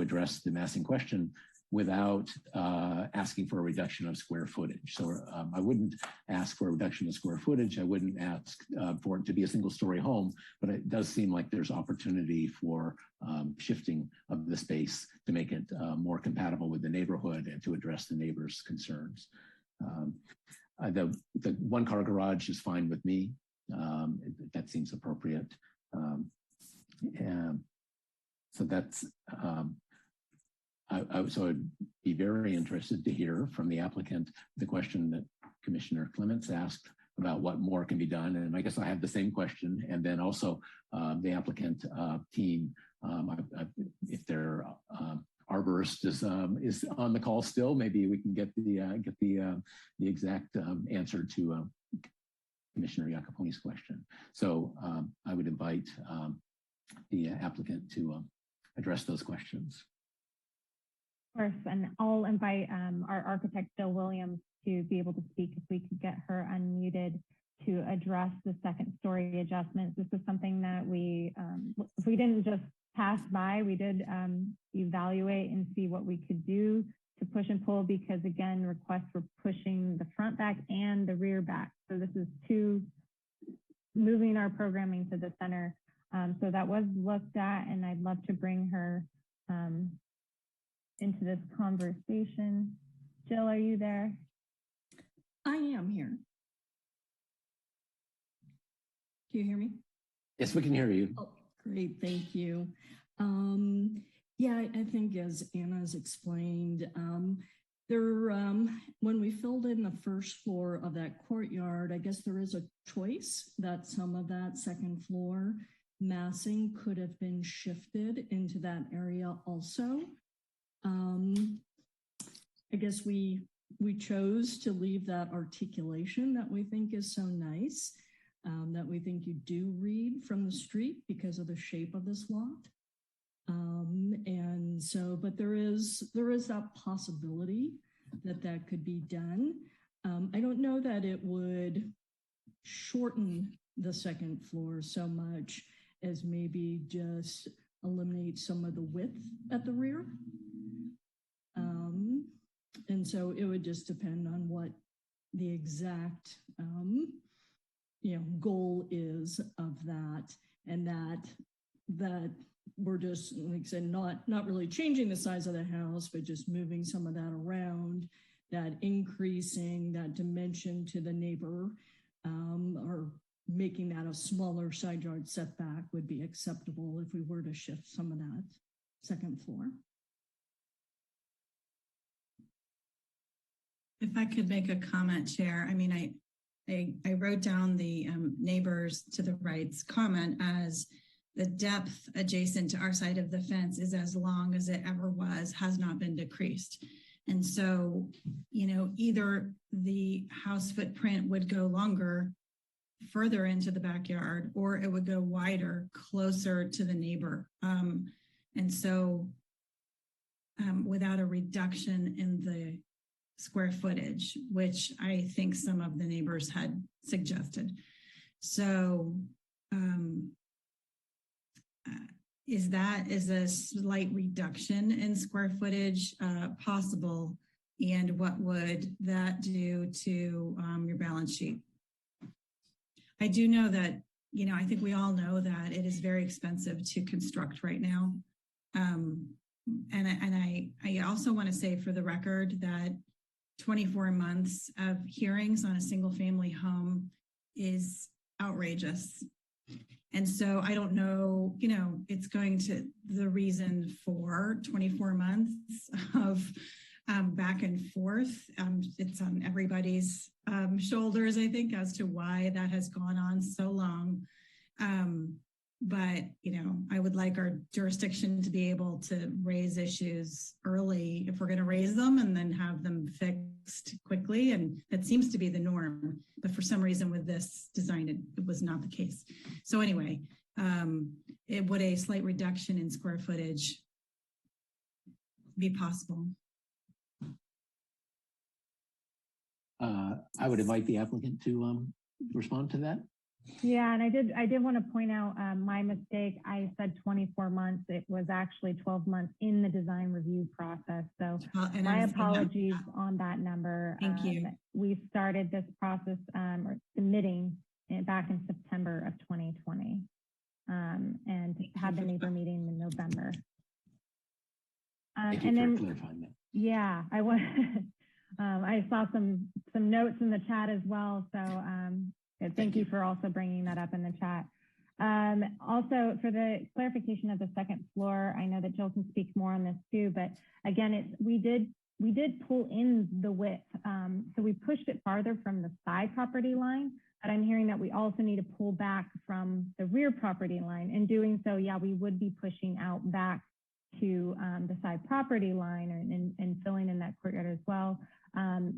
address the massing question without asking for a reduction of square footage. So I wouldn't ask for a reduction of square footage. I wouldn't ask for it to be a single-story home, but it does seem like there's opportunity for shifting of the space to make it more compatible with the neighborhood and to address the neighbors' concerns. The one-car garage is fine with me. That seems appropriate. And so that's, so I'd be very interested to hear from the applicant the question that Commissioner Clements asked about what more can be done. And I guess I have the same question. And then also the applicant team, if their arborist is on the call still, maybe we can get the exact answer to Commissioner Iacoponi's question. So I would invite the applicant to address those questions. Of course, and I'll invite our architect, Jill Williams, to be able to speak if we could get her unmuted to address the second story adjustments. This is something that we didn't just pass by, we did evaluate and see what we could do to push and pull, because again, requests were pushing the front back and the rear back. So this is moving our programming to the center. So that was looked at, and I'd love to bring her into this conversation. Jill, are you there? I am here. Can you hear me? Yes, we can hear you. Oh, great, thank you. Yeah, I think as Anna's explained, when we filled in the first floor of that courtyard, I guess there is a choice that some of that second floor massing could have been shifted into that area also. I guess we we chose to leave that articulation that we think is so nice, that we think you do read from the street because of the shape of this lot. And so, but there is that possibility that could be done. I don't know that it would shorten the second floor so much as maybe just eliminate some of the width at the rear. And so it would just depend on what the exact, goal is of that, and that we're just, like I said, not really changing the size of the house, but just moving some of that around, that increasing that dimension to the neighbor, or making that a smaller side yard setback would be acceptable if we were to shift some of that second floor. If I could make a comment, Chair. I mean, I wrote down the neighbors to the right's comment as the depth adjacent to our side of the fence is as long as it ever was, has not been decreased. And so, either the house footprint would go longer further into the backyard, or it would go wider, closer to the neighbor. And so without a reduction in the square footage, which I think some of the neighbors had suggested. So is a slight reduction in square footage possible? And what would that do to your balance sheet? I do know that, I think we all know that it is very expensive to construct right now. And I also want to say for the record that 24 months of hearings on a single family home is outrageous. And so I don't know, it's going to, the reason for 24 months of back and forth. It's on everybody's shoulders, I think, as to why that has gone on so long. But, I would like our jurisdiction to be able to raise issues early if we're going to raise them, and then have them fixed quickly. And that seems to be the norm. But for some reason with this design, it was not the case. So anyway, would a slight reduction in square footage be possible? I would invite the applicant to respond to that. Yeah, and I did want to point out my mistake. I said 24 months. It was actually 12 months in the design review process. So my apologies on that number. Thank you. We started this process or submitting back in September of 2020 and had the neighbor meeting in November. Thank you for clarifying that. Yeah, I saw some notes in the chat as well. So thank you for also bringing that up in the chat. Also, for the clarification of the second floor, I know that Jill can speak more on this too, but again, we did pull in the width. So we pushed it farther from the side property line, but I'm hearing that we also need to pull back from the rear property line. In doing so, yeah, we would be pushing out back to the side property line and filling in that courtyard as well.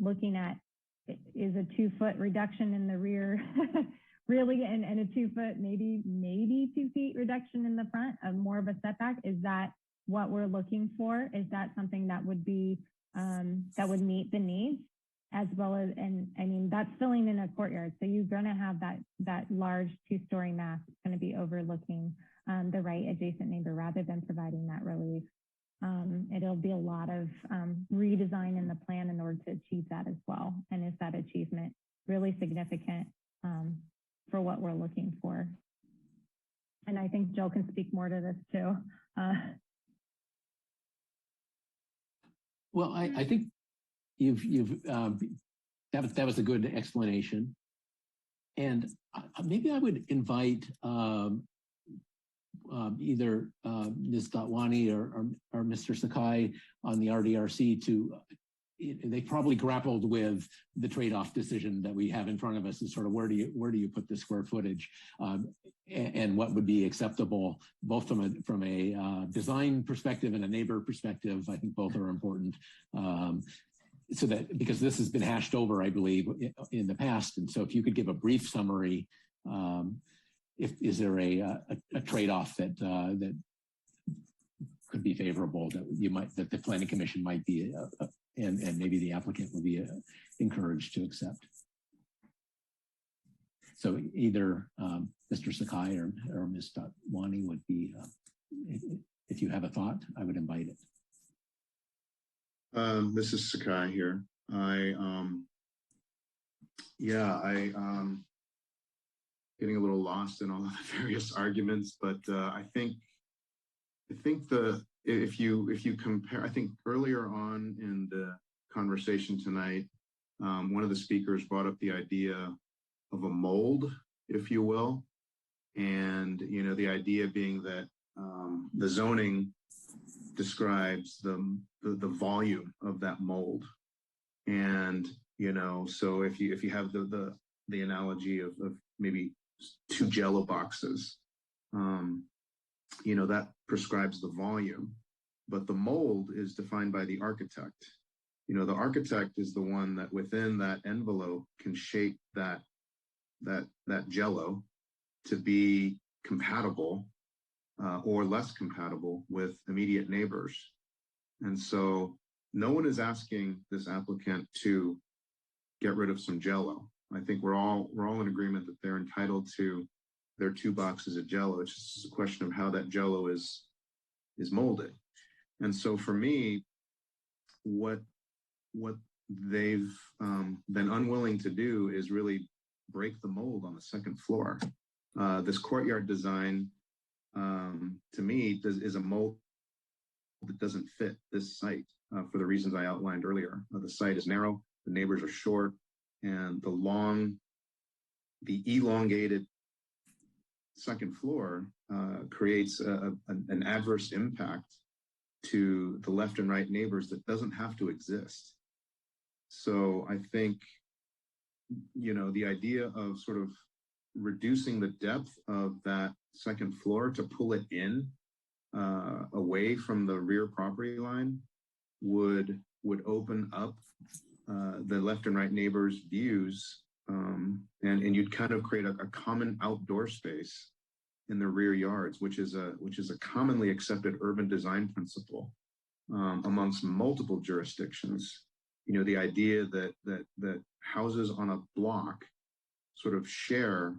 Looking at, is a 2-foot reduction in the rear really, and a 2-foot, maybe 2 feet reduction in the front of more of a setback? Is that what we're looking for? Is that something that would be, that would meet the needs as well as, and I mean, that's filling in a courtyard. So you're gonna have that large 2-story mass going to be overlooking the right adjacent neighbor rather than providing that relief. It'll be a lot of redesign in the plan in order to achieve that as well. And is that achievement really significant for what we're looking for? And I think Jill can speak more to this too. Well, I think that was a good explanation. And maybe I would invite either Ms. Datwani or Mr. Sakai on the RDRC to, they probably grappled with the trade-off decision that we have in front of us, is sort of where do you put the square footage and what would be acceptable, both from a design perspective and a neighbor perspective. I think both are important. so that, because this has been hashed over, I believe, in the past. And so if you could give a brief summary, is there a trade-off that could be favorable that the Planning Commission might be, and maybe the applicant would be encouraged to accept? So either Mr. Sakai or Ms. Dotwani would be, if you have a thought, I would invite it. This is Sakai here. Getting a little lost in all of the various arguments, but I think if you compare, I think earlier on in the conversation tonight, one of the speakers brought up the idea of a mold, if you will, and the idea being that the zoning describes the volume of that mold, and so if you have the analogy of maybe 2 Jell-O boxes, that prescribes the volume, but the mold is defined by the architect. The architect is the one that within that envelope can shape that Jell-O to be compatible or less compatible with immediate neighbors. And so no one is asking this applicant to get rid of some Jell-O. I think we're all in agreement that they're entitled to their 2 boxes of Jell-O. It's just a question of how that Jell-O is molded. And so for me, what they've been unwilling to do is really break the mold on the second floor. This courtyard design, to me, is a mold that doesn't fit this site for the reasons I outlined earlier. The site is narrow, the neighbors are short, and the elongated second floor creates an adverse impact to the left and right neighbors that doesn't have to exist. So I think, the idea of sort of reducing the depth of that second floor to pull it in away from the rear property line would open up the left and right neighbors' views, and you'd kind of create a common outdoor space in the rear yards, which is a commonly accepted urban design principle amongst multiple jurisdictions. The idea that houses on a block sort of share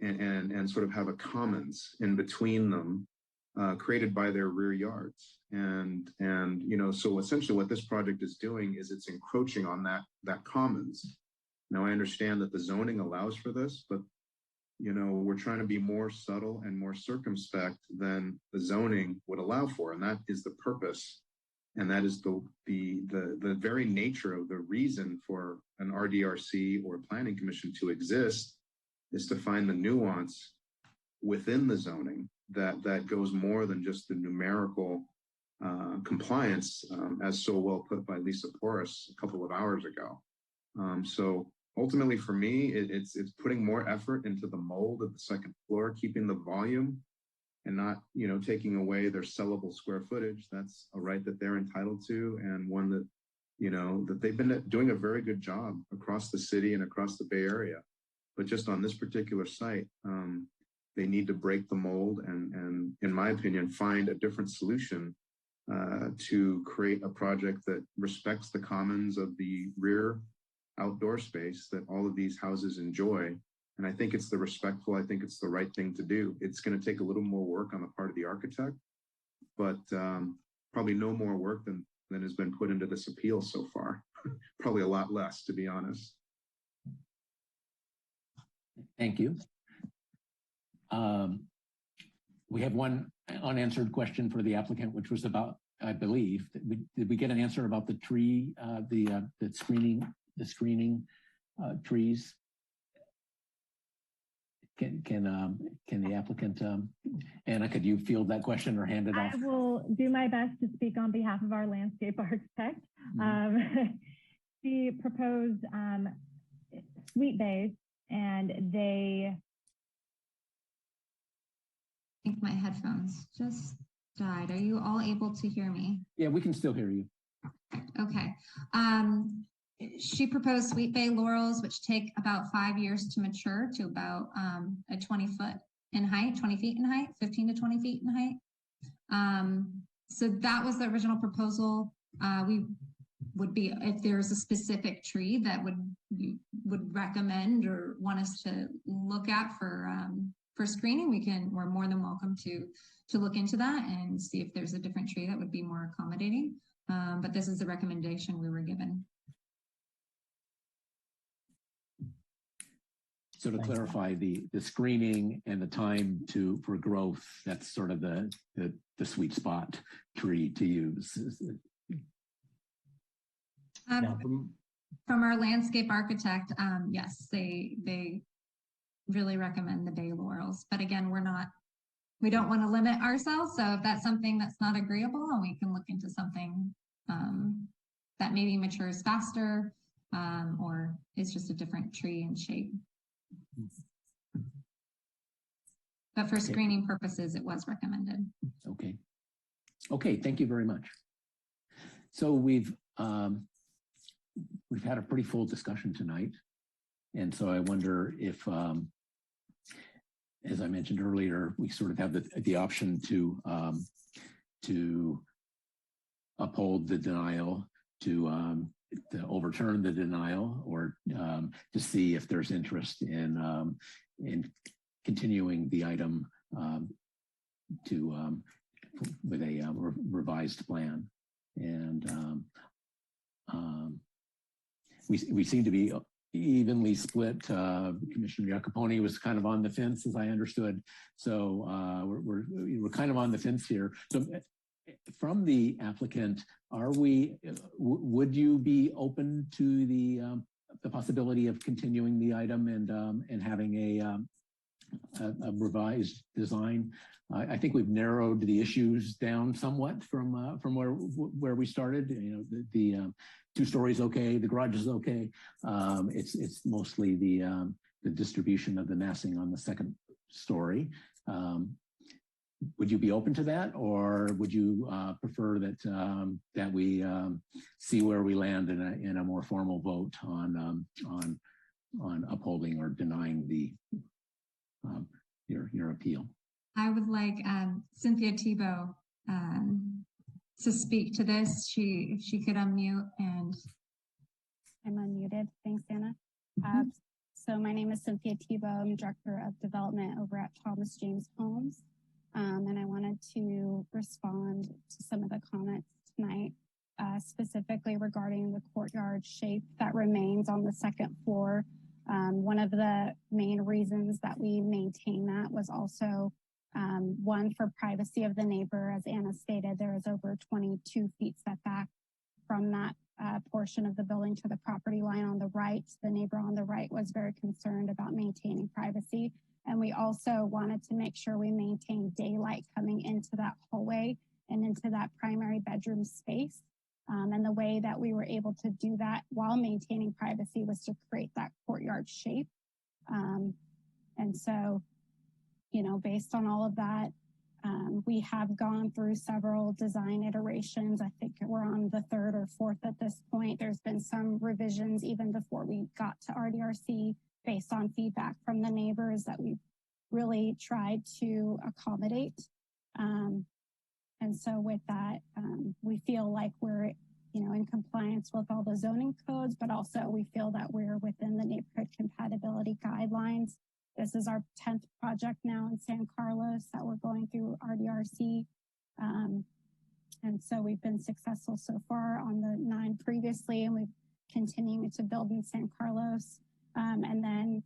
and sort of have a commons in between them, created by their rear yards. And so essentially what this project is doing is it's encroaching on that commons. Now, I understand that the zoning allows for this, but we're trying to be more subtle and more circumspect than the zoning would allow for, and that is the purpose, and that is the very nature of the reason for an RDRC or planning commission to exist, is to find the nuance within the zoning that goes more than just the numerical compliance, as so well put by Lisa Porras a couple of hours ago. So ultimately, for me, it's putting more effort into the mold of the second floor, keeping the volume, and not taking away their sellable square footage. That's a right that they're entitled to, and one that that they've been doing a very good job across the city and across the Bay Area. But just on this particular site, they need to break the mold and in my opinion, find a different solution to create a project that respects the commons of the rear outdoor space that all of these houses enjoy. And I think it's the right thing to do. It's going to take a little more work on the part of the architect, but probably no more work than has been put into this appeal so far. Probably a lot less, to be honest. Thank you. We have one unanswered question for the applicant, which was about, I believe, did we get an answer about the tree, the screening trees? Can the applicant, Anna, could you field that question or hand it off? I will do my best to speak on behalf of our landscape architect. She proposed sweet bays, and they... I think my headphones just died. Are you all able to hear me? Yeah, we can still hear you. Okay. She proposed Sweet Bay laurels, which take about 5 years to mature to about a 20 foot in height, 20 feet in height, 15 to 20 feet in height. So that was the original proposal. We would be, if there's a specific tree that you would recommend or want us to look at for screening, we're more than welcome to look into that and see if there's a different tree that would be more accommodating. But this is the recommendation we were given. So to clarify, the screening and the time for growth, that's sort of the sweet spot tree to use. From our landscape architect, yes, they really recommend the bay laurels. But again, we don't want to limit ourselves. So if that's something that's not agreeable, we can look into something that maybe matures faster or is just a different tree and shape. But for screening purposes, it was recommended. Okay. Okay, thank you very much. So we've had a pretty full discussion tonight. And so I wonder if, as I mentioned earlier, we sort of have the option to uphold the denial, to overturn the denial, or to see if there's interest in continuing the item with a revised plan. And we seem to be evenly split. Commissioner Jacoponi was kind of on the fence, as I understood. So we're kind of on the fence here. So from the applicant, would you be open to the possibility of continuing the item and having a revised design? I think we've narrowed the issues down somewhat from where we started. You know, the 2 stories okay, the garage is okay. It's mostly the distribution of the massing on the 2nd story. Would you be open to that, or would you prefer that we see where we land in a more formal vote on upholding or denying your appeal? I would like Cynthia Thibault to speak to this. If she could unmute. And I'm unmuted. Thanks, Anna. So my name is Cynthia Thibault. I'm Director of Development over at Thomas James Homes. And I wanted to respond to some of the comments tonight, specifically regarding the courtyard shape that remains on the 2nd floor. One of the main reasons that we maintain that was also one, for privacy of the neighbor. As Anna stated, there is over 22 feet setback from that portion of the building to the property line on the right. The neighbor on the right was very concerned about maintaining privacy. And we also wanted to make sure we maintain daylight coming into that hallway and into that primary bedroom space. And the way that we were able to do that while maintaining privacy was to create that courtyard shape. And so, you know, based on all of that, we have gone through several design iterations. I think we're on the 3rd or 4th at this point. There's been some revisions even before we got to RDRC based on feedback from the neighbors that we've really tried to accommodate. And so with that, we feel like we're, you know, in compliance with all the zoning codes, but also we feel that we're within the neighborhood compatibility guidelines. This is our 10th project now in San Carlos that we're going through RDRC. And so we've been successful so far on the 9 previously, and we're continuing to build in San Carlos. And then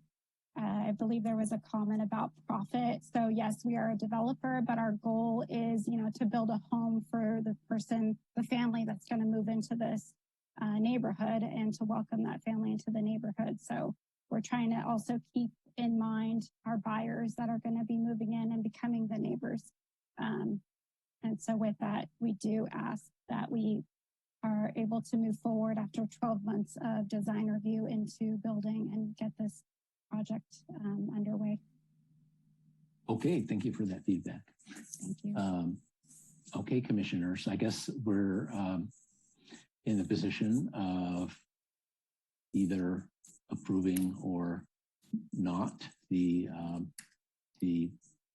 I believe there was a comment about profit. So yes, we are a developer, but our goal is, you know, to build a home for the family that's going to move into this neighborhood and to welcome that family into the neighborhood. So we're trying to also keep in mind our buyers that are going to be moving in and becoming the neighbors. And so with that, we do ask that we are able to move forward after 12 months of design review into building and get this project underway. Okay, thank you for that feedback. Thank you. Okay, commissioners, I guess in the position of either approving or not the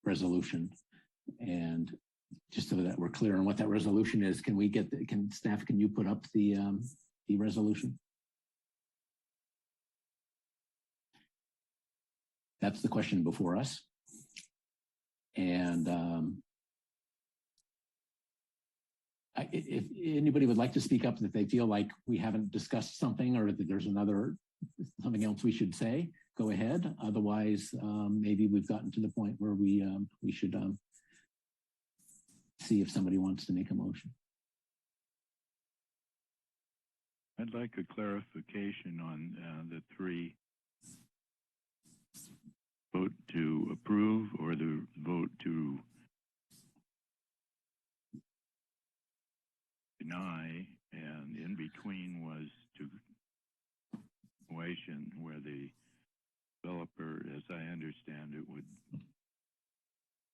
resolution. And just so that we're clear on what that resolution is, can you put up the resolution? That's the question before us. And if anybody would like to speak up that they feel like we haven't discussed something or that there's something else we should say, go ahead. Otherwise, maybe we've gotten to the point where we should see if somebody wants to make a motion. I'd like a clarification on the three: vote to approve or the vote to deny, and in between was to situation where the developer, as I understand it, would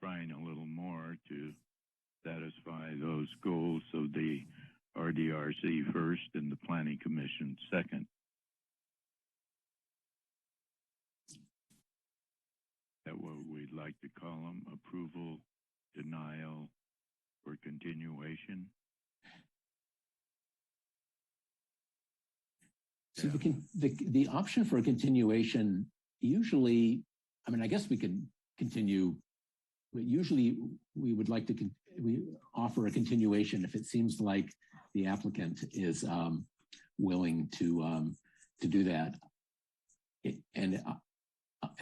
trying a little more to satisfy those goals. So the RDRC first and the Planning Commission second. That what we'd like to call them: approval, denial, or continuation. So the option for a continuation, usually, I mean, I guess we could continue, but usually we would like to we offer a continuation if it seems like the applicant is willing to do that.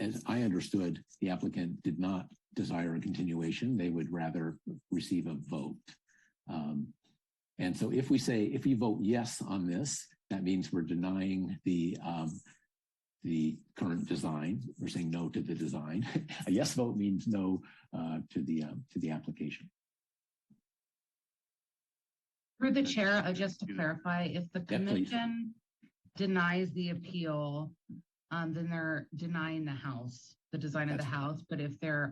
As I understood, the applicant did not desire a continuation. They would rather receive a vote. And so if we vote yes on this, that means we're denying the current design. We're saying no to the design. A yes vote means no to the application. Through the chair, just to clarify, if the commission denies the appeal, then they're denying the house, the design of the house. But if they're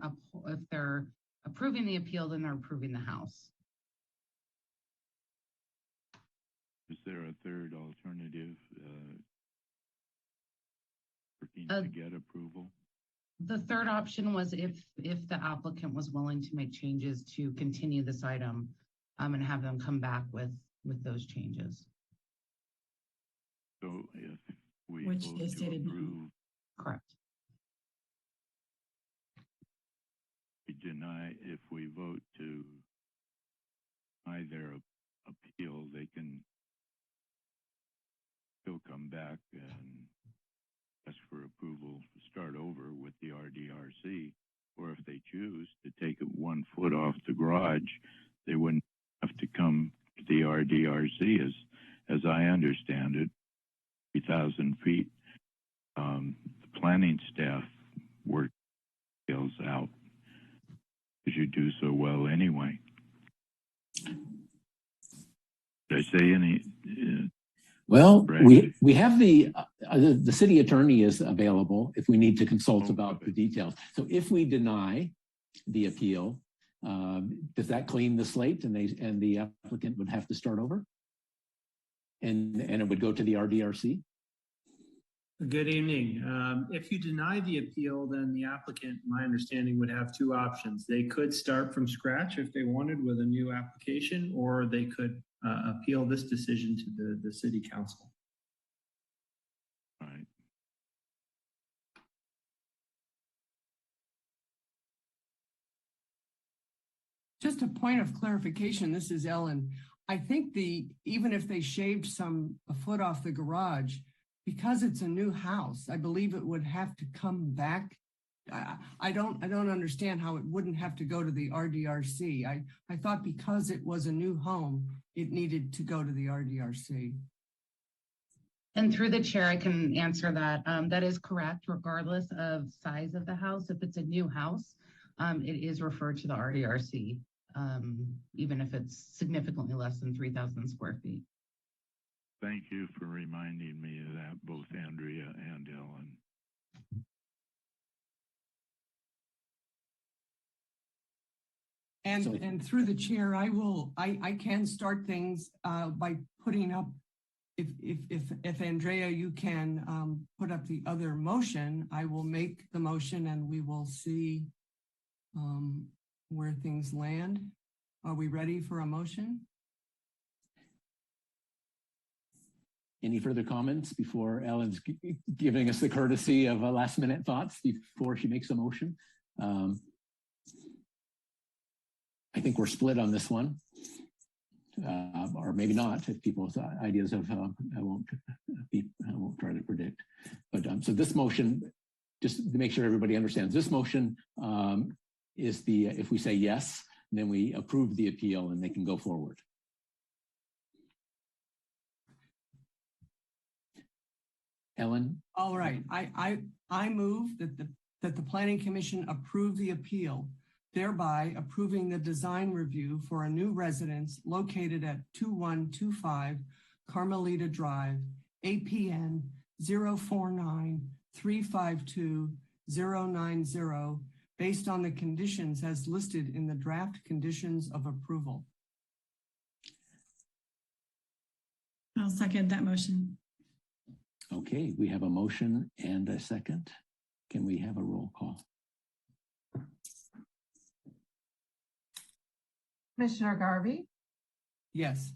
approving the appeal, then they're approving the house. Is there a third alternative to get approval? The third option was if the applicant was willing to make changes to continue this item and have them come back with those changes. So if we Which vote they to stated no. approve, Correct. we deny. If we vote to deny their appeal, they can still come back and ask for approval to start over with the RDRC, or if they choose to take it 1 foot off the garage, they wouldn't have to come to the RDRC. As I understand it, 3,000 feet. The planning staff work details out because you do so well anyway. Did I say any? Well, we have the city attorney is available if we need to consult about the details. So if we deny the appeal, does that clean the slate and the applicant would have to start over? And it would go to the RDRC? Good evening. If you deny the appeal, then the applicant, my understanding, would have two options. They could start from scratch if they wanted with a new application, or they could appeal this decision to the city council. All right. Just a point of clarification, this is Ellen. I think even if they shaved a foot off the garage, because it's a new house, I believe it would have to come back. I don't understand how it wouldn't have to go to the RDRC. I thought because it was a new home, it needed to go to the RDRC. And through the chair, I can answer that. That is correct, regardless of size of the house. If it's a new house, it is referred to the RDRC, even if it's significantly less than 3,000 square feet. Thank you for reminding me of that, both Andrea and Ellen. And through the chair, I can start things by putting up if Andrea, you can put up the other motion, I will make the motion and we will see where things land. Are we ready for a motion? Any further comments before Ellen's giving us the courtesy of last minute thoughts before she makes a motion? I think we're split on this one. Or maybe not, if people's ideas of, I won't try to predict. But so this motion, just to make sure everybody understands, this motion is if we say yes, then we approve the appeal and they can go forward. Ellen? All right, I move that the Planning Commission approve the appeal, thereby approving the design review for a new residence located at 2125 Carmelita Drive, APN 049-352-090, based on the conditions as listed in the draft conditions of approval. I'll second that motion. Okay, we have a motion and a second. Can we have a roll call? Commissioner Garvey? Yes.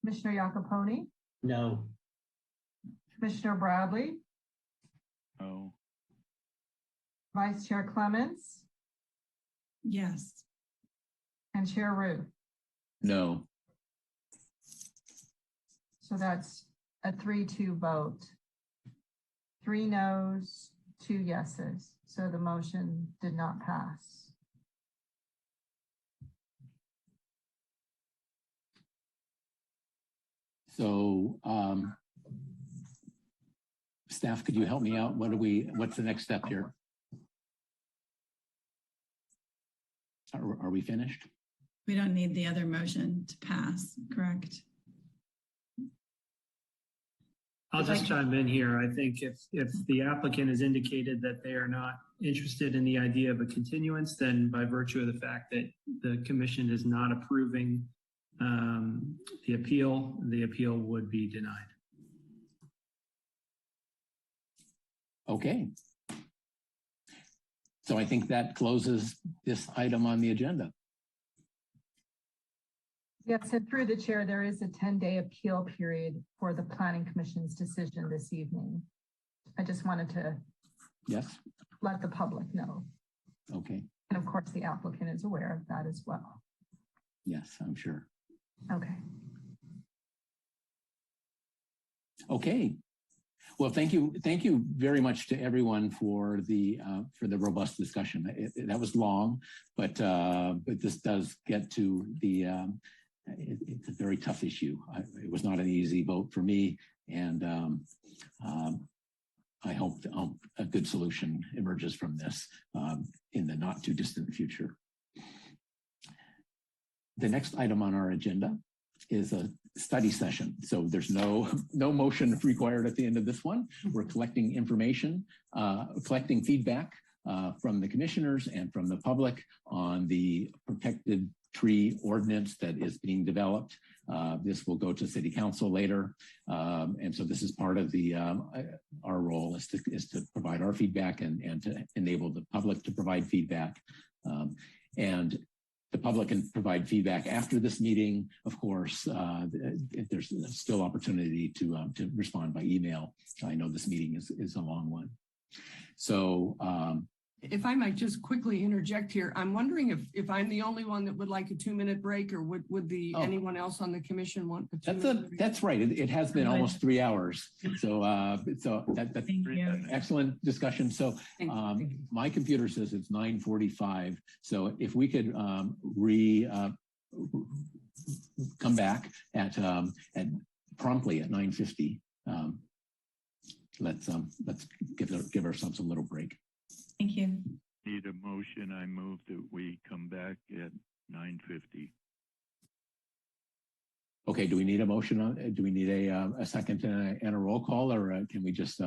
Commissioner Jacoponi? No. Commissioner Bradley? No. Vice Chair Clements? Yes. And Chair Ruth? No. So that's a 3-2 vote. 3 noes, 2 yeses. So the motion did not pass. So staff, could you help me out? What's the next step here? Are we finished? We don't need the other motion to pass, correct? I'll just chime in here. I think if the applicant has indicated that they are not interested in the idea of a continuance, then by virtue of the fact that the commission is not approving the appeal would be denied. Okay. So I think that closes this item on the agenda. Yes, and through the chair, there is a 10-day appeal period for the Planning Commission's decision this evening. I just wanted to let the public know. Okay. And of course, the applicant is aware of that as well. Yes, I'm sure. Okay. Okay. Well, thank you very much to everyone for the robust discussion. That was long, but this does get to the. It's a very tough issue. It was not an easy vote for me, and I hope a good solution emerges from this in the not too distant future. The next item on our agenda is a study session. So there's no motion required at the end of this one. We're collecting information, collecting feedback from the commissioners and from the public on the protected tree ordinance that is being developed. This will go to City Council later. And so this is part of our role is to provide our feedback and to enable the public to provide feedback. And the public can provide feedback after this meeting. Of course, there's still opportunity to respond by email. I know this meeting is a long one. So if I might just quickly interject here, I'm wondering if I'm the only one that would like a 2-minute break, or would anyone else on the commission want a 2-minute break? That's right. It has been almost 3 hours. So that's excellent discussion. So my computer says it's 9:45. So if we could come back at promptly at 9:50. Let's give ourselves a little break. Thank you. Need a motion. I move that we come back at 9:50. Okay. Do we need a motion? Do we need a second and a roll call, or can we just?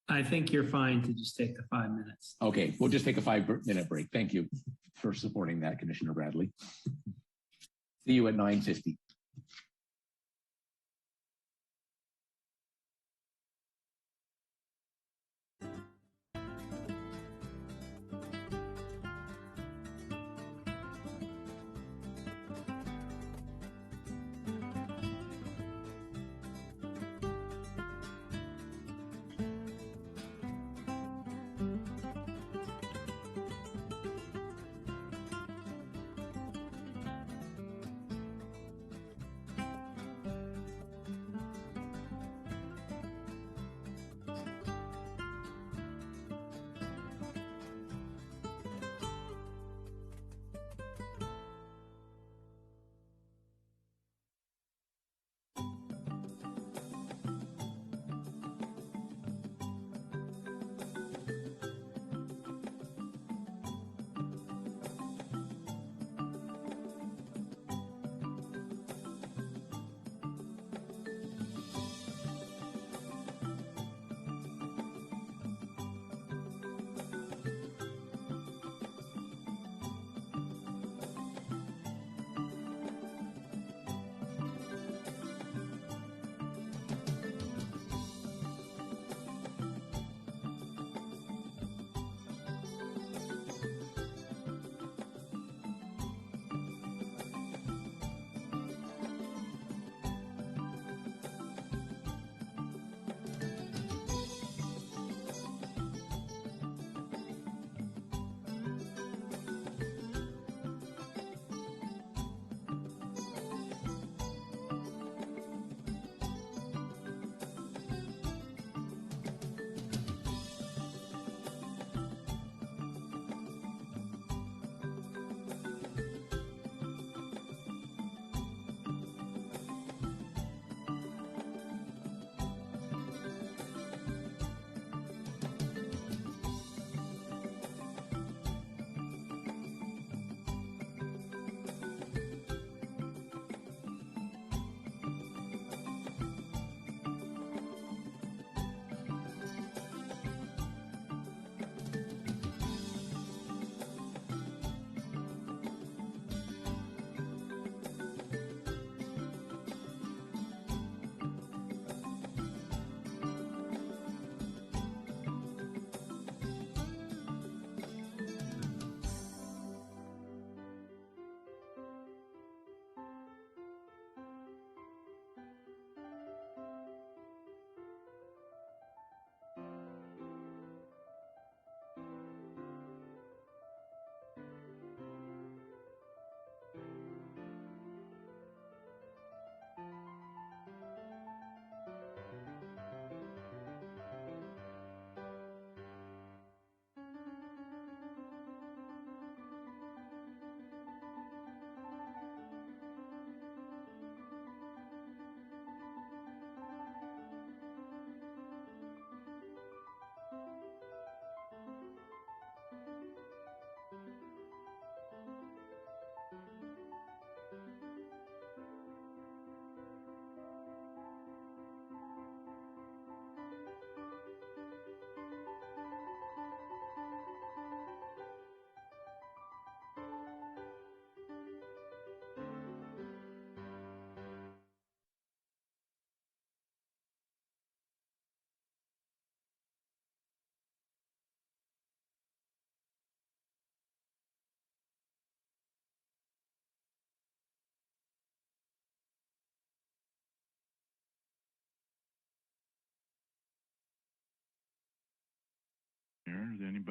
I think you're fine to just take the 5 minutes. Okay, we'll just take a 5-minute break. Thank you for supporting that, Commissioner Bradley. See you at 9:50.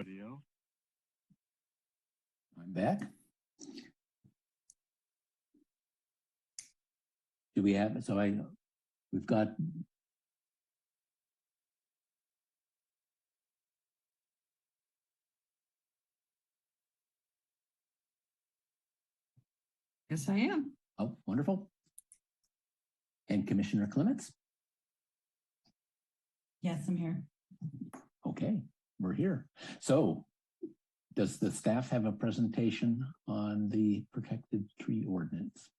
Anybody else? I'm back. Do we have, we've got. Yes, I am. Oh, wonderful. And Commissioner Clements? Yes, I'm here. Okay, we're here. So does the staff have a presentation on the protected tree ordinance?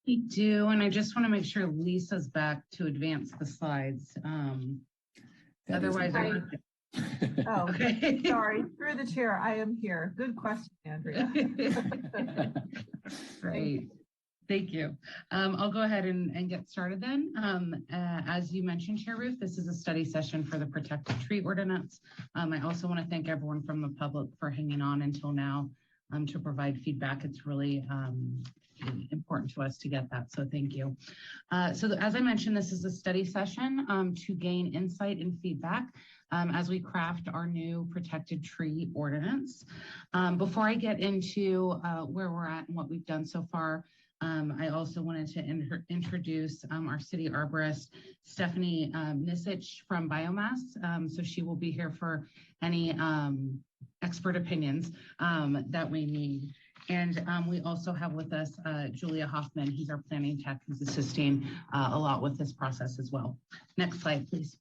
We do, and I just want to make sure Lisa's back to advance the slides. Otherwise, Oh, okay. Sorry. Through the chair, I am here. Good question, Andrea. Great. Thank you. I'll go ahead and get started then. As you mentioned, Chair Ruth, this is a study session for the Protected Tree Ordinance. I also want to thank everyone from the public for hanging on until now to provide feedback. It's really important to us to get that, so thank you. So as I mentioned, this is a study session to gain insight and feedback as we craft our new Protected Tree Ordinance. Before I get into where we're at and what we've done so far, I also wanted to introduce our city arborist, Stephanie Nisich from Biomass. So she will be here for any expert opinions that we need. And we also have with us Julia Hoffman. He's our planning tech who's assisting a lot with this process as well. Next slide, please.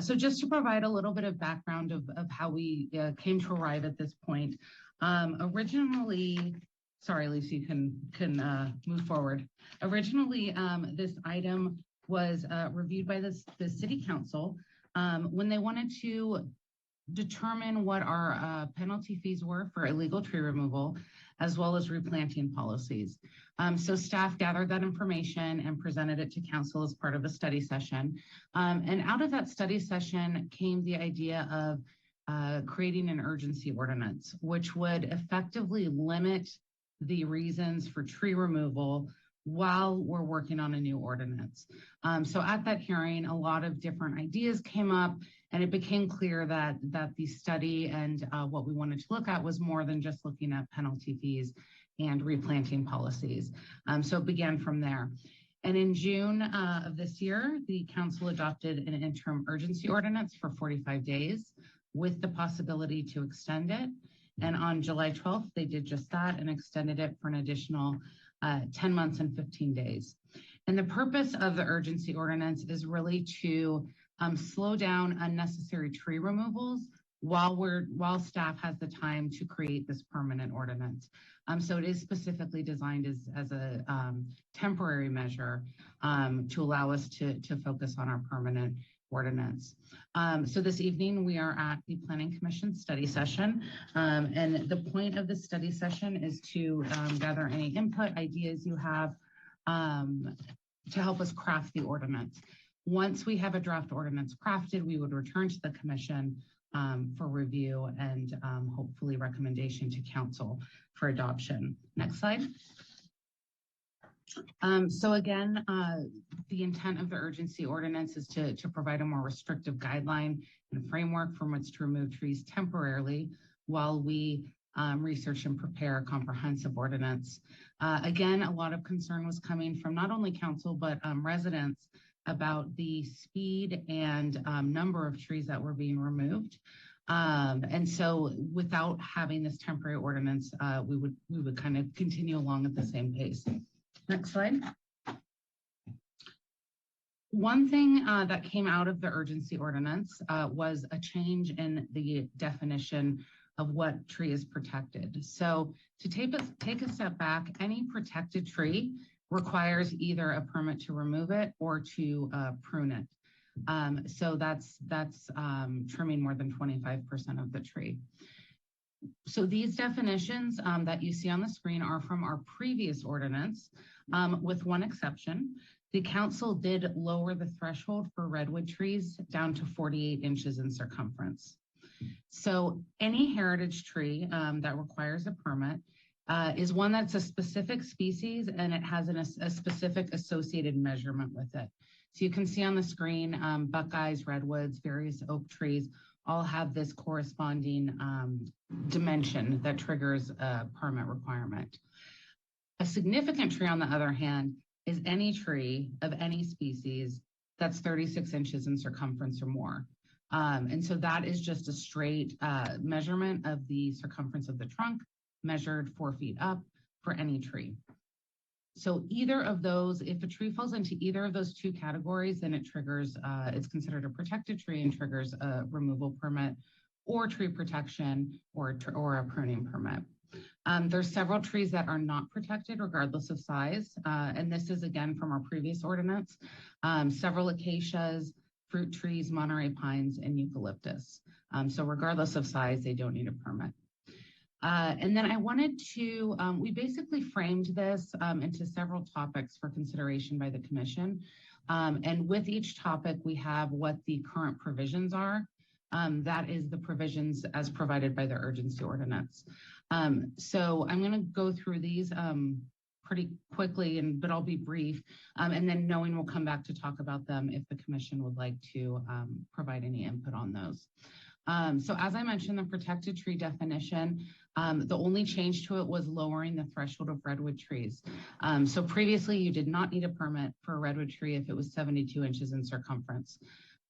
So just to provide a little bit of background of how we came to arrive at this point. Originally, sorry, Lisa, you can move forward. Originally, this item was reviewed by the City Council when they wanted to determine what our penalty fees were for illegal tree removal, as well as replanting policies. So staff gathered that information and presented it to council as part of a study session. And out of that study session came the idea of creating an urgency ordinance, which would effectively limit the reasons for tree removal while we're working on a new ordinance. So at that hearing, a lot of different ideas came up, and it became clear that the study and what we wanted to look at was more than just looking at penalty fees and replanting policies. So it began from there. And in June of this year, the council adopted an interim urgency ordinance for 45 days with the possibility to extend it. And on July 12th, they did just that and extended it for an additional 10 months and 15 days. And the purpose of the urgency ordinance is really to slow down unnecessary tree removals while staff has the time to create this permanent ordinance. So it is specifically designed as a temporary measure to allow us to focus on our permanent ordinance. So this evening we are at the Planning Commission study session, and the point of the study session is to gather any input, ideas you have to help us craft the ordinance. Once we have a draft ordinance crafted, we would return to the commission for review and hopefully recommendation to council for adoption. Next slide. So again, the intent of the urgency ordinance is to provide a more restrictive guideline and framework from which to remove trees temporarily while we research and prepare a comprehensive ordinance. Again, a lot of concern was coming from not only council, but residents about the speed and number of trees that were being removed. And so without having this temporary ordinance, we would kind of continue along at the same pace. Next slide. One thing that came out of the urgency ordinance was a change in the definition of what tree is protected. So to take a step back, any protected tree requires either a permit to remove it or to prune it. So that's trimming more than 25% of the tree. So these definitions that you see on the screen are from our previous ordinance, with one exception. The council did lower the threshold for redwood trees down to 48 inches in circumference. So any heritage tree that requires a permit is one that's a specific species and it has a specific associated measurement with it. So you can see on the screen, buckeyes, redwoods, various oak trees all have this corresponding dimension that triggers a permit requirement. A significant tree, on the other hand, is any tree of any species that's 36 inches in circumference or more. And so that is just a straight measurement of the circumference of the trunk, measured 4 feet up for any tree. So either of those, if a tree falls into either of those two categories, then it triggers, it's considered a protected tree and triggers a removal permit or tree protection or a pruning permit. There's several trees that are not protected regardless of size. And this is again from our previous ordinance, several acacias, fruit trees, Monterey pines, and eucalyptus. So regardless of size, they don't need a permit. And then I wanted to, we basically framed this into several topics for consideration by the commission. And with each topic, we have what the current provisions are. That is the provisions as provided by the urgency ordinance. So I'm going to go through these pretty quickly, but I'll be brief. And then knowing we'll come back to talk about them if the commission would like to provide any input on those. So as I mentioned, the protected tree definition, the only change to it was lowering the threshold of redwood trees. So previously you did not need a permit for a redwood tree if it was 72 inches in circumference,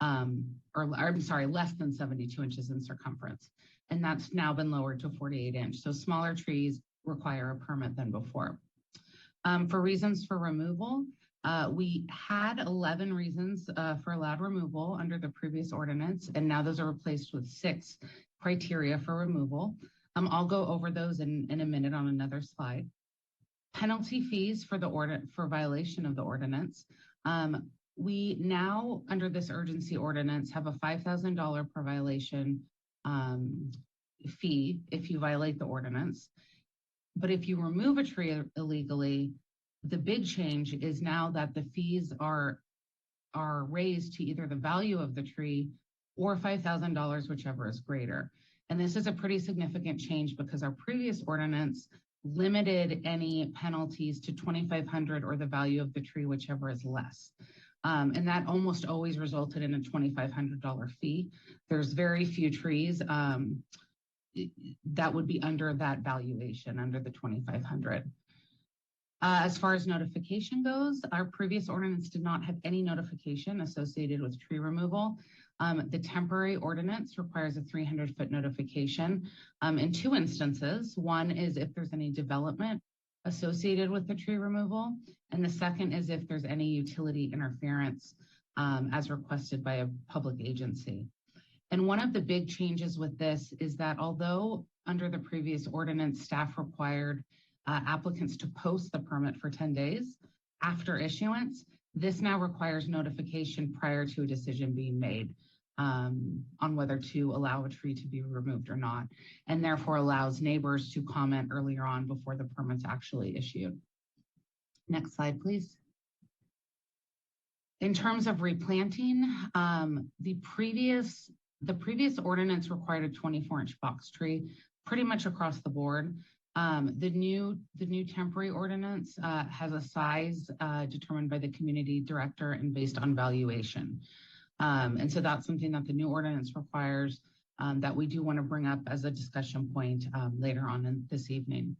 or I'm sorry, less than 72 inches in circumference. And that's now been lowered to 48 inch. So smaller trees require a permit than before. For reasons for removal, we had 11 reasons for allowed removal under the previous ordinance, and now those are replaced with 6 criteria for removal. I'll go over those in a minute on another slide. Penalty fees for for violation of the ordinance. We now, under this urgency ordinance, have a $5,000 per violation fee if you violate the ordinance. But if you remove a tree illegally, the big change is now that the fees are raised to either the value of the tree or $5,000, whichever is greater. And this is a pretty significant change because our previous ordinance limited any penalties to $2,500 or the value of the tree, whichever is less. And that almost always resulted in a $2,500 fee. There's very few trees that would be under that valuation, under the $2,500. As far as notification goes, our previous ordinance did not have any notification associated with tree removal. The temporary ordinance requires a 300-foot notification in 2 instances. One is if there's any development associated with the tree removal, and the second is if there's any utility interference as requested by a public agency. And one of the big changes with this is that although under the previous ordinance, staff required applicants to post the permit for 10 days after issuance, this now requires notification prior to a decision being made on whether to allow a tree to be removed or not, and therefore allows neighbors to comment earlier on before the permit's actually issued. Next slide, please. In terms of replanting, the previous ordinance required a 24-inch box tree pretty much across the board. The new temporary ordinance has a size determined by the community director and based on valuation. And so that's something that the new ordinance requires that we do want to bring up as a discussion point later on this evening.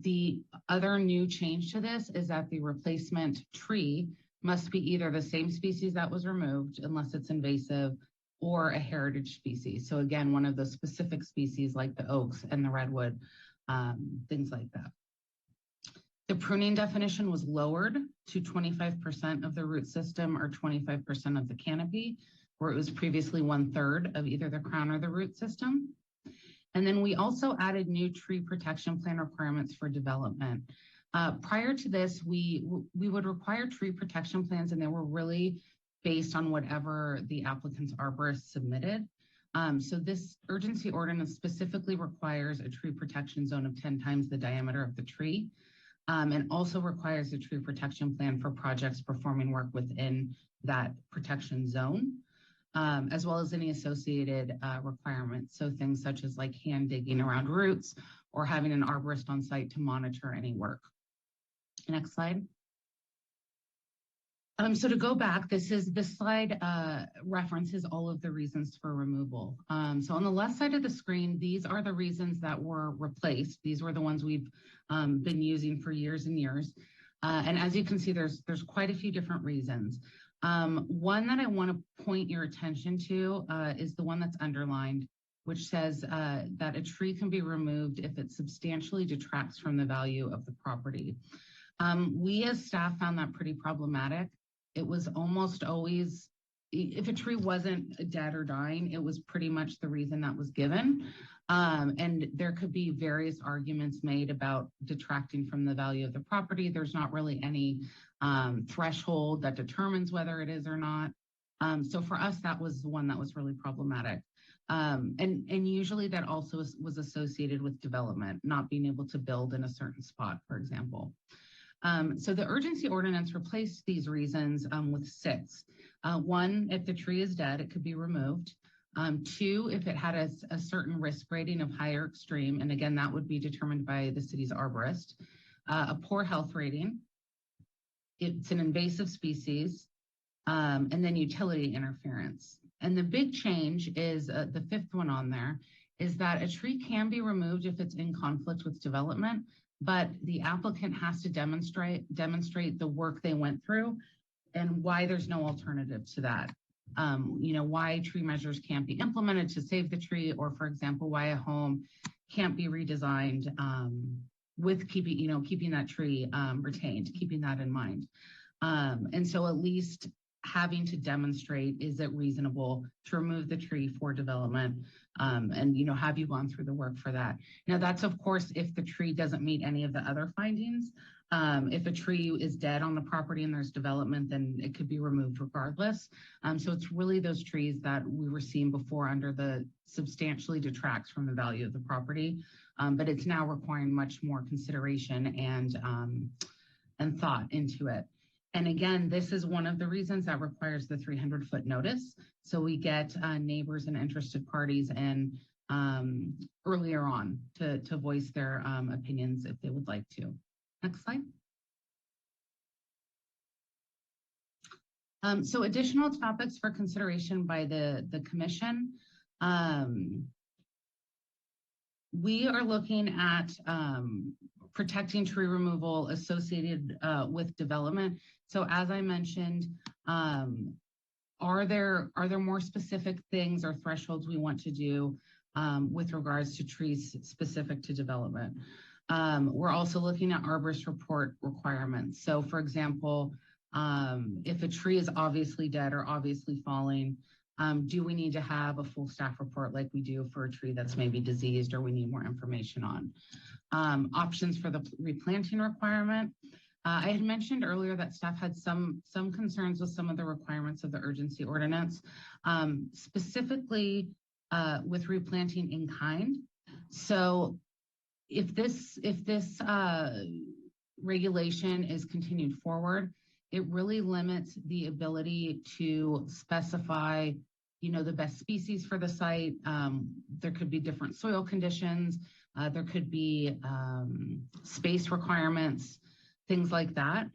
The other new change to this is that the replacement tree must be either the same species that was removed, unless it's invasive, or a heritage species. So again, one of those specific species like the oaks and the redwood, things like that. The pruning definition was lowered to 25% of the root system or 25% of the canopy, where it was previously 1/3 of either the crown or the root system. And then we also added new tree protection plan requirements for development. Prior to this, we would require tree protection plans, and they were really based on whatever the applicant's arborist submitted. So this urgency ordinance specifically requires a tree protection zone of 10 times the diameter of the tree, and also requires a tree protection plan for projects performing work within that protection zone, as well as any associated requirements. So things such as like hand digging around roots or having an arborist on site to monitor any work. Next slide. So to go back, this slide references all of the reasons for removal. So on the left side of the screen, these are the reasons that were replaced. These were the ones we've been using for years and years. And as you can see, there's quite a few different reasons. One that I want to point your attention to is the one that's underlined, which says that a tree can be removed if it substantially detracts from the value of the property. We as staff found that pretty problematic. It was almost always, if a tree wasn't dead or dying, it was pretty much the reason that was given. And there could be various arguments made about detracting from the value of the property. There's not really any threshold that determines whether it is or not. So for us, that was the one that was really problematic. And usually that also was associated with development, not being able to build in a certain spot, for example. So the urgency ordinance replaced these reasons with 6. 1, if the tree is dead, it could be removed. 2, if it had a certain risk rating of high or extreme, and again, that would be determined by the city's arborist. A poor health rating, it's an invasive species, and then utility interference. And the big change is the 5th one on there, is that a tree can be removed if it's in conflict with development, but the applicant has to demonstrate the work they went through and why there's no alternative to that. Why tree measures can't be implemented to save the tree, or for example, why a home can't be redesigned with keeping that tree retained, keeping that in mind. And so at least having to demonstrate, is it reasonable to remove the tree for development? And have you gone through the work for that? Now that's of course, if the tree doesn't meet any of the other findings. If a tree is dead on the property and there's development, then it could be removed regardless. So it's really those trees that we were seeing before under the substantially detracts from the value of the property. But it's now requiring much more consideration and thought into it. And again, this is one of the reasons that requires the 300-foot notice. So we get neighbors and interested parties and earlier on to voice their opinions if they would like to. Next slide. So additional topics for consideration by the commission. We are looking at protecting tree removal associated with development. So as I mentioned, are there more specific things or thresholds we want to do with regards to trees specific to development? We're also looking at arborist report requirements. So for example, if a tree is obviously dead or obviously falling, do we need to have a full staff report like we do for a tree that's maybe diseased or we need more information on? Options for the replanting requirement. I had mentioned earlier that staff had some concerns with some of the requirements of the urgency ordinance, specifically with replanting in kind. So if this regulation is continued forward, it really limits the ability to specify, the best species for the site. There could be different soil conditions. There could be space requirements, things like that.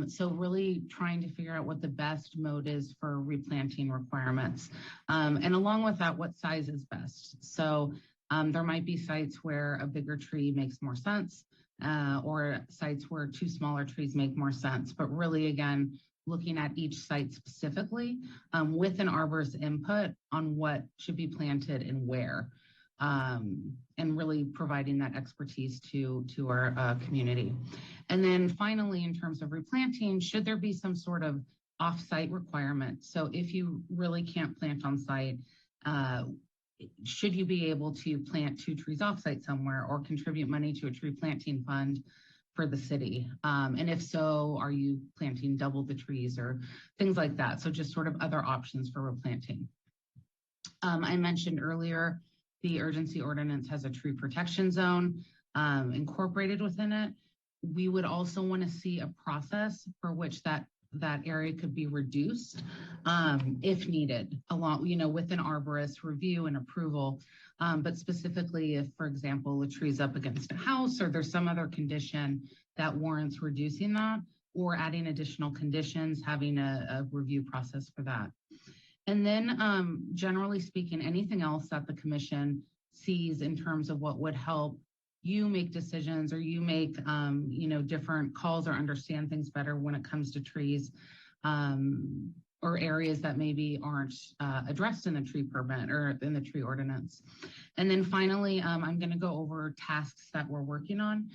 So really trying to figure out what the best mode is for replanting requirements. And along with that, what size is best. So there might be sites where a bigger tree makes more sense, or sites where 2 smaller trees make more sense. But really, again, looking at each site specifically with an arborist input on what should be planted and where. And really providing that expertise to our community. And then finally, in terms of replanting, should there be some sort of off-site requirement? So if you really can't plant on site, should you be able to plant 2 trees off-site somewhere or contribute money to a tree planting fund for the city? And if so, are you planting double the trees or things like that? So just sort of other options for replanting. I mentioned earlier, the urgency ordinance has a tree protection zone incorporated within it. We would also want to see a process for which that area could be reduced if needed, along, with an arborist review and approval. But specifically if, for example, a tree's up against a house or there's some other condition that warrants reducing that, or adding additional conditions, having a review process for that. And then generally speaking, anything else that the commission sees in terms of what would help you make decisions or you make, different calls or understand things better when it comes to trees or areas that maybe aren't addressed in the tree permit or in the tree ordinance. And then finally, I'm going to go over tasks that we're working on.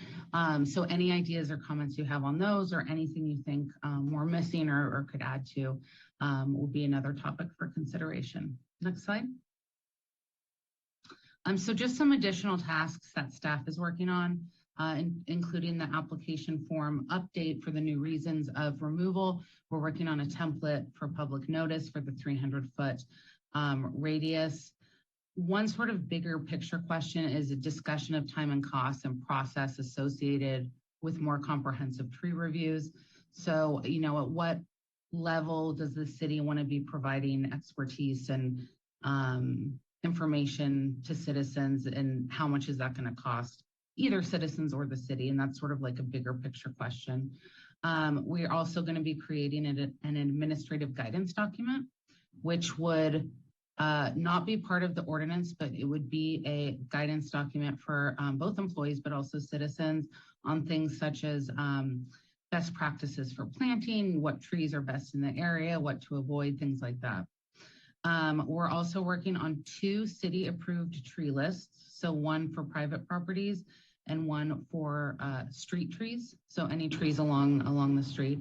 So any ideas or comments you have on those or anything you think we're missing or could add to will be another topic for consideration. Next slide. So just some additional tasks that staff is working on, including the application form update for the new reasons of removal. We're working on a template for public notice for the 300-foot radius. One sort of bigger picture question is a discussion of time and cost and process associated with more comprehensive tree reviews. So, at what level does the city want to be providing expertise and information to citizens, and how much is that going to cost either citizens or the city? And that's sort of like a bigger picture question. We're also going to be creating an administrative guidance document, which would not be part of the ordinance, but it would be a guidance document for both employees, but also citizens on things such as best practices for planting, what trees are best in the area, what to avoid, things like that. We're also working on 2 city-approved tree lists, so one for private properties and one for street trees, so any trees along the street.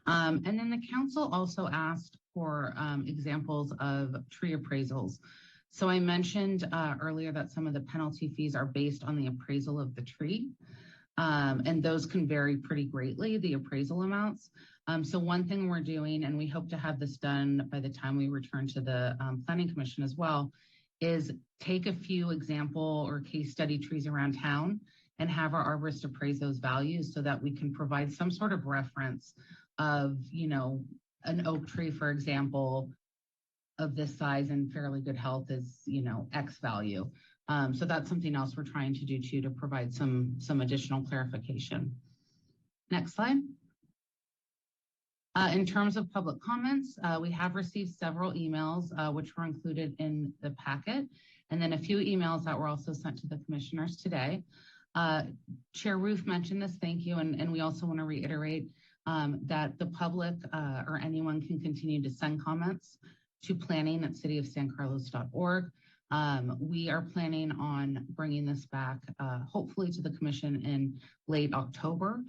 And then the council also asked for examples of tree appraisals. So I mentioned earlier that some of the penalty fees are based on the appraisal of the tree, and those can vary pretty greatly, the appraisal amounts. So one thing we're doing, and we hope to have this done by the time we return to the Planning Commission as well, is take a few example or case study trees around town and have our arborist appraise those values so that we can provide some sort of reference of, an oak tree, for example, of this size and fairly good health is, X value. So that's something else we're trying to do too, to provide some additional clarification. Next slide. In terms of public comments, we have received several emails, which were included in the packet, and then a few emails that were also sent to the commissioners today. Chair Ruth mentioned this, thank you, and we also want to reiterate that the public or anyone can continue to send comments to planning@cityofsancarlos.org. We are planning on bringing this back, hopefully to the commission in late October.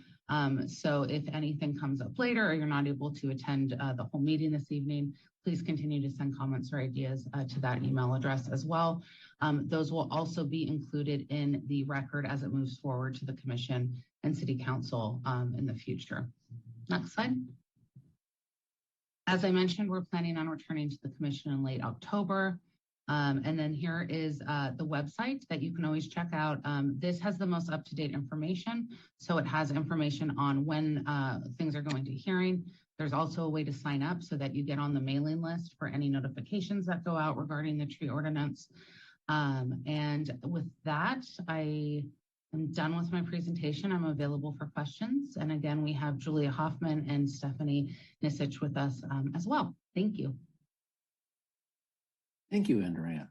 So if anything comes up later or you're not able to attend the whole meeting this evening, please continue to send comments or ideas to that email address as well. Those will also be included in the record as it moves forward to the commission and city council in the future. Next slide. As I mentioned, we're planning on returning to the commission in late October. And then here is the website that you can always check out. This has the most up-to-date information. So it has information on when things are going to hearing. There's also a way to sign up so that you get on the mailing list for any notifications that go out regarding the tree ordinance. And with that, I am done with my presentation. I'm available for questions. And again, we have Julia Hoffman and Stephanie Nisich with us as well. Thank you. Thank you, Andrea.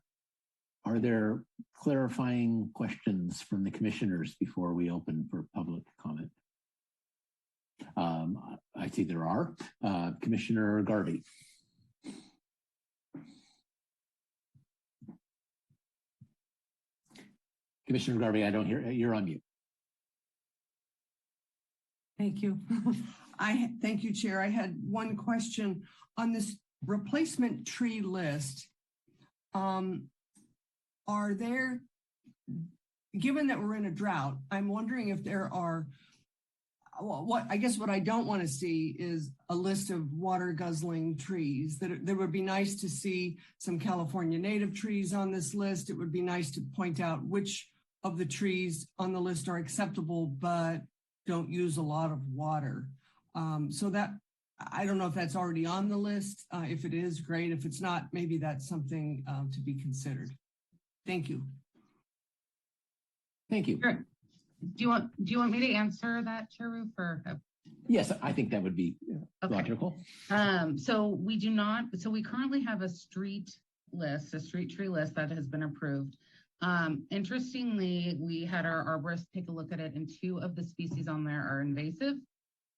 Are there clarifying questions from the commissioners before we open for public comment? I see there are. Commissioner Garvey. Commissioner Garvey, I don't hear, you're on mute. Thank you. Thank you, Chair. I had one question on this replacement tree list. Are there, given that we're in a drought, I'm wondering if there are, what I don't want to see is a list of water guzzling trees. That would be nice to see some California native trees on this list. It would be nice to point out which of the trees on the list are acceptable, but don't use a lot of water. So that, I don't know if that's already on the list. If it is, great. If it's not, maybe that's something to be considered. Thank you. Thank you. Sure. Do you want me to answer that, Chair Roof, or Yes, I think that would be logical. So we currently have a street tree list that has been approved. Interestingly, we had our arborist take a look at it, and 2 of the species on there are invasive,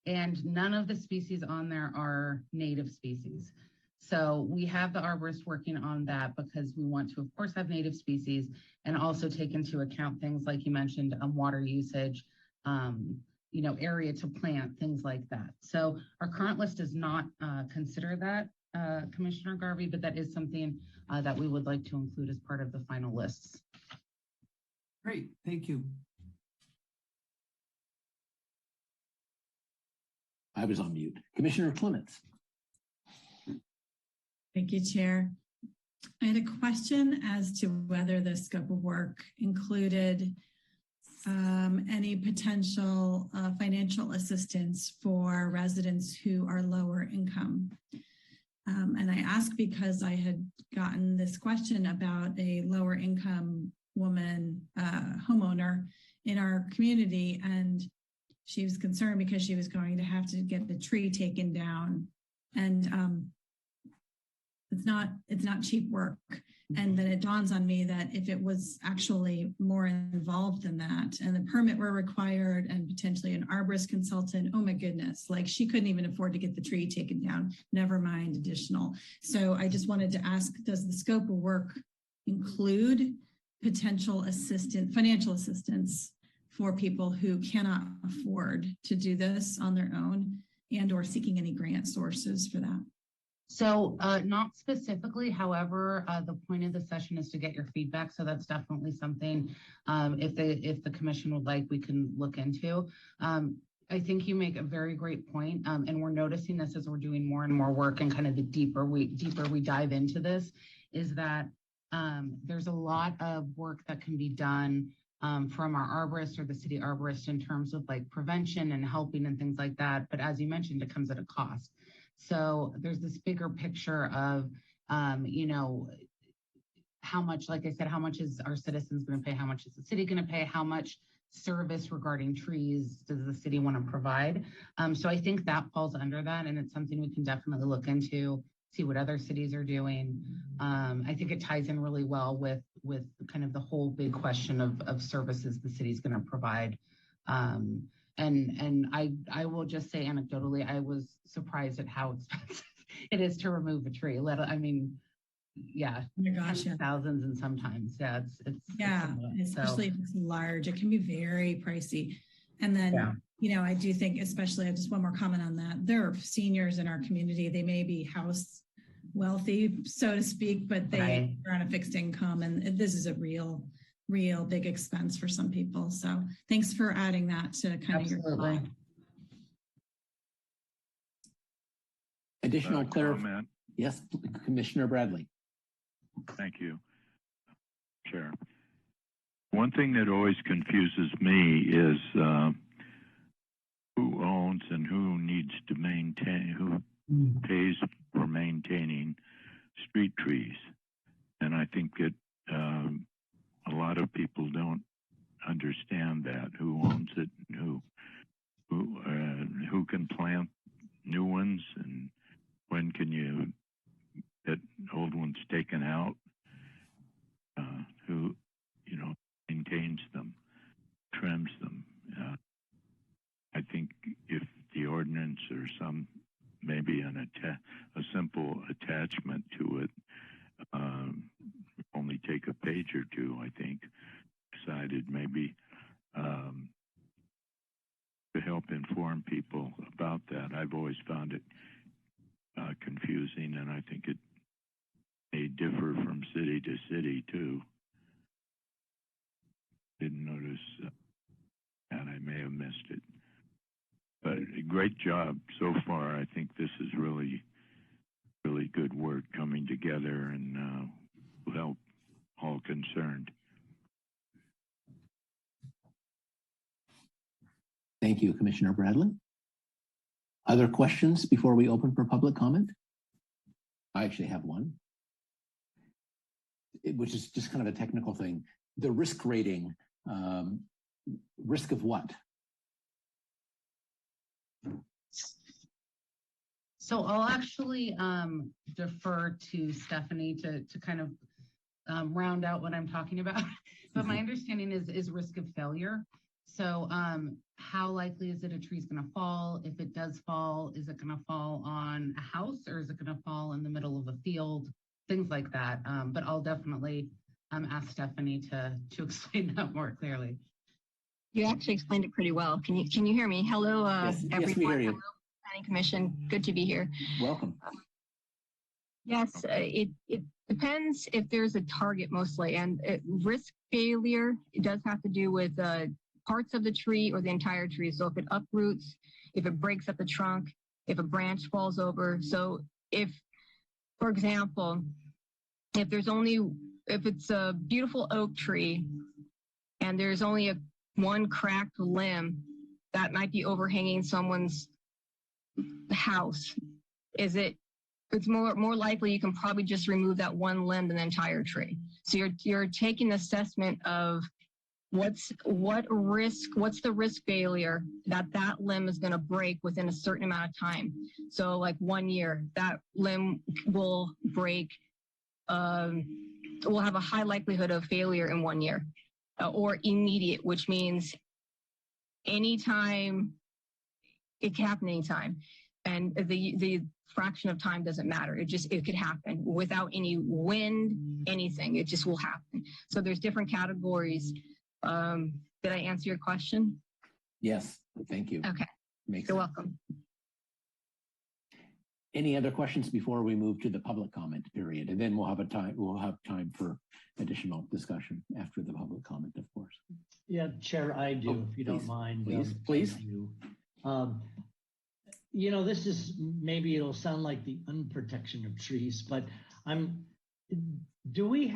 and none of the species on there are native species. So we have the arborist working on that because we want to, of course, have native species and also take into account things like you mentioned, water usage, area to plant, things like that. So our current list does not consider that, Commissioner Garvey, but that is something that we would like to include as part of the final lists. Great, thank you. I was on mute. Commissioner Clements. Thank you, Chair. I had a question as to whether the scope of work included any potential financial assistance for residents who are lower income. And I ask because I had gotten this question about a lower income woman, homeowner in our community, and she was concerned because she was going to have to get the tree taken down, and it's not cheap work. And then it dawns on me that if it was actually more involved than that, and the permit were required, and potentially an arborist consultant, oh my goodness, like she couldn't even afford to get the tree taken down, never mind additional. So I just wanted to ask, does the scope of work include potential financial assistance for people who cannot afford to do this on their own, and or seeking any grant sources for that? So not specifically, however, the point of the session is to get your feedback. So that's definitely something, if the commission would like, we can look into. I think you make a very great point, and we're noticing this as we're doing more and more work, and kind of the deeper we dive into this, is that there's a lot of work that can be done from our arborist or the city arborist in terms of like prevention and helping and things like that. But as you mentioned, it comes at a cost. So there's this bigger picture of, how much, like I said, how much is our citizens going to pay? How much is the city going to pay? How much service regarding trees does the city want to provide? So I think that falls under that, and it's something we can definitely look into, see what other cities are doing. I think it ties in really well with kind of the whole big question of services the city's going to provide. And I will just say anecdotally, I was surprised at how expensive it is to remove a tree. Oh my gosh, thousands, and sometimes, especially if it's large, it can be very pricey. And then, I do think, especially, just one more comment on that. There are seniors in our community. They may be house wealthy, so to speak, but they are on a fixed income, and this is a real big expense for some people. So thanks for adding that to kind of your thought. Additional clarification. Yes, Commissioner Bradley. Thank you, Chair. One thing that always confuses me is who owns and who needs to maintain, who pays for maintaining street trees. And I think that a lot of people don't understand that, who owns it, and who can plant new ones, and when can you get old ones taken out, who maintains them, trims them. I think if the ordinance or maybe a simple attachment to it, only take a page or two, I think, decided maybe to help inform people about that. I've always found it confusing, and I think it may differ from city to city too. Didn't notice that. I may have missed it. But a great job so far. I think this is really, really good work coming together, and will help all concerned. Thank you, Commissioner Bradley. Other questions before we open for public comment? I actually have one, which is just kind of a technical thing. The risk rating, risk of what? So I'll actually defer to Stephanie to kind of round out what I'm talking about. But my understanding is risk of failure. So how likely is it a tree's going to fall? If it does fall, is it going to fall on a house or is it going to fall in the middle of a field? Things like that. But I'll definitely ask Stephanie to explain that more clearly. You actually explained it pretty well. Can you hear me? Hello, everyone. Yes, we hear you. Hello, Planning Commission. Good to be here. Welcome. Yes, it depends if there's a target mostly, and risk failure, it does have to do with parts of the tree or the entire tree. So if it uproots, if it breaks up the trunk, if a branch falls over. So if, for example, if it's a beautiful oak tree and there's only one cracked limb that might be overhanging someone's house, it's more likely you can probably just remove that one limb than the entire tree. So you're taking an assessment of what's the risk failure that limb is going to break within a certain amount of time. So like 1 year, that limb will break, will have a high likelihood of failure in 1 year, or immediate, which means anytime, it can happen anytime. And the fraction of time doesn't matter. It could happen without any wind, anything. It just will happen. So there's different categories. Did I answer your question? Yes, thank you. Okay. You're welcome. Any other questions before we move to the public comment period? And then we'll have time for additional discussion after the public comment, of course. Yeah, Chair, I do, if you don't mind. Please. Thank you. This is, maybe it'll sound like the unprotection of trees, but do we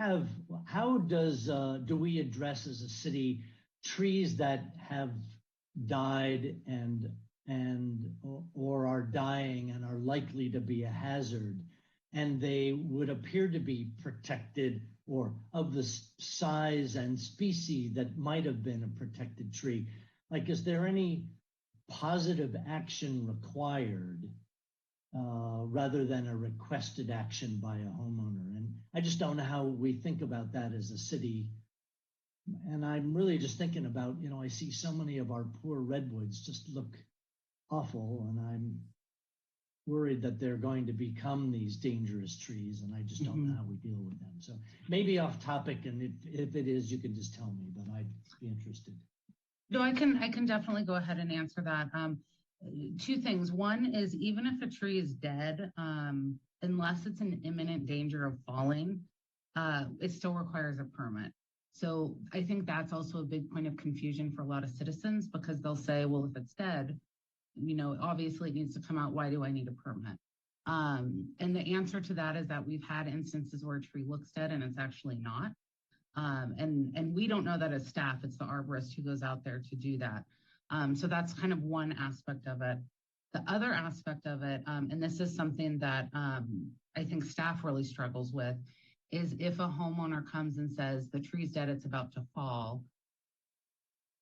address as a city trees that have died or are dying and are likely to be a hazard, and they would appear to be protected or of the size and species that might have been a protected tree? Like, is there any positive action required rather than a requested action by a homeowner? And I just don't know how we think about that as a city. And I'm really just thinking about, I see so many of our poor redwoods just look awful, and I'm worried that they're going to become these dangerous trees, and I just don't know how we deal with them. So maybe off topic, and if it is, you can just tell me, but I'd be interested. No, I can definitely go ahead and answer that. Two things. One is, even if a tree is dead, unless it's in imminent danger of falling, it still requires a permit. So I think that's also a big point of confusion for a lot of citizens, because they'll say, well, if it's dead, obviously it needs to come out. Why do I need a permit? And the answer to that is that we've had instances where a tree looks dead and it's actually not. And we don't know that as staff. It's the arborist who goes out there to do that. So that's kind of one aspect of it. The other aspect of it, and this is something that I think staff really struggles with, is if a homeowner comes and says the tree's dead, it's about to fall,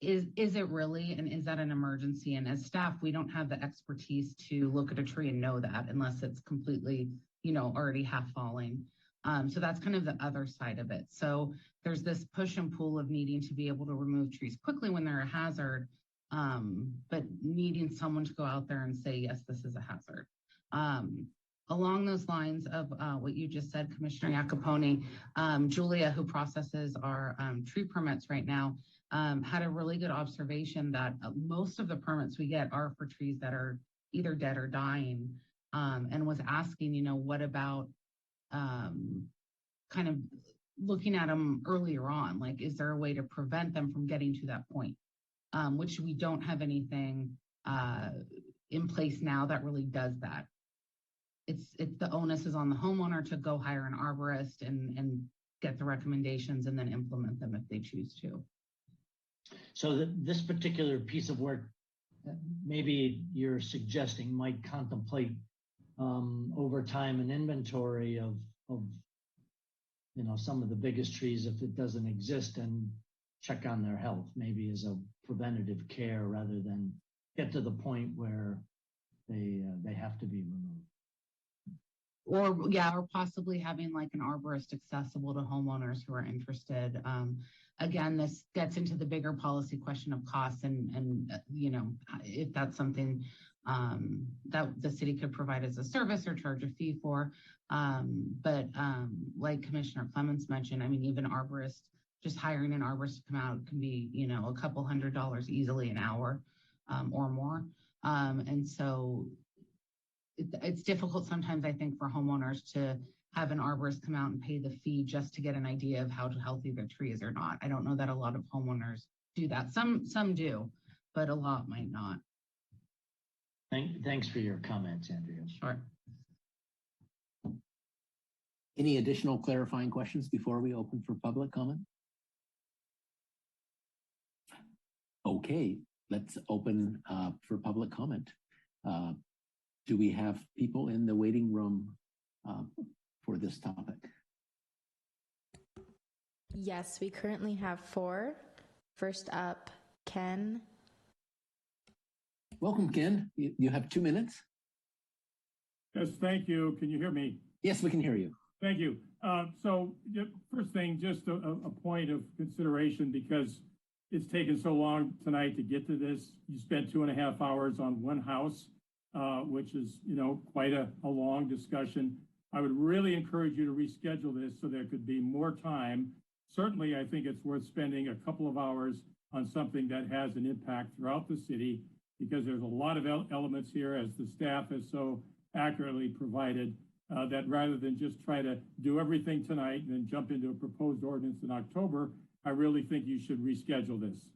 is it really, and is that an emergency? And as staff, we don't have the expertise to look at a tree and know that unless it's completely, already half falling. So that's kind of the other side of it. So there's this push and pull of needing to be able to remove trees quickly when they're a hazard, but needing someone to go out there and say, yes, this is a hazard. Along those lines of what you just said, Commissioner Iacopone, Julia, who processes our tree permits right now, had a really good observation that most of the permits we get are for trees that are either dead or dying, and was asking, what about kind of looking at them earlier on? Like, is there a way to prevent them from getting to that point? Which we don't have anything in place now that really does that. It's the onus is on the homeowner to go hire an arborist and get the recommendations and then implement them if they choose to. So this particular piece of work, maybe you're suggesting, might contemplate over time an inventory of some of the biggest trees, if it doesn't exist, and check on their health, maybe as a preventative care rather than get to the point where they have to be removed. or possibly having like an arborist accessible to homeowners who are interested. Again, this gets into the bigger policy question of costs and you know, if that's something that the city could provide as a service or charge a fee for. Like Commissioner Clements mentioned, I mean, even arborists, just hiring an arborist to come out can be, you know, a couple $100 easily an hour or more. And so it's difficult sometimes, I think, for homeowners to have an arborist come out and pay the fee just to get an idea of how healthy their tree is or not. I don't know that a lot of homeowners do that. Some do, but a lot might not. Thanks for your comments, Andrea. Sure. Any additional clarifying questions before we open for public comment? Okay, let's open for public comment. Do we have people in the waiting room for this topic? Yes, we currently have 4. First up, Ken. Welcome, Ken. You have 2 minutes. Yes, thank you. Can you hear me? Yes, we can hear you. Thank you. So first thing, just a point of consideration, because it's taken so long tonight to get to this. You spent 2.5 hours on one house, which is, you know, quite a long discussion. I would really encourage you to reschedule this so there could be more time. Certainly, I think it's worth spending a couple of hours on something that has an impact throughout the city, because there's a lot of elements here, as the staff has so accurately provided, that rather than just try to do everything tonight and then jump into a proposed ordinance in October, I really think you should reschedule this.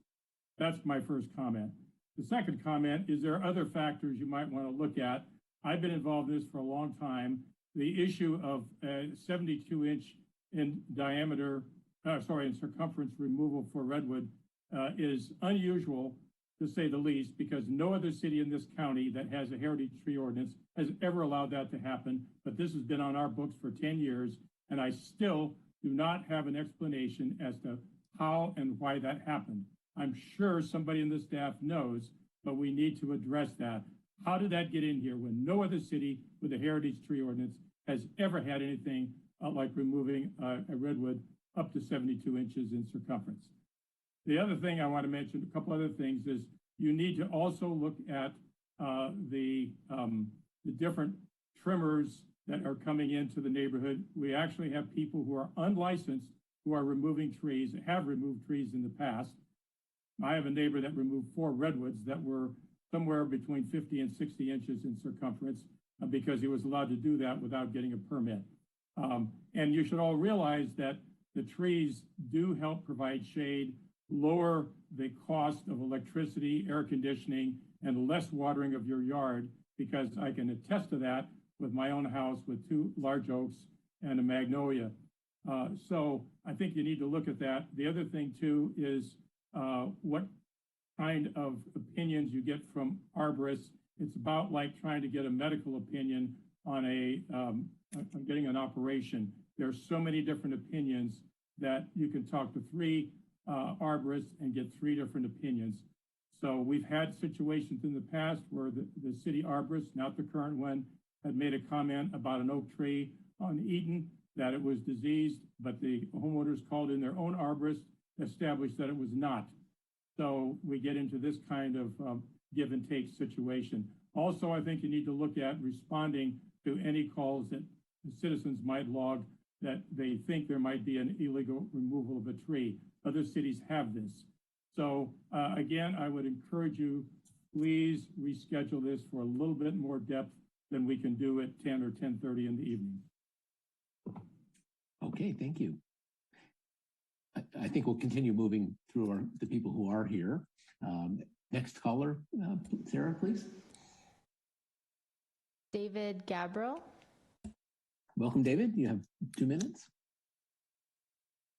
That's my first comment. The second comment is there are other factors you might want to look at. I've been involved in this for a long time. The issue of 72-inch in diameter, in circumference removal for redwood is unusual, to say the least, because no other city in this county that has a heritage tree ordinance has ever allowed that to happen. But this has been on our books for 10 years, and I still do not have an explanation as to how and why that happened. I'm sure somebody in the staff knows, but we need to address that. How did that get in here when no other city with a heritage tree ordinance has ever had anything like removing a redwood up to 72 inches in circumference? The other thing I want to mention, a couple other things, is you need to also look at the different trimmers that are coming into the neighborhood. We actually have people who are unlicensed who are removing trees, have removed trees in the past. I have a neighbor that removed 4 redwoods that were somewhere between 50 and 60 inches in circumference because he was allowed to do that without getting a permit. And you should all realize that the trees do help provide shade, lower the cost of electricity, air conditioning, and less watering of your yard, because I can attest to that with my own house with 2 large oaks and a magnolia. So I think you need to look at that. The other thing too is what kind of opinions you get from arborists. It's about like trying to get a medical opinion on on getting an operation. There's so many different opinions that you can talk to 3 arborists and get 3 different opinions. So we've had situations in the past where the city arborist, not the current one, had made a comment about an oak tree on Eden, that it was diseased, but the homeowners called in their own arborist, established that it was not. So we get into this kind of give and take situation. Also, I think you need to look at responding to any calls that the citizens might log that they think there might be an illegal removal of a tree. Other cities have this. So again, I would encourage you, please reschedule this for a little bit more depth than we can do at 10 or 10:30 in the evening. Okay, thank you. I think we'll continue moving through the people who are here. Next caller, Sarah, please. David Gabriel. Welcome, David. You have 2 minutes.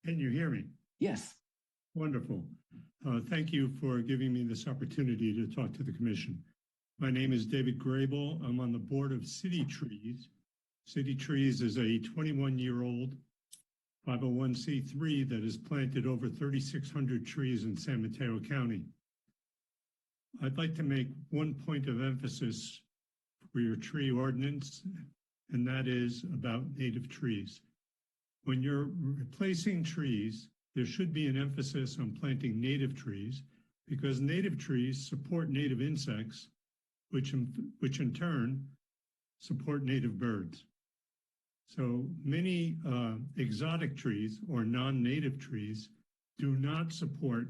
Can you hear me? Yes. Wonderful. Thank you for giving me this opportunity to talk to the commission. My name is David Grable. I'm on the board of City Trees. City Trees is a 21-year-old 501c3 that has planted over 3,600 trees in San Mateo County. I'd like to make one point of emphasis for your tree ordinance and that is about native trees. When you're replacing trees, there should be an emphasis on planting native trees because native trees support native insects, which in turn support native birds. So many exotic trees or non-native trees do not support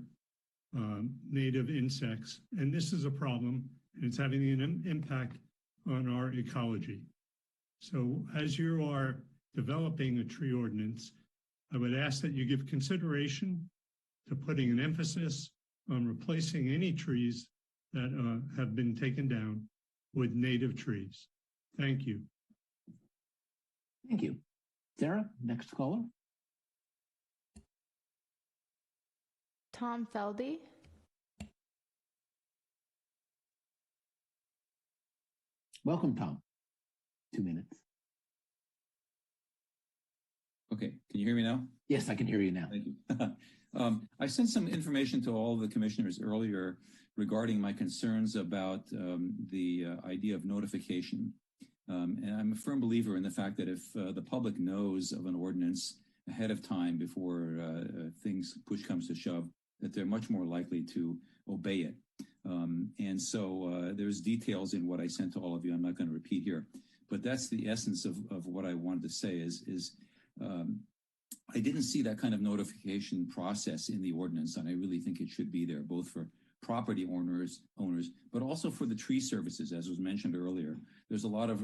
native insects, and this is a problem, and it's having an impact on our ecology. So as you are developing a tree ordinance, I would ask that you give consideration to putting an emphasis on replacing any trees that have been taken down with native trees. Thank you. Thank you. Sarah, next caller. Tom Feldy. Welcome, Tom. 2 minutes. Okay, can you hear me now? Yes, I can hear you now. Thank you. I sent some information to all the commissioners earlier regarding my concerns about the idea of notification. And I'm a firm believer in the fact that if the public knows of an ordinance ahead of time before push comes to shove, that they're much more likely to obey it. And so there's details in what I sent to all of you. I'm not going to repeat here, but that's the essence of what I wanted to say is I didn't see that kind of notification process in the ordinance, and I really think it should be there, both for property owners, but also for the tree services, as was mentioned earlier. There's a lot of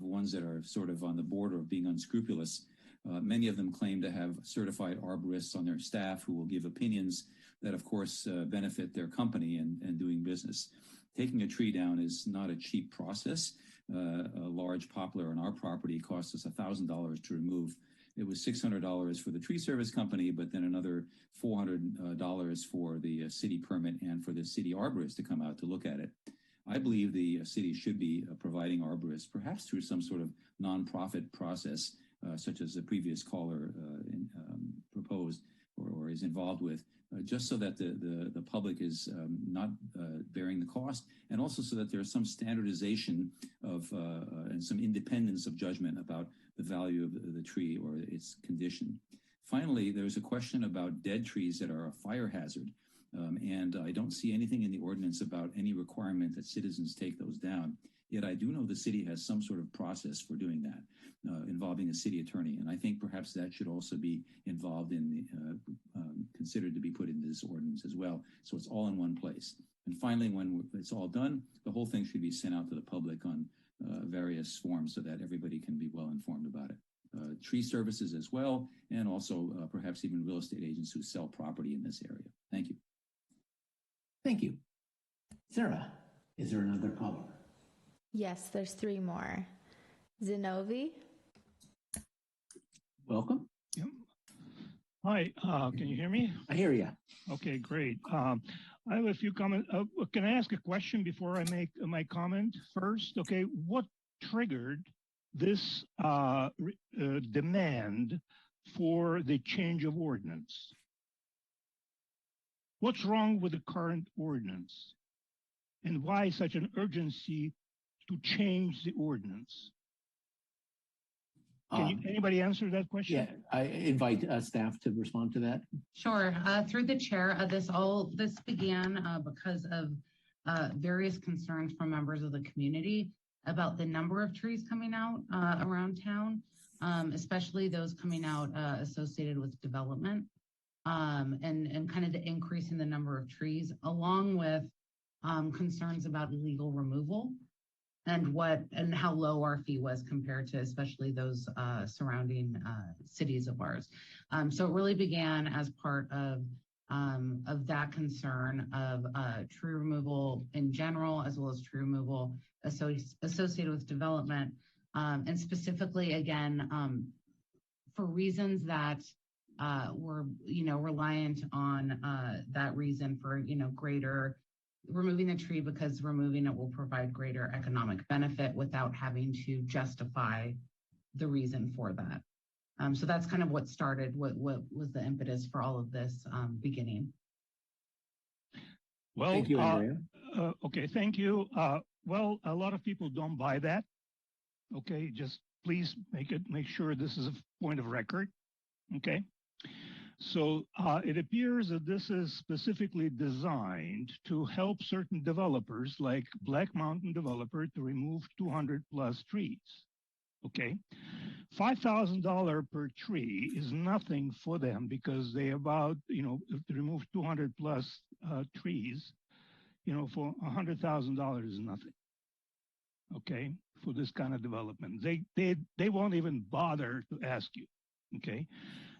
ones that are sort of on the border of being unscrupulous. Many of them claim to have certified arborists on their staff who will give opinions that, of course, benefit their company and doing business. Taking a tree down is not a cheap process. A large poplar on our property cost us $1,000 to remove. It was $600 for the tree service company, but then another $400 for the city permit and for the city arborist to come out to look at it. I believe the city should be providing arborists, perhaps through some sort of nonprofit process, such as the previous caller proposed or is involved with, just so that the public is not bearing the cost, and also so that there's some standardization of and some independence of judgment about the value of the tree or its condition. Finally, there's a question about dead trees that are a fire hazard, and I don't see anything in the ordinance about any requirement that citizens take those down. Yet I do know the city has some sort of process for doing that, involving a city attorney. And I think perhaps that should also be involved in the, considered to be put into this ordinance as well. So it's all in one place. And finally, when it's all done, the whole thing should be sent out to the public on various forms so that everybody can be well informed about it. Tree services as well, and also perhaps even real estate agents who sell property in this area. Thank you. Thank you. Sarah, is there another caller? Yes, there's 3 more. Zinovi. Welcome. Yep. Hi, can you hear me? I hear you. Okay, great. I have a few comments. Can I ask a question before I make my comment first? Okay, what triggered this demand for the change of ordinance? What's wrong with the current ordinance? And why such an urgency to change the ordinance? Can anybody answer that question? Yeah, I invite staff to respond to that. Sure. Through the chair, this began because of various concerns from members of the community about the number of trees coming out around town, especially those coming out associated with development, and kind of the increase in the number of trees, along with concerns about illegal removal and how low our fee was compared to especially those surrounding cities of ours. So it really began as part of that concern of tree removal in general, as well as tree removal associated with development, and specifically again for reasons that were reliant on that reason for greater removing the tree, because removing it will provide greater economic benefit without having to justify the reason for that. So that's kind of what started, what was the impetus for all of this beginning. Well, thank you, Andrea. Okay, thank you. Well, a lot of people don't buy that. Okay, just please make sure this is a point of record. Okay. So it appears that this is specifically designed to help certain developers like Black Mountain Developer to remove 200 plus trees. Okay. $5,000 per tree is nothing for them because they about, if they remove 200 plus trees, for $100,000 is nothing. Okay. For this kind of development, they won't even bother to ask you. Okay.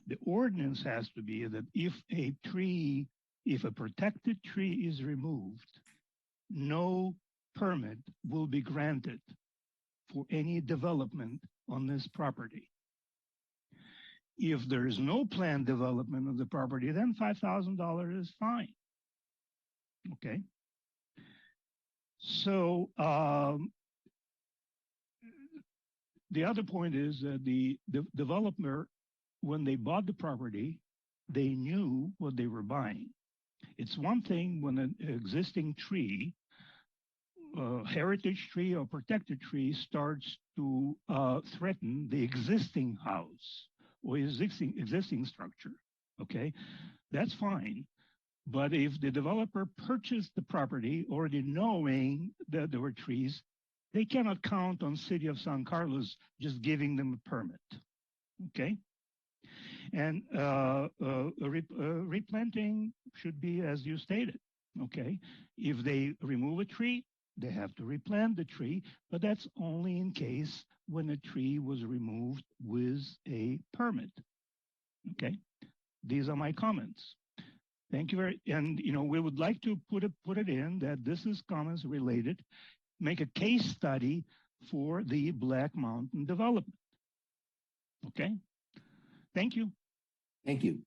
The ordinance has to be that if a protected tree is removed, no permit will be granted for any development on this property. If there is no planned development of the property, then $5,000 is fine. Okay. So the other point is that the developer, when they bought the property, they knew what they were buying. It's one thing when an existing tree, heritage tree or protected tree, starts to threaten the existing house or existing structure. Okay, that's fine. But if the developer purchased the property already knowing that there were trees, they cannot count on City of San Carlos just giving them a permit. Okay. And replanting should be as you stated. Okay. If they remove a tree, they have to replant the tree, but that's only in case when a tree was removed with a permit. Okay. These are my comments. Thank you and we would like to put it in that this is comments related, make a case study for the Black Mountain development. Okay. Thank you. Thank you.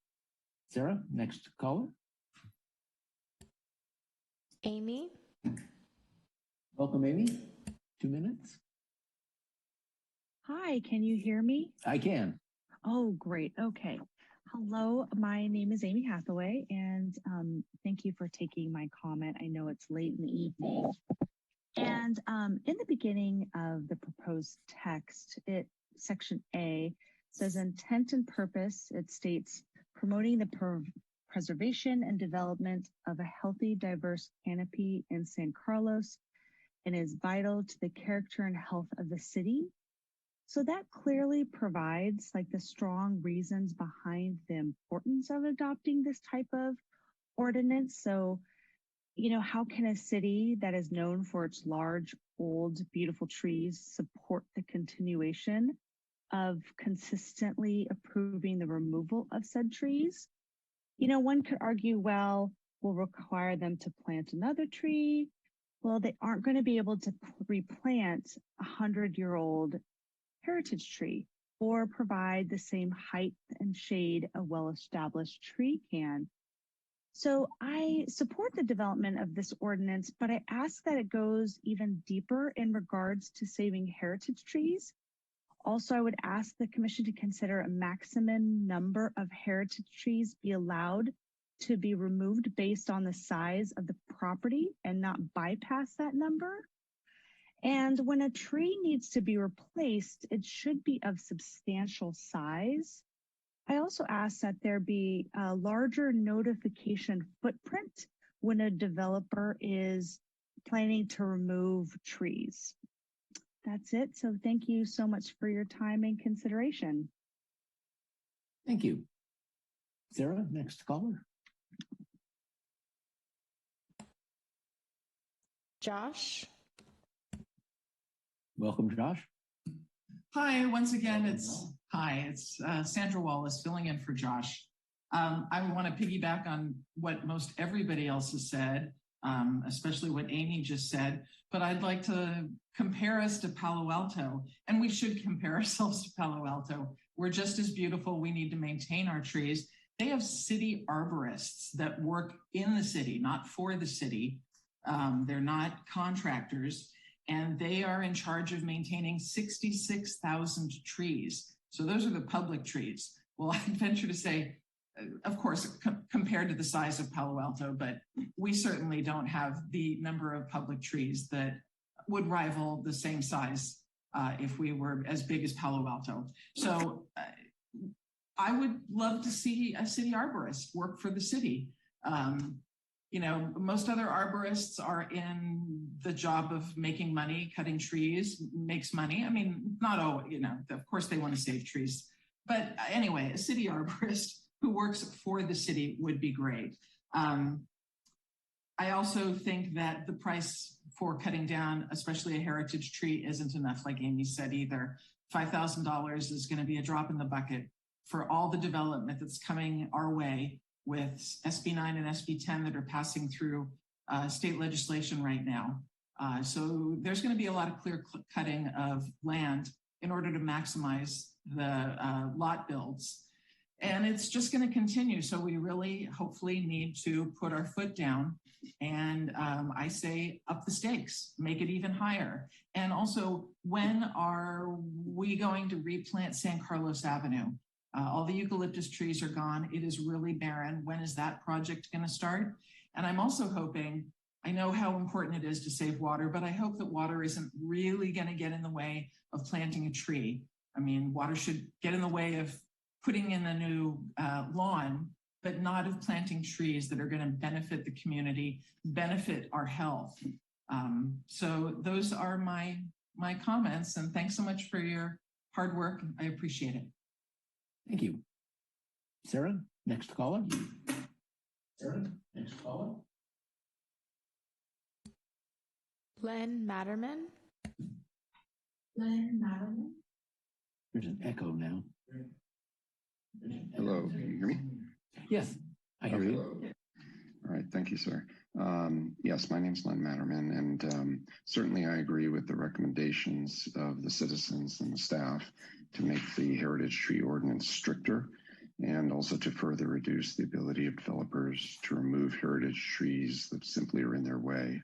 Sarah, next caller. Amy. Welcome, Amy. 2 minutes. Hi, can you hear me? I can. Oh, great. Okay. Hello, my name is Amy Hathaway, and thank you for taking my comment. I know it's late in the evening. And in the beginning of the proposed text, section A says intent and purpose. It states promoting the preservation and development of a healthy, diverse canopy in San Carlos and is vital to the character and health of the city. So that clearly provides like the strong reasons behind the importance of adopting this type of ordinance. So, how can a city that is known for its large, old, beautiful trees support the continuation of consistently approving the removal of said trees? One could argue, well, we'll require them to plant another tree. Well, they aren't going to be able to replant a 100-year-old heritage tree or provide the same height and shade a well-established tree can. So I support the development of this ordinance, but I ask that it goes even deeper in regards to saving heritage trees. Also, I would ask the commission to consider a maximum number of heritage trees be allowed to be removed based on the size of the property and not bypass that number. And when a tree needs to be replaced, it should be of substantial size. I also ask that there be a larger notification footprint when a developer is planning to remove trees. That's it. So thank you so much for your time and consideration. Thank you. Sarah, next caller. Josh. Welcome, Josh. Hi, once again, it's Sandra Wallace filling in for Josh. I want to piggyback on what most everybody else has said, especially what Amy just said, but I'd like to compare us to Palo Alto, and we should compare ourselves to Palo Alto. We're just as beautiful. We need to maintain our trees. They have city arborists that work in the city, not for the city. They're not contractors. And they are in charge of maintaining 66,000 trees. So those are the public trees. Well, I'd venture to say, of course, compared to the size of Palo Alto, but we certainly don't have the number of public trees that would rival the same size if we were as big as Palo Alto. So I would love to see a city arborist work for the city. You know, most other arborists are in the job of making money, cutting trees makes money. I mean, not all, you know, of course they want to save trees. But anyway, a city arborist who works for the city would be great. I also think that the price for cutting down, especially a heritage tree, isn't enough, like Amy said either. $5,000 is going to be a drop in the bucket for all the development that's coming our way with SB 9 and SB 10 that are passing through state legislation right now. So there's going to be a lot of clear cutting of land in order to maximize the lot builds. And it's just going to continue. So we really hopefully need to put our foot down and I say up the stakes, make it even higher. And also, when are we going to replant San Carlos Avenue? All the eucalyptus trees are gone. It is really barren. When is that project going to start? And I'm also hoping, I know how important it is to save water, but I hope that water isn't really going to get in the way of planting a tree. I mean, water should get in the way of putting in a new lawn, but not of planting trees that are going to benefit the community, benefit our health. So those are my comments, and thanks so much for your hard work. I appreciate it. Thank you. Sarah, next caller. Sarah, next caller. Len Matterman. Len Matterman. There's an echo now. Hello, can you hear me? Yes, I hear you. All right, thank you, sir. Yes, my name's Len Matterman, and certainly I agree with the recommendations of the citizens and the staff to make the heritage tree ordinance stricter and also to further reduce the ability of developers to remove heritage trees that simply are in their way.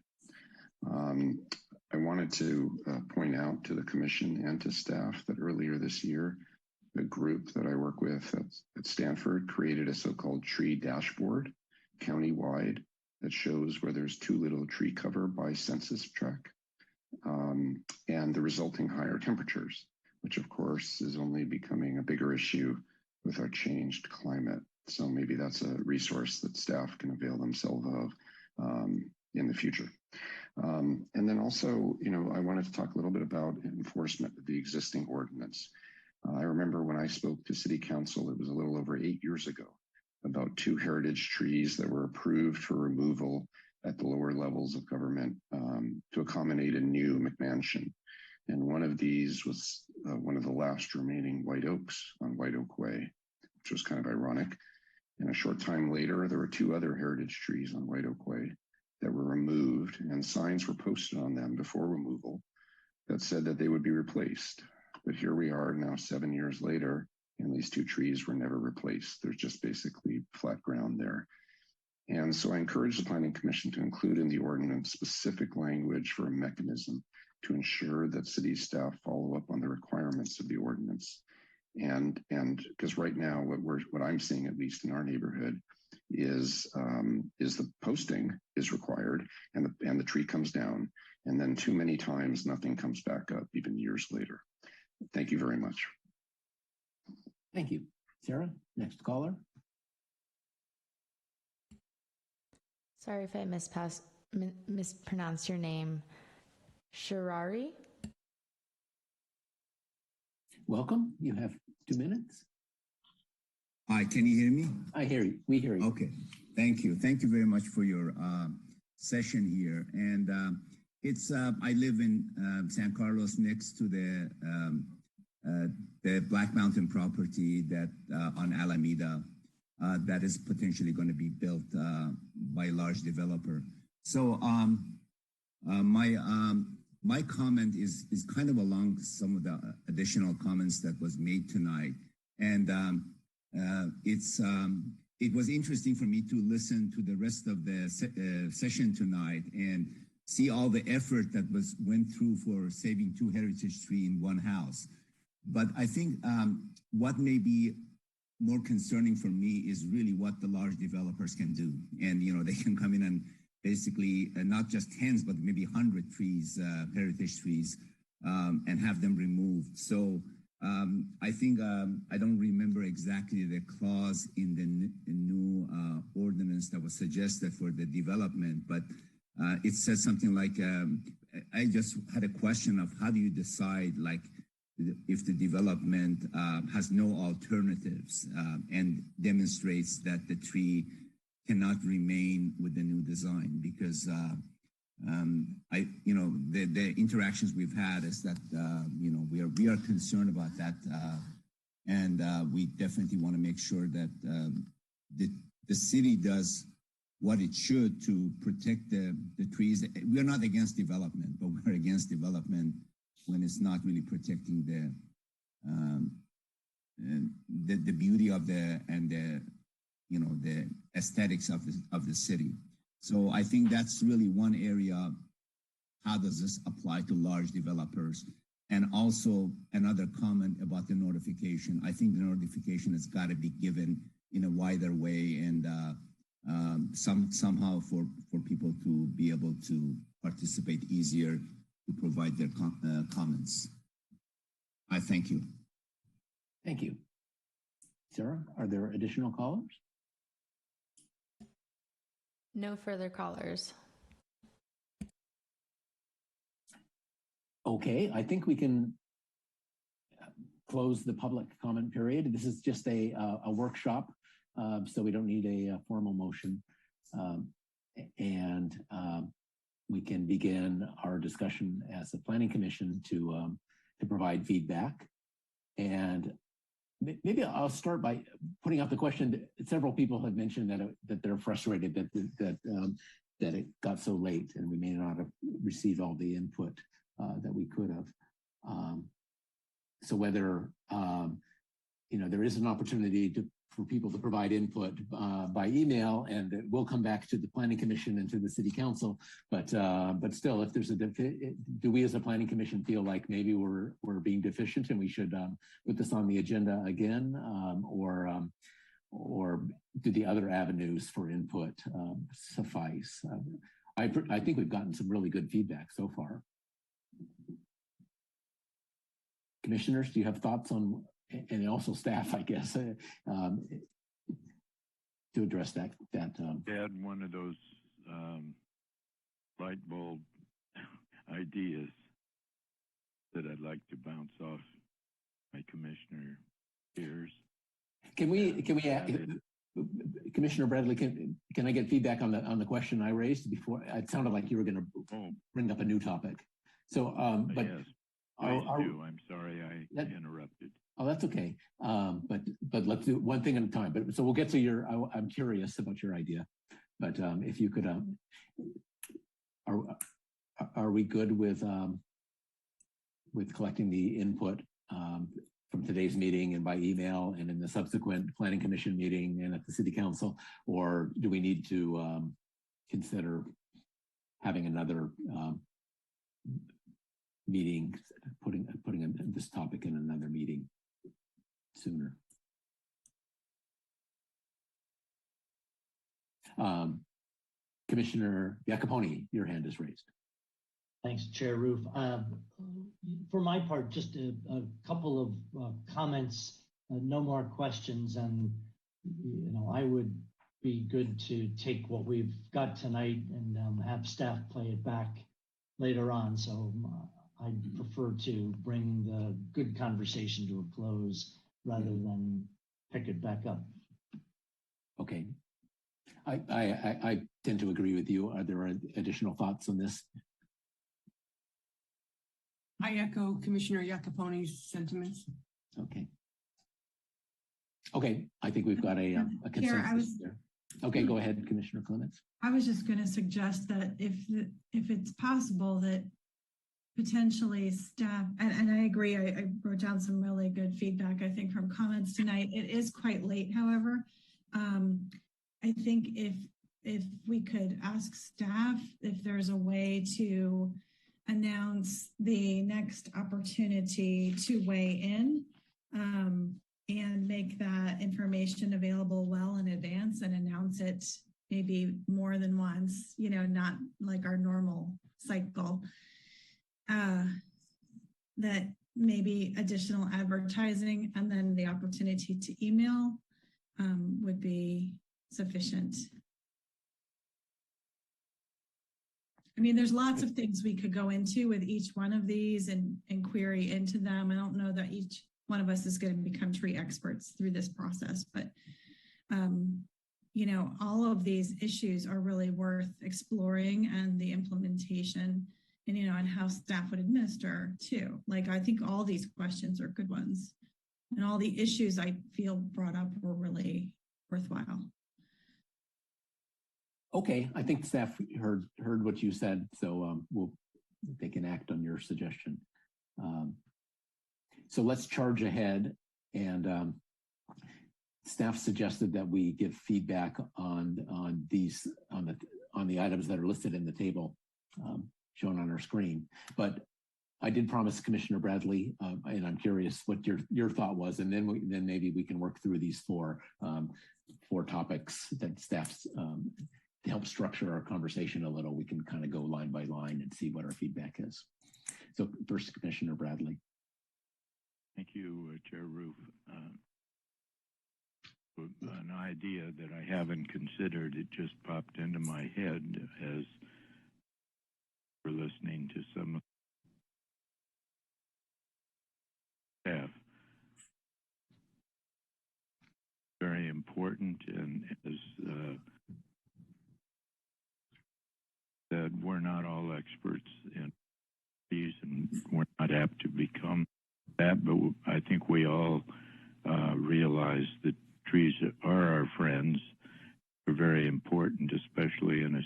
I wanted to point out to the commission and to staff that earlier this year, the group that I work with at Stanford created a so-called tree dashboard countywide that shows where there's too little tree cover by census tract and the resulting higher temperatures, which of course is only becoming a bigger issue with our changed climate. So maybe that's a resource that staff can avail themselves of in the future. And then also, you know, I wanted to talk a little bit about enforcement of the existing ordinance. I remember when I spoke to City Council, it was a little over 8 years ago, about 2 heritage trees that were approved for removal at the lower levels of government to accommodate a new McMansion. And one of these was one of the last remaining white oaks on White Oak Way, which was kind of ironic. And a short time later, there were 2 other heritage trees on White Oak Way that were removed, and signs were posted on them before removal that said that they would be replaced. But here we are now 7 years later, and these 2 trees were never replaced. There's just basically flat ground there. And so I encourage the Planning Commission to include in the ordinance specific language for a mechanism to ensure that city staff follow up on the requirements of the ordinance. And because right now, what I'm seeing, at least in our neighborhood, is the posting is required and the tree comes down, and then too many times nothing comes back up even years later. Thank you very much. Thank you. Sarah, next caller. Sorry if I mispronounced your name. Sharari? Welcome. You have 2 minutes. Hi, can you hear me? I hear you. We hear you. Okay. Thank you. Thank you very much for your session here. And I live in San Carlos, next to the Black Mountain property that on Alameda that is potentially going to be built by a large developer. So my comment is kind of along some of the additional comments that was made tonight. And it was interesting for me to listen to the rest of the session tonight and see all the effort that went through for saving 2 heritage trees in one house. But I think what may be more concerning for me is really what the large developers can do. And, you know, they can come in and basically not just tens, but maybe 100 trees, heritage trees, and have them removed. So I think I don't remember exactly the clause in the new ordinance that was suggested for the development, but it says something like, I just had a question of how do you decide, like, if the development has no alternatives and demonstrates that the tree cannot remain with the new design, because the interactions we've had is that we are concerned about that, and we definitely want to make sure that the city does what it should to protect the trees. We are not against development, but we're against development when it's not really protecting the beauty of the aesthetics of the city. So I think that's really one area. How does this apply to large developers? And also another comment about the notification. I think the notification has got to be given in a wider way, and somehow for people to be able to participate easier, to provide their comments. I thank you. Thank you. Sarah, are there additional callers? No further callers. Okay, I think we can close the public comment period. This is just a workshop, so we don't need a formal motion. We can begin our discussion as a planning commission to provide feedback. And maybe I'll start by putting out the question that several people have mentioned that they're frustrated that it got so late and we may not have received all the input that we could have. So whether there is an opportunity for people to provide input by email, and it will come back to the Planning Commission and to the City Council. But still, if there's do we as a Planning Commission feel like maybe we're being deficient and we should put this on the agenda again, or do the other avenues for input suffice? I think we've gotten some really good feedback so far. Commissioners, do you have thoughts on, and also staff, I guess, to address that? Add one of those light bulb ideas that I'd like to bounce off my commissioner peers. Can we Commissioner Bradley, can I get feedback on the question I raised before? It sounded like you were going to bring up a new topic. So, but yes, I'm sorry I interrupted. Oh, that's okay. But let's do one thing at a time. But so we'll get to I'm curious about your idea. But if you could, are we good with collecting the input from today's meeting and by email and in the subsequent Planning Commission meeting and at the City Council, or do we need to consider having another meeting, putting this topic in another meeting sooner? Commissioner Iacopone, your hand is raised. Thanks, Chair Roof. For my part, just a couple of comments, no more questions, and I would be good to take what we've got tonight and have staff play it back later on. So I'd prefer to bring the good conversation to a close rather than pick it back up. Okay. I tend to agree with you. Are there additional thoughts on this? I echo Commissioner Iacopone's sentiments. Okay. Okay, I think we've got a consensus there. Okay, go ahead, Commissioner Clements. I was just going to suggest that if it's possible that potentially staff, and I agree, I wrote down some really good feedback, I think, from comments tonight. It is quite late, however. I think if we could ask staff if there's a way to announce the next opportunity to weigh in and make that information available well in advance and announce it maybe more than once, not like our normal cycle. that maybe additional advertising and then the opportunity to email would be sufficient. I mean, there's lots of things we could go into with each one of these and query into them. I don't know that each one of us is going to become tree experts through this process, but you know, all of these issues are really worth exploring, and the implementation and, you know, and how staff would administer too. Like, I think all these questions are good ones, and all the issues I feel brought up were really worthwhile. Okay, I think staff heard what you said, so they can act on your suggestion. So let's charge ahead, and staff suggested that we give feedback on the items that are listed in the table shown on our screen. But I did promise Commissioner Bradley, and I'm curious what your thought was, and then maybe we can work through these four topics that staff's to help structure our conversation a little. We can kind of go line by line and see what our feedback is. So first, Commissioner Bradley. Thank you, Chair Roof. An idea that I haven't considered, it just popped into my head as we're listening to some staff. Very important, and as said, we're not all experts in these, and we're not apt to become that, but I think we all realize that trees are our friends. They're very important, especially in a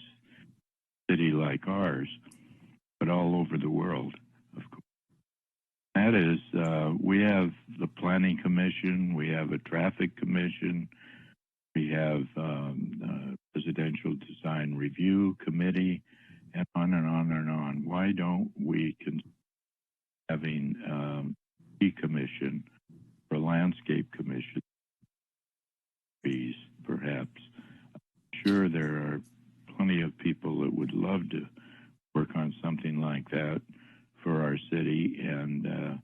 city like ours, but all over the world, of course. That is, we have the Planning Commission, we have a Traffic Commission, we have Residential Design Review Committee, and on and on and on. Why don't we consider having a commission or a landscape commission? Perhaps. I'm sure there are plenty of people that would love to work on something like that for our city, and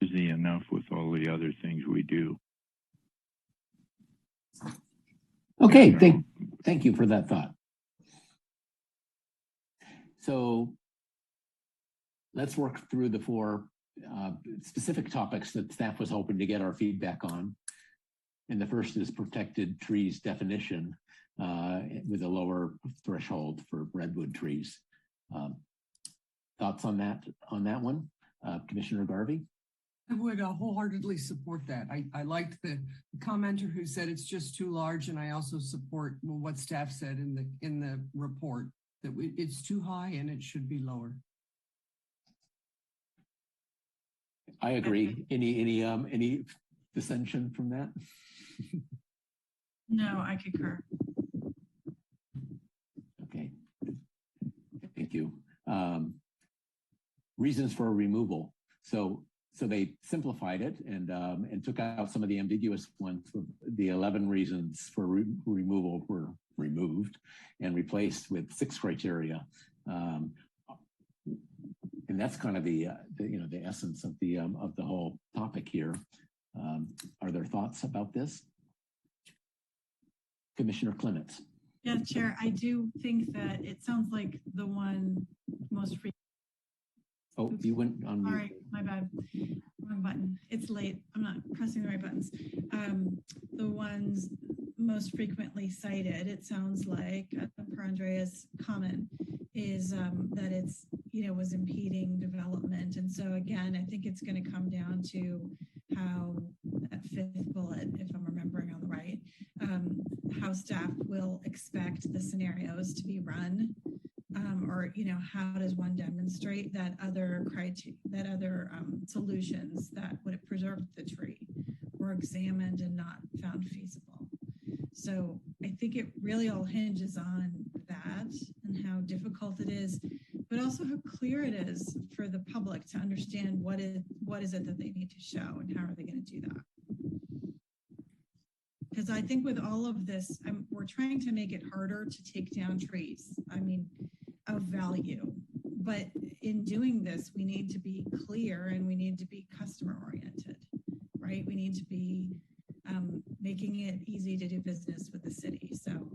busy enough with all the other things we do. Okay, thank you for that thought. So let's work through the four specific topics that staff was hoping to get our feedback on. And the first is protected trees definition with a lower threshold for redwood trees. Thoughts on that one, Commissioner Garvey? I would wholeheartely support that. I liked the commenter who said it's just too large, and I also support what staff said in the report that it's too high and it should be lower. I agree. Any dissension from that? No, I concur. Okay. Thank you. Reasons for removal. So they simplified it and took out some of the ambiguous ones. The 11 reasons for removal were removed and replaced with 6 criteria. And that's kind of the essence of the whole topic here. Are there thoughts about this? Commissioner Clements. Yeah, Chair, I do think that it sounds like the one most frequent. Oh, you went on mute. All right, my bad. Wrong button. It's late. I'm not pressing the right buttons. The ones most frequently cited, it sounds like, per Andrea's comment, is that it's, was impeding development. And so again, I think it's going to come down to how that 5th bullet, if I'm remembering on the right, how staff will expect the scenarios to be run, or how does one demonstrate that other solutions that would have preserved the tree were examined and not found feasible. So I think it really all hinges on that and how difficult it is, but also how clear it is for the public to understand what is it that they need to show and how are they going to do that. Because I think with all of this, we're trying to make it harder to take down trees. I mean, of value, but in doing this, we need to be clear and we need to be customer oriented, right? We need to be making it easy to do business with the city. So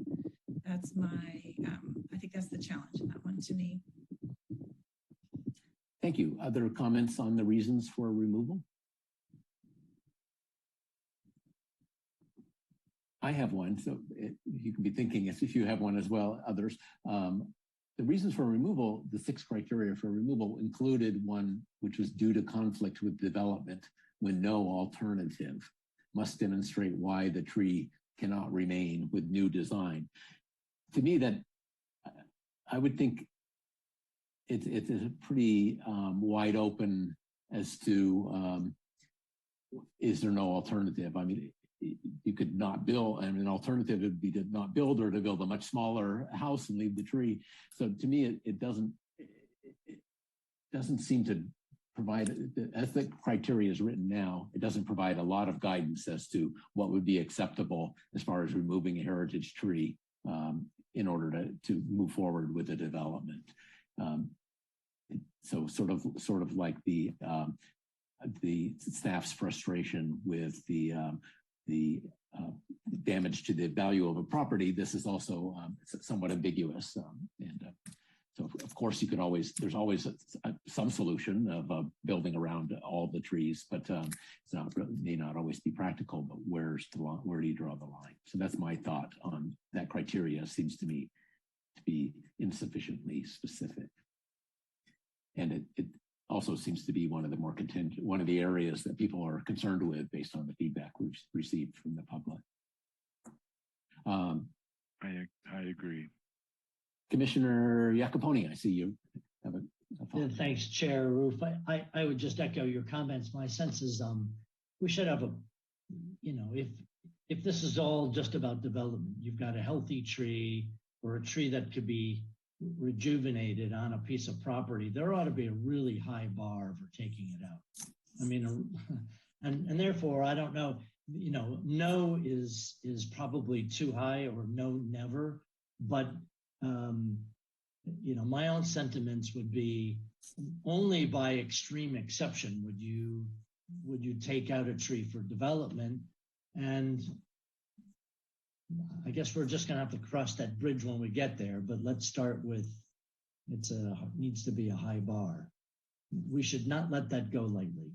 that's I think that's the challenge in that one to me. Thank you. Other comments on the reasons for removal? I have one, so you can be thinking if you have one as well, others. The reasons for removal, the 6 criteria for removal included one which was due to conflict with development when no alternative must demonstrate why the tree cannot remain with new design. To me, that I would think it's a pretty wide open as to is there no alternative? I mean, you could not build, and an alternative would be to not build or to build a much smaller house and leave the tree. So to me, it doesn't seem to provide, as the criteria is written now, it doesn't provide a lot of guidance as to what would be acceptable as far as removing a heritage tree in order to move forward with the development. So sort of like the staff's frustration with the damage to the value of a property. This is also somewhat ambiguous. So of course you could always, there's always some solution of building around all the trees, but may not always be practical, but where do you draw the line? So that's my thought on that criteria. Seems to me to be insufficiently specific. And it also seems to be one of the areas that people are concerned with based on the feedback we've received from the public. I agree. Commissioner Iacopone, I see you have a yeah, thanks, Chair Roof. I would just echo your comments. My sense is we should have if this is all just about development, you've got a healthy tree or a tree that could be rejuvenated on a piece of property, there ought to be a really high bar for taking it out. I mean, and therefore, I don't know, no is probably too high, or no, never. But, my own sentiments would be only by extreme exception would you take out a tree for development. And I guess we're just going to have to cross that bridge when we get there, but let's start with needs to be a high bar. We should not let that go lightly.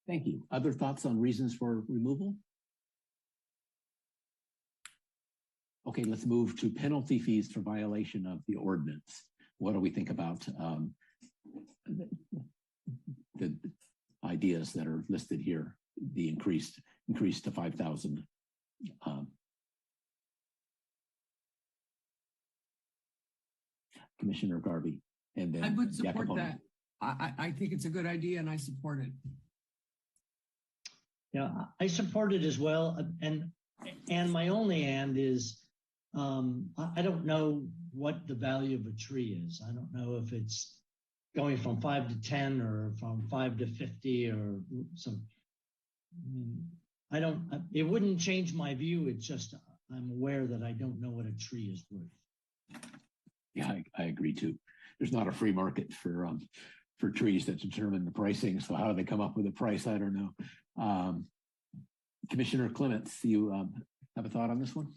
Thank you. Other thoughts on reasons for removal? Okay, let's move to penalty fees for violation of the ordinance. What do we think about the ideas that are listed here? The increase to 5,000. Commissioner Garvey, and then I would support Iacopone. that. I think it's a good idea, and I support it. Yeah, I support it as well. And my only is I don't know what the value of a tree is. I don't know if it's going from 5 to 10 or from 5 to 50 or some. It wouldn't change my view. It's just, I'm aware that I don't know what a tree is worth. Yeah, I agree too. There's not a free market for trees that determine the pricing. So how do they come up with a price? I don't know. Commissioner Clements, you have a thought on this one?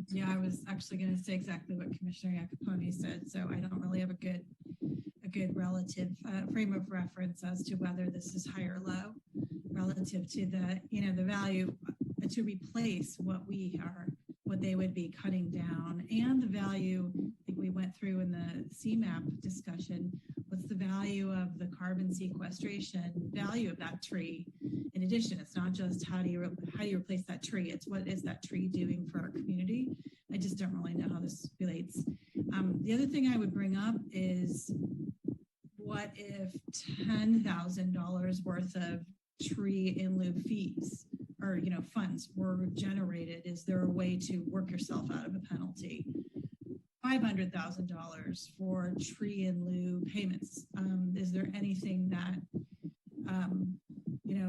Yeah, I was actually going to say exactly what Commissioner Iacopone said. So I don't really have a good relative frame of reference as to whether this is high or low relative to the value to replace what they would be cutting down, and the value I think we went through in the CMAP discussion. What's the value of the carbon sequestration value of that tree? In addition, it's not just how do you replace that tree, it's what is that tree doing for our community. I just don't really know how this relates. The other thing I would bring up is, what if $10,000 worth of tree in lieu fees or funds were generated? Is there a way to work yourself out of a penalty? $500,000 for tree in lieu payments. Is there anything that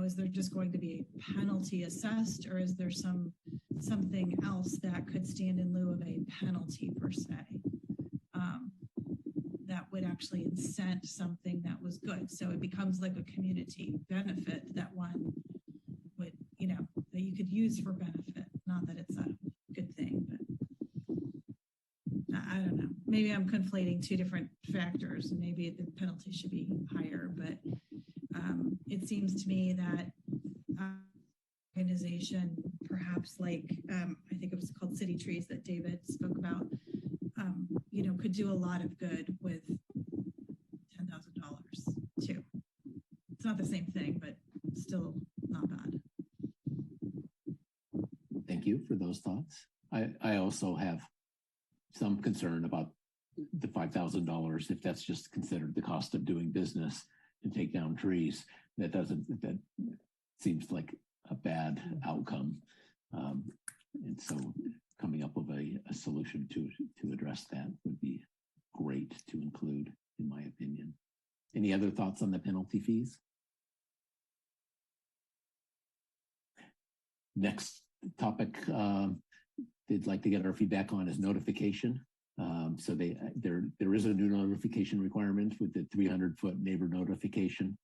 is there just going to be a penalty assessed, or is there something else that could stand in lieu of a penalty per se? actually incent something that was good. So it becomes like a community benefit that one would, you know, that you could use for benefit. Not that it's a good thing, but I don't know. Maybe I'm conflating two different factors, and maybe the penalty should be higher. But it seems to me that organization, perhaps like I think it was called City Trees that David spoke about, you know, could do a lot of good with $10,000 too. It's not the same thing, but still not bad. Thank you for those thoughts. I also have some concern about the $5,000 if that's just considered the cost of doing business and take down trees. That seems like a bad outcome. And so coming up with a solution to address that would be great to include, in my opinion. Any other thoughts on the penalty fees? Next topic they'd like to get our feedback on is notification. So there is a new notification requirement with the 300-foot neighbor notification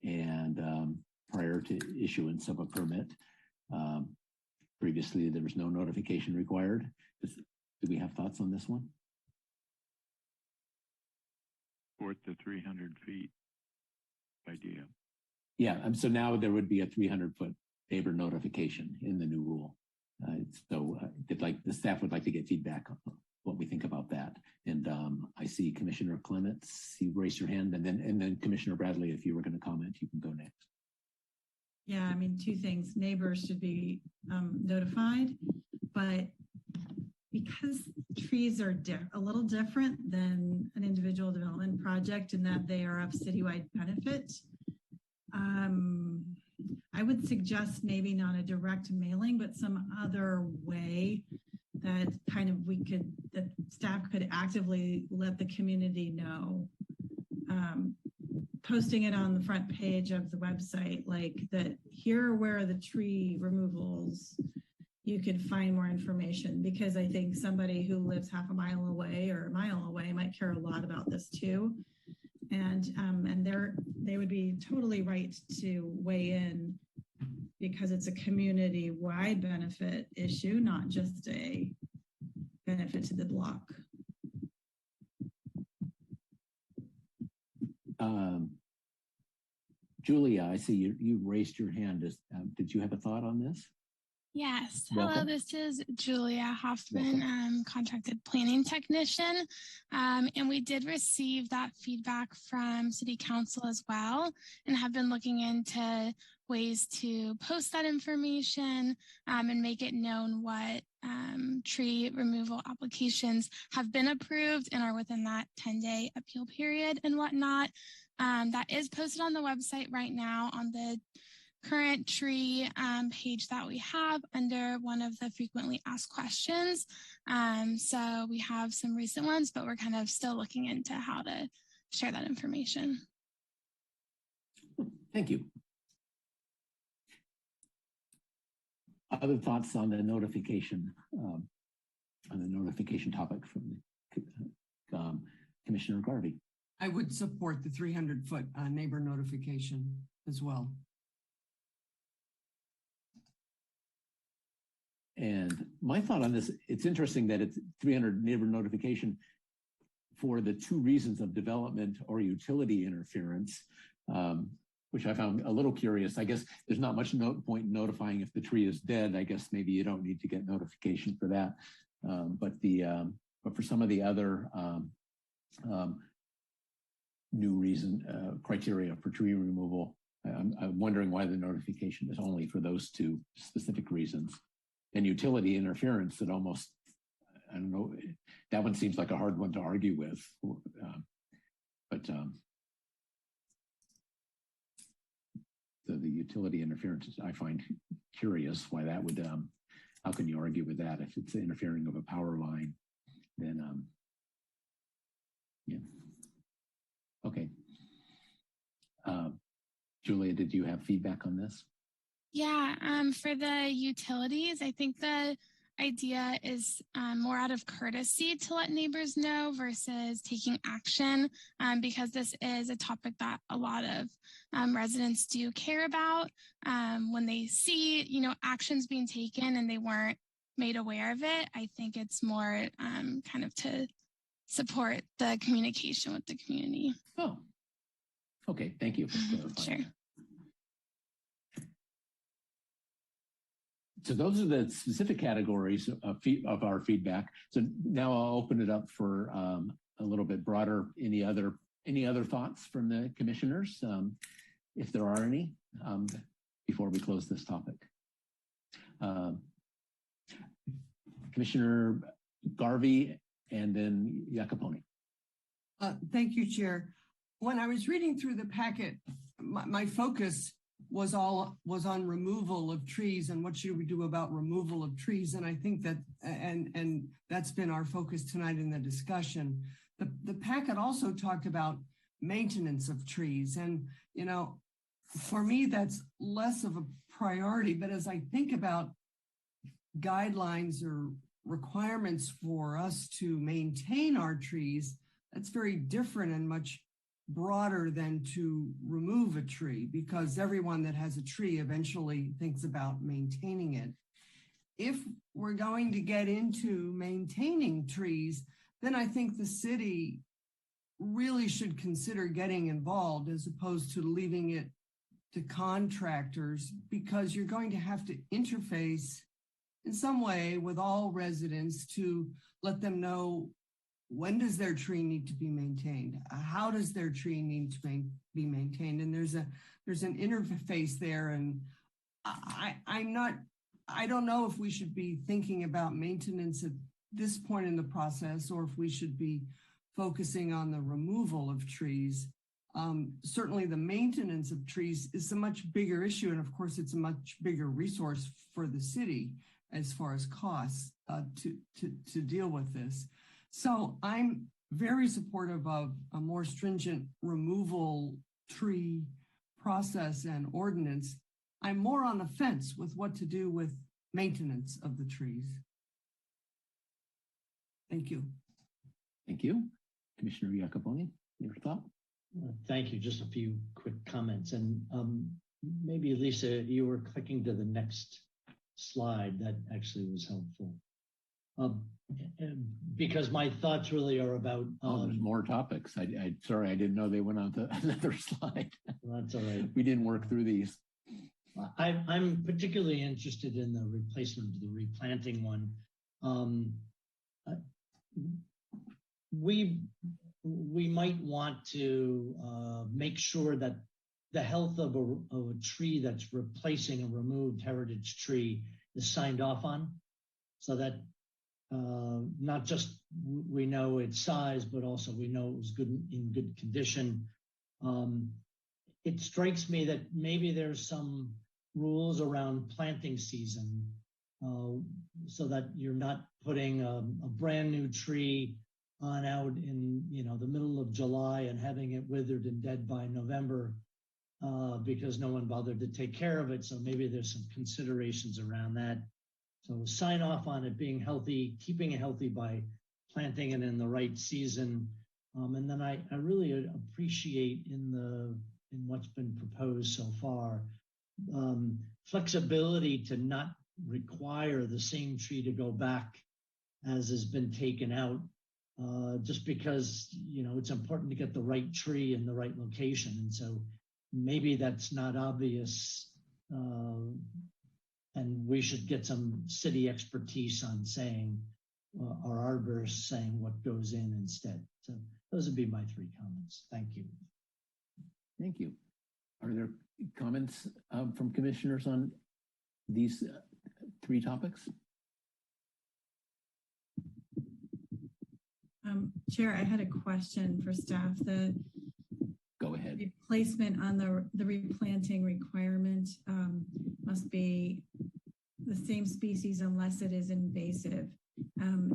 and prior to issuance of a permit. Previously, there was no notification required. Do we have thoughts on this one? Support the 300 feet idea. Yeah, so now there would be a 300-foot neighbor notification in the new rule. The staff would like to get feedback on what we think about that. And I see Commissioner Clements, you raise your hand, and then Commissioner Bradley, if you were going to comment, you can go next. Yeah, I mean, two things. Neighbors should be notified, but because trees are a little different than an individual development project in that they are of citywide benefit, I would suggest maybe not a direct mailing, but some other way that that staff could actively let the community know. Posting it on the front page of the website, like that here are where the tree removals, you could find more information, because I think somebody who lives half a mile away or a mile away might care a lot about this too. And they would be totally right to weigh in, because it's a community-wide benefit issue, not just a benefit to the block. Julia, I see you raised your hand. Did you have a thought on this? Yes. Welcome. Hello, this is Julia Hoffman, contracted planning technician. And we did receive that feedback from City Council as well, and have been looking into ways to post that information and make it known what tree removal applications have been approved and are within that 10-day appeal period and whatnot. That is posted on the website right now on the current tree page that we have under one of the frequently asked questions. So we have some recent ones, but we're kind of still looking into how to share that information. Thank you. Other thoughts on the notification topic from Commissioner Garvey? I would support the 300-foot neighbor notification as well. And my thought on this, it's interesting that it's 300 neighbor notification for the two reasons of development or utility interference, which I found a little curious. I guess there's not much point in notifying if the tree is dead. I guess maybe you don't need to get notification for that. But for some of the other new criteria for tree removal, I'm wondering why the notification is only for those two specific reasons. And utility interference, I don't know, that one seems like a hard one to argue with. So the utility interference, I find curious why that would, how can you argue with that? If it's interfering of a power line, then, yeah. Okay. Julia, did you have feedback on this? Yeah, for the utilities, I think the idea is more out of courtesy to let neighbors know versus taking action, because this is a topic that a lot of residents do care about. When they see, actions being taken and they weren't made aware of it, I think it's more kind of to support the communication with the community. Oh, okay. Thank you for clarifying. Sure. So those are the specific categories of our feedback. So now I'll open it up for a little bit broader. Any other thoughts from the commissioners, if there are any, before we close this topic? Commissioner Garvey and then Iacoponi. Thank you, Chair. When I was reading through the packet, my focus was on removal of trees and what should we do about removal of trees. And I think that, and that's been our focus tonight in the discussion. The packet also talked about maintenance of trees. And, for me, that's less of a priority. But as I think about guidelines or requirements for us to maintain our trees, that's very different and much broader than to remove a tree, because everyone that has a tree eventually thinks about maintaining it. If we're going to get into maintaining trees, then I think the city really should consider getting involved as opposed to leaving it to contractors, because you're going to have to interface in some way with all residents to let them know, when does their tree need to be maintained? How does their tree need to be maintained? And there's an interface there. And I don't know if we should be thinking about maintenance at this point in the process, or if we should be focusing on the removal of trees. Certainly the maintenance of trees is a much bigger issue. And of course, it's a much bigger resource for the city as far as costs to deal with this. So I'm very supportive of a more stringent removal tree process and ordinance. I'm more on the fence with what to do with maintenance of the trees. Thank you. Thank you. Commissioner Iacoponi, your thought? Thank you. Just a few quick comments. And maybe, Lisa, you were clicking to the next slide. That actually was helpful. Because my thoughts really are about... there's more topics. Sorry, I didn't know they went on to another slide. That's all right. We didn't work through these. I'm particularly interested in the replacement of the replanting one. We might want to make sure that the health of a tree that's replacing a removed heritage tree is signed off on, so that not just we know its size, but also we know it was in good condition. It strikes me that maybe there's some rules around planting season, so that you're not putting a brand new tree on out in the middle of July and having it withered and dead by November because no one bothered to take care of it. So maybe there's some considerations around that. So sign off on it being healthy, keeping it healthy by planting it in the right season. And then I really appreciate in what's been proposed so far, flexibility to not require the same tree to go back as has been taken out, just because, it's important to get the right tree in the right location. And so maybe that's not obvious. And we should get some city expertise on saying, our arborists saying what goes in instead. So those would be my 3 comments. Thank you. Thank you. Are there comments from commissioners on these 3 topics? Chair, I had a question for staff. Go ahead. Replacement on the replanting requirement must be the same species unless it is invasive.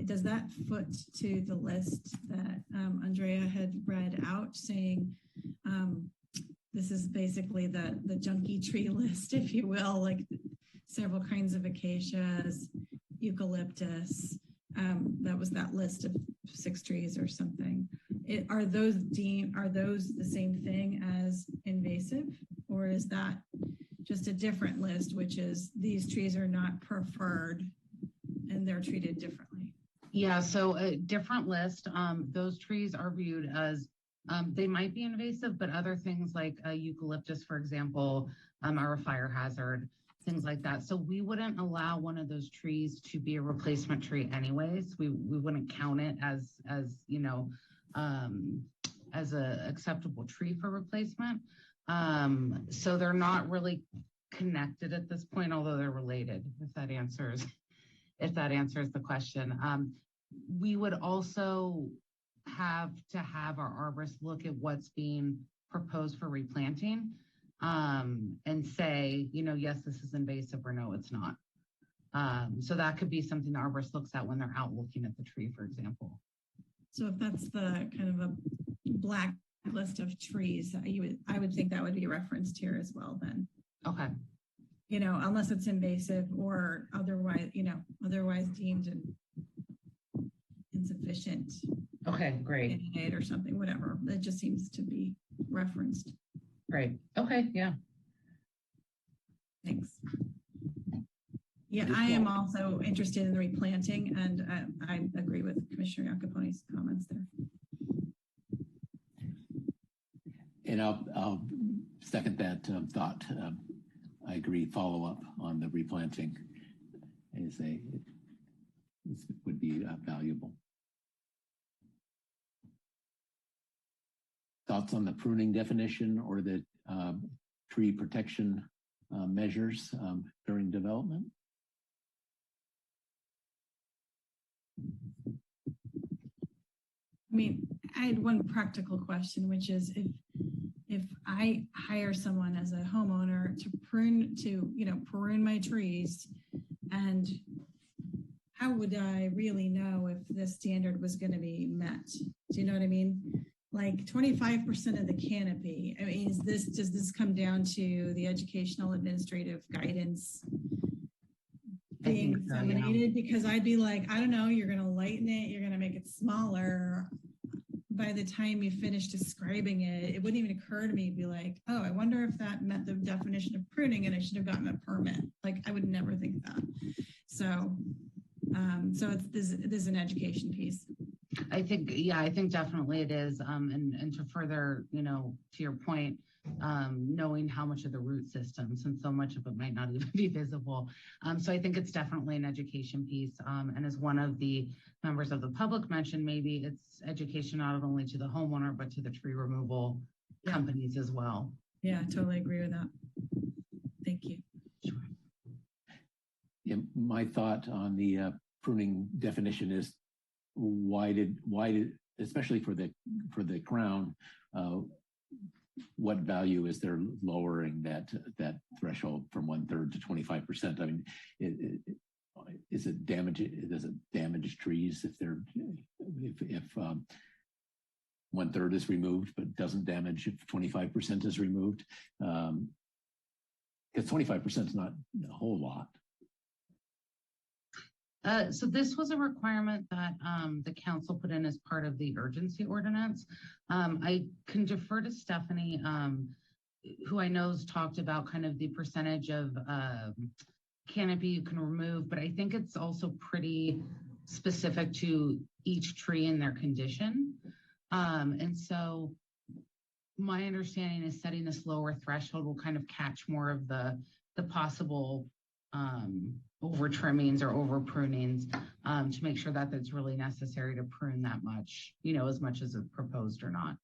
Does that foot to the list that Andrea had read out, saying this is basically the junkie tree list, if you will, like several kinds of acacias eucalyptus. That was that list of 6 trees or something. Are those the same thing as invasive, or is that just a different list, which is these trees are not preferred and they're treated differently? Yeah, so a different list. Those trees are viewed as they might be invasive, but other things like eucalyptus, for example, are a fire hazard, things like that. So we wouldn't allow one of those trees to be a replacement tree anyways. We wouldn't count it as you know, as a acceptable tree for replacement. So they're not really connected at this point, although they're related, if that answers the question. We would also have to have our arborists look at what's being proposed for replanting, and say, you know, yes, this is invasive, or no, it's not. So that could be something the arborist looks at when they're out looking at the tree, for example. So if that's the kind of a black list of trees, I would think that would be referenced here as well then. Okay. You know, unless it's invasive or otherwise deemed insufficient. Okay, great. Or something, whatever. That just seems to be referenced. Great. Okay, yeah. Thanks. Yeah, I am also interested in the replanting, and I agree with Commissioner Iacopone's comments there. And I'll second that thought. I agree. Follow up on the replanting would be valuable. Thoughts on the pruning definition or the tree protection measures during development? I mean, I had one practical question, which is if I hire someone as a homeowner to prune my trees, and how would I really know if this standard was going to be met? Do you know what I mean? Like 25% of the canopy. I mean, does this come down to the educational administrative guidance being disseminated? Because I'd be like, I don't know, you're going to lighten it, you're going to make it smaller. By the time you finish describing it, it wouldn't even occur to me to be like, oh, I wonder if that met the definition of pruning and I should have gotten a permit. Like, I would never think that. So this is an education piece. I think definitely it is. And to further, to your point, knowing how much of the root system, since so much of it might not even be visible. So I think it's definitely an education piece. And as one of the members of the public mentioned, maybe it's education not only to the homeowner, but to the tree removal companies as well. Yeah, I totally agree with that. Thank you. Sure. Yeah, my thought on the pruning definition is why did especially for the crown, what value is there lowering that threshold from 1/3 to 25%? I mean, does it damage trees if 1/3 is removed, but doesn't damage if 25% is removed? Because 25% is not a whole lot. So this was a requirement that the council put in as part of the urgency ordinance. I can defer to Stephanie, who I know has talked about kind of the percentage of canopy you can remove, but I think it's also pretty specific to each tree and their condition. And so my understanding is setting this lower threshold will kind of catch more of the possible over trimmings or over prunings to make sure that it's really necessary to prune that much, as much as it's proposed or not.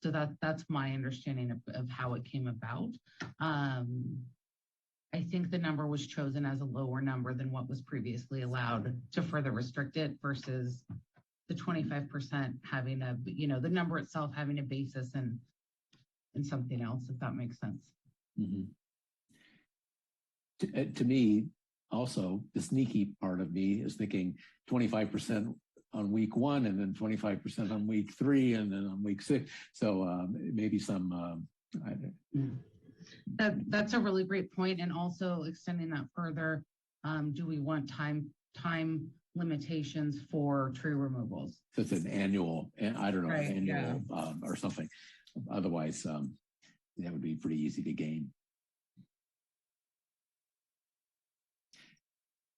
So that's my understanding of how it came about. I think the number was chosen as a lower number than what was previously allowed to further restrict it versus the 25% having the number itself having a basis in something else, if that makes sense. Mm-hmm. To me, also, the sneaky part of me is thinking 25% on week 1 and then 25% on week 3 and then on week 6. So maybe some... That's a really great point. And also extending that further, do we want time limitations for tree removals? So it's an annual, I don't know, Right, annual or something. Otherwise, that would be pretty easy to gain.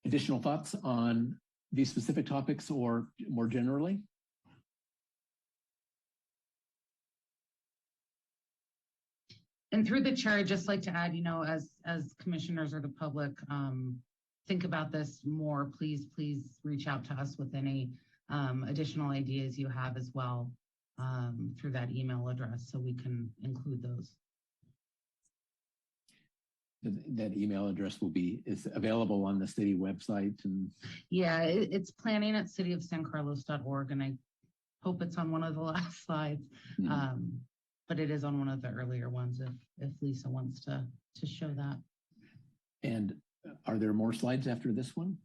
Additional thoughts on these specific topics or more generally? And through the chair, I'd just like to add, as commissioners or the public think about this more, please reach out to us with any additional ideas you have as well through that email address so we can include those. That email address is available on the city website. And yeah, it's planning@cityofsancarlos.org, and I hope it's on one of the last slides. But it is on one of the earlier ones if Lisa wants to show that. And are there more slides after this one?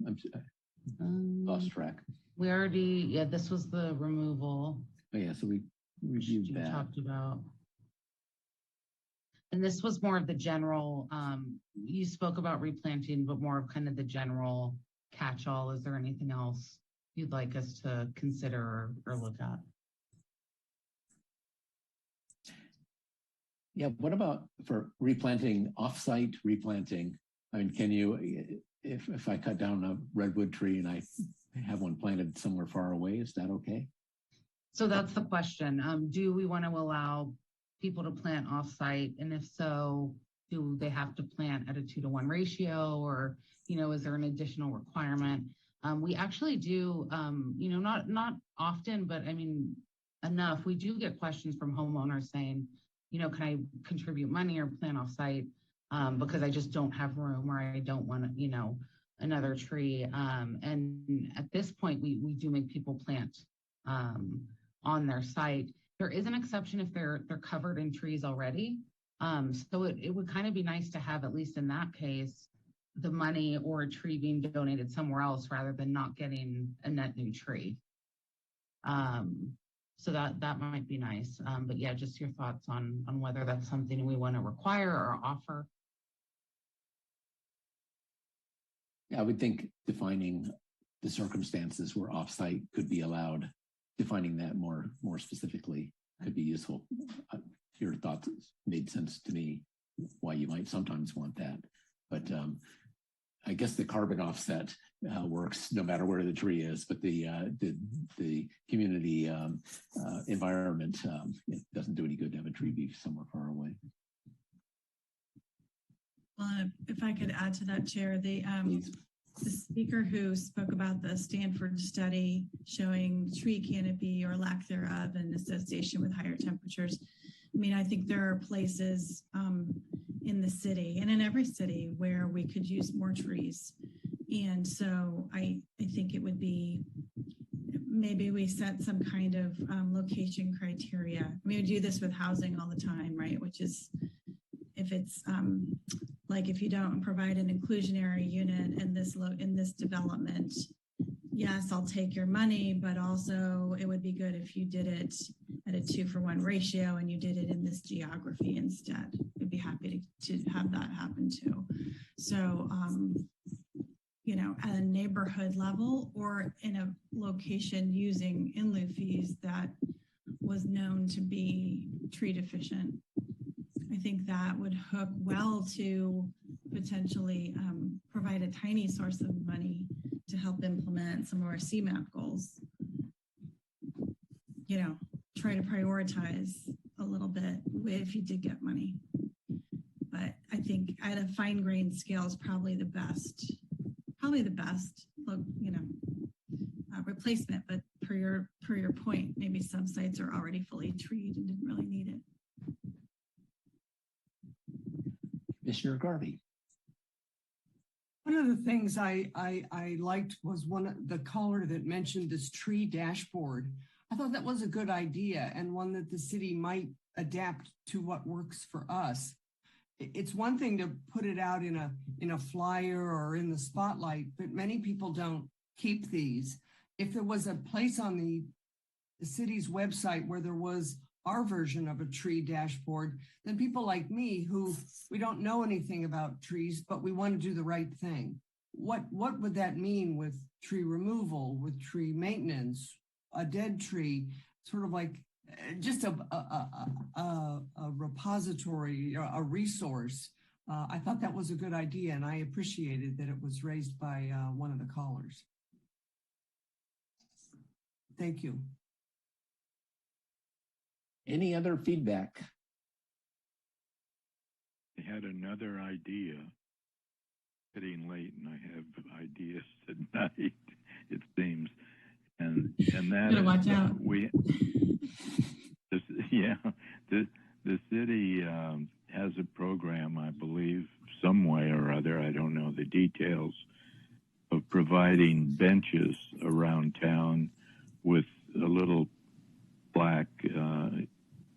I'm lost track. We already, this was the removal. Oh yeah, so we reviewed that. Talked about. And this was more of the general, you spoke about replanting, but more of kind of the general catch-all. Is there anything else you'd like us to consider or look at? Yeah, what about for replanting, off-site replanting? I mean, can you, if I cut down a redwood tree and I have one planted somewhere far away, is that okay? So that's the question. Do we want to allow people to plant off-site? And if so, do they have to plant at a 2-to-1 ratio, or, is there an additional requirement? We actually do, not often, but I mean, enough. We do get questions from homeowners saying, can I contribute money or plant off-site because I just don't have room, or I don't want to, another tree. And at this point, we do make people plant on their site. There is an exception if they're covered in trees already. So it would kind of be nice to have, at least in that case, the money or a tree being donated somewhere else rather than not getting a net new tree. So that might be nice. But yeah, just your thoughts on whether that's something we want to require or offer. Yeah, I would think defining the circumstances where offsite could be allowed, defining that more specifically could be useful. Your thoughts made sense to me, why you might sometimes want that. But I guess the carbon offset works no matter where the tree is, but the community environment, it doesn't do any good to have a tree be somewhere far away. Well, if I could add to that, Chair, the speaker who spoke about the Stanford study showing tree canopy or lack thereof in association with higher temperatures. I mean, I think there are places in the city and in every city where we could use more trees. And so I think it would be, maybe we set some kind of location criteria. I mean, we do this with housing all the time, right? Which is, if it's like if you don't provide an inclusionary unit in this development, yes, I'll take your money, but also it would be good if you did it at a 2-for-1 ratio and you did it in this geography instead. We'd be happy to have that happen too. So, at a neighborhood level or in a location using in lieu fees that was known to be tree deficient. I think that would hook well to potentially provide a tiny source of money to help implement some of our CMAP goals. Try to prioritize a little bit if you did get money. But I think at a fine grained scale is probably the best, replacement. But per your point, maybe some sites are already fully treed and didn't really need it. Commissioner Garvey. One of the things I liked was the caller that mentioned this tree dashboard. I thought that was a good idea and one that the city might adapt to what works for us. It's one thing to put it out in a flyer or in the spotlight, but many people don't keep these. If there was a place on the city's website where there was our version of a tree dashboard, then people like me who we don't know anything about trees, but we want to do the right thing. what would that mean with tree removal, with tree maintenance, a dead tree, sort of like just a repository, a resource. I thought that was a good idea, and I appreciated that it was raised by one of the callers. Thank you. Any other feedback? I had another idea. Getting late, and I have ideas tonight. It seems, and that Better watch out. The city has a program, I believe, some way or other. I don't know the details of providing benches around town with a little plaque,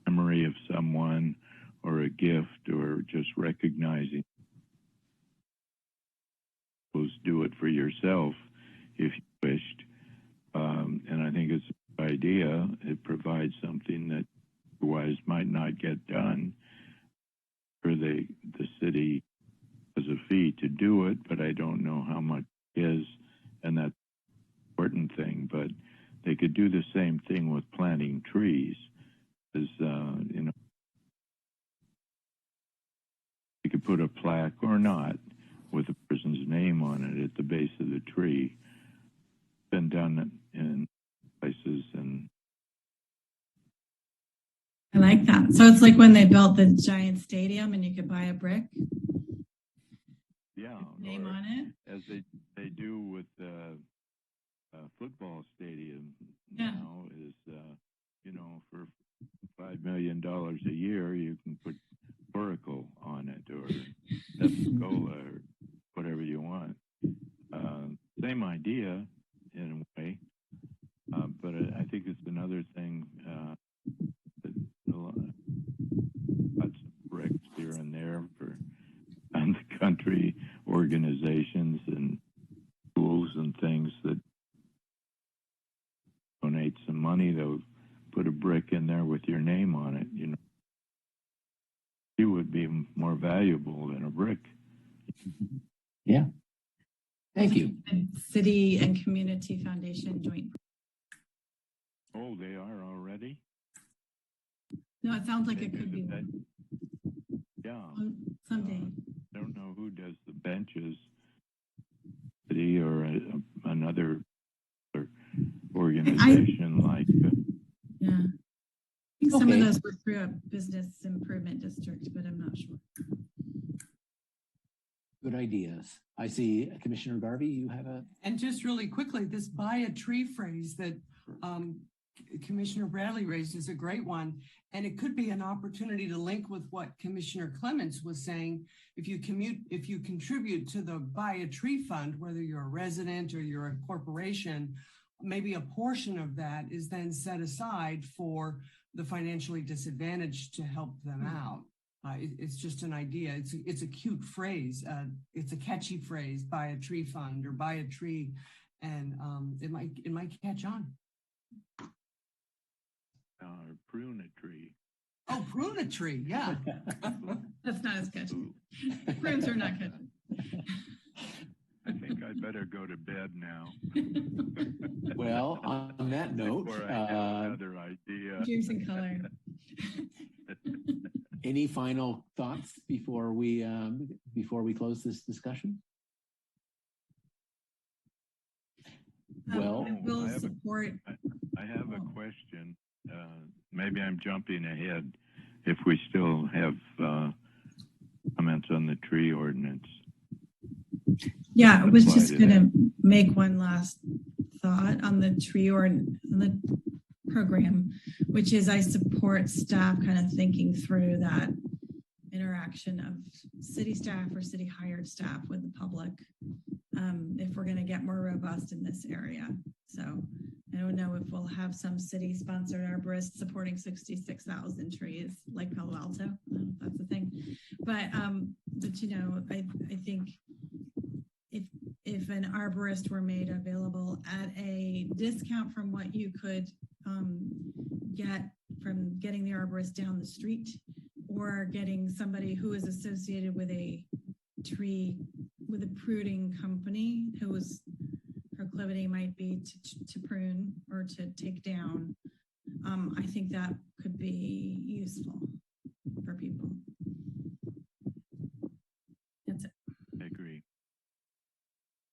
memory of someone, or a gift, or just recognizing. Do it for yourself if you wished, and I think it's a good idea. It provides something that otherwise might not get done. For the city has a fee to do it, but I don't know how much it is, and that's an important thing. But they could do the same thing with planting trees, as you know, you could put a plaque or not with a person's name on it at the base of the tree. Been done in places, and I like that. So it's like when they built the giant stadium and you could buy a brick. Yeah, name on it, as they do with the football stadium now. Is you know, for $5 million a year, you can put Oracle on it, or Pepsi-Cola, or whatever you want. Same idea in a way, but I think it's another thing. Lots of bricks here and there for on the country organizations and schools and things that donate some money. They'll put a brick in there with your name on it. You know, it would be more valuable than a brick. Yeah. Thank you. City and Community Foundation joint. Oh, they are already? No, it sounds like it could be one. Yeah. Someday. I don't know who does the benches, city or another organization like. Yeah. I think some of those were through a business improvement district, but I'm not sure. Good ideas. I see Commissioner Garvey, you have a... And just really quickly, this buy a tree phrase that Commissioner Bradley raised is a great one. And it could be an opportunity to link with what Commissioner Clements was saying. If you contribute to the buy a tree fund, whether you're a resident or you're a corporation, maybe a portion of that is then set aside for the financially disadvantaged to help them out. It's just an idea. It's a cute phrase. It's a catchy phrase, buy a tree fund or buy a tree. And it might catch on. Prune a tree. Oh, prune a tree. Yeah. That's not as catchy. Prunes are not catchy. I think I'd better go to bed now. Well, on that note, before I have another idea. Cheers and color. Any final thoughts before we close this discussion? Well, we'll support. I have a question. Maybe I'm jumping ahead. If we still have comments on the tree ordinance. Yeah, I was just going to make one last thought on the tree on the program, which is I support staff kind of thinking through that interaction of city staff or city hired staff with the public if we're going to get more robust in this area. So I don't know if we'll have some city sponsored arborists supporting 66,000 trees like Palo Alto. That's the thing. But you know, I think if an arborist were made available at a discount from what you could get from getting the arborist down the street, or getting somebody who is associated with a tree with a pruning company whose proclivity might be to prune or to take down, I think that could be useful for people. That's it. I agree.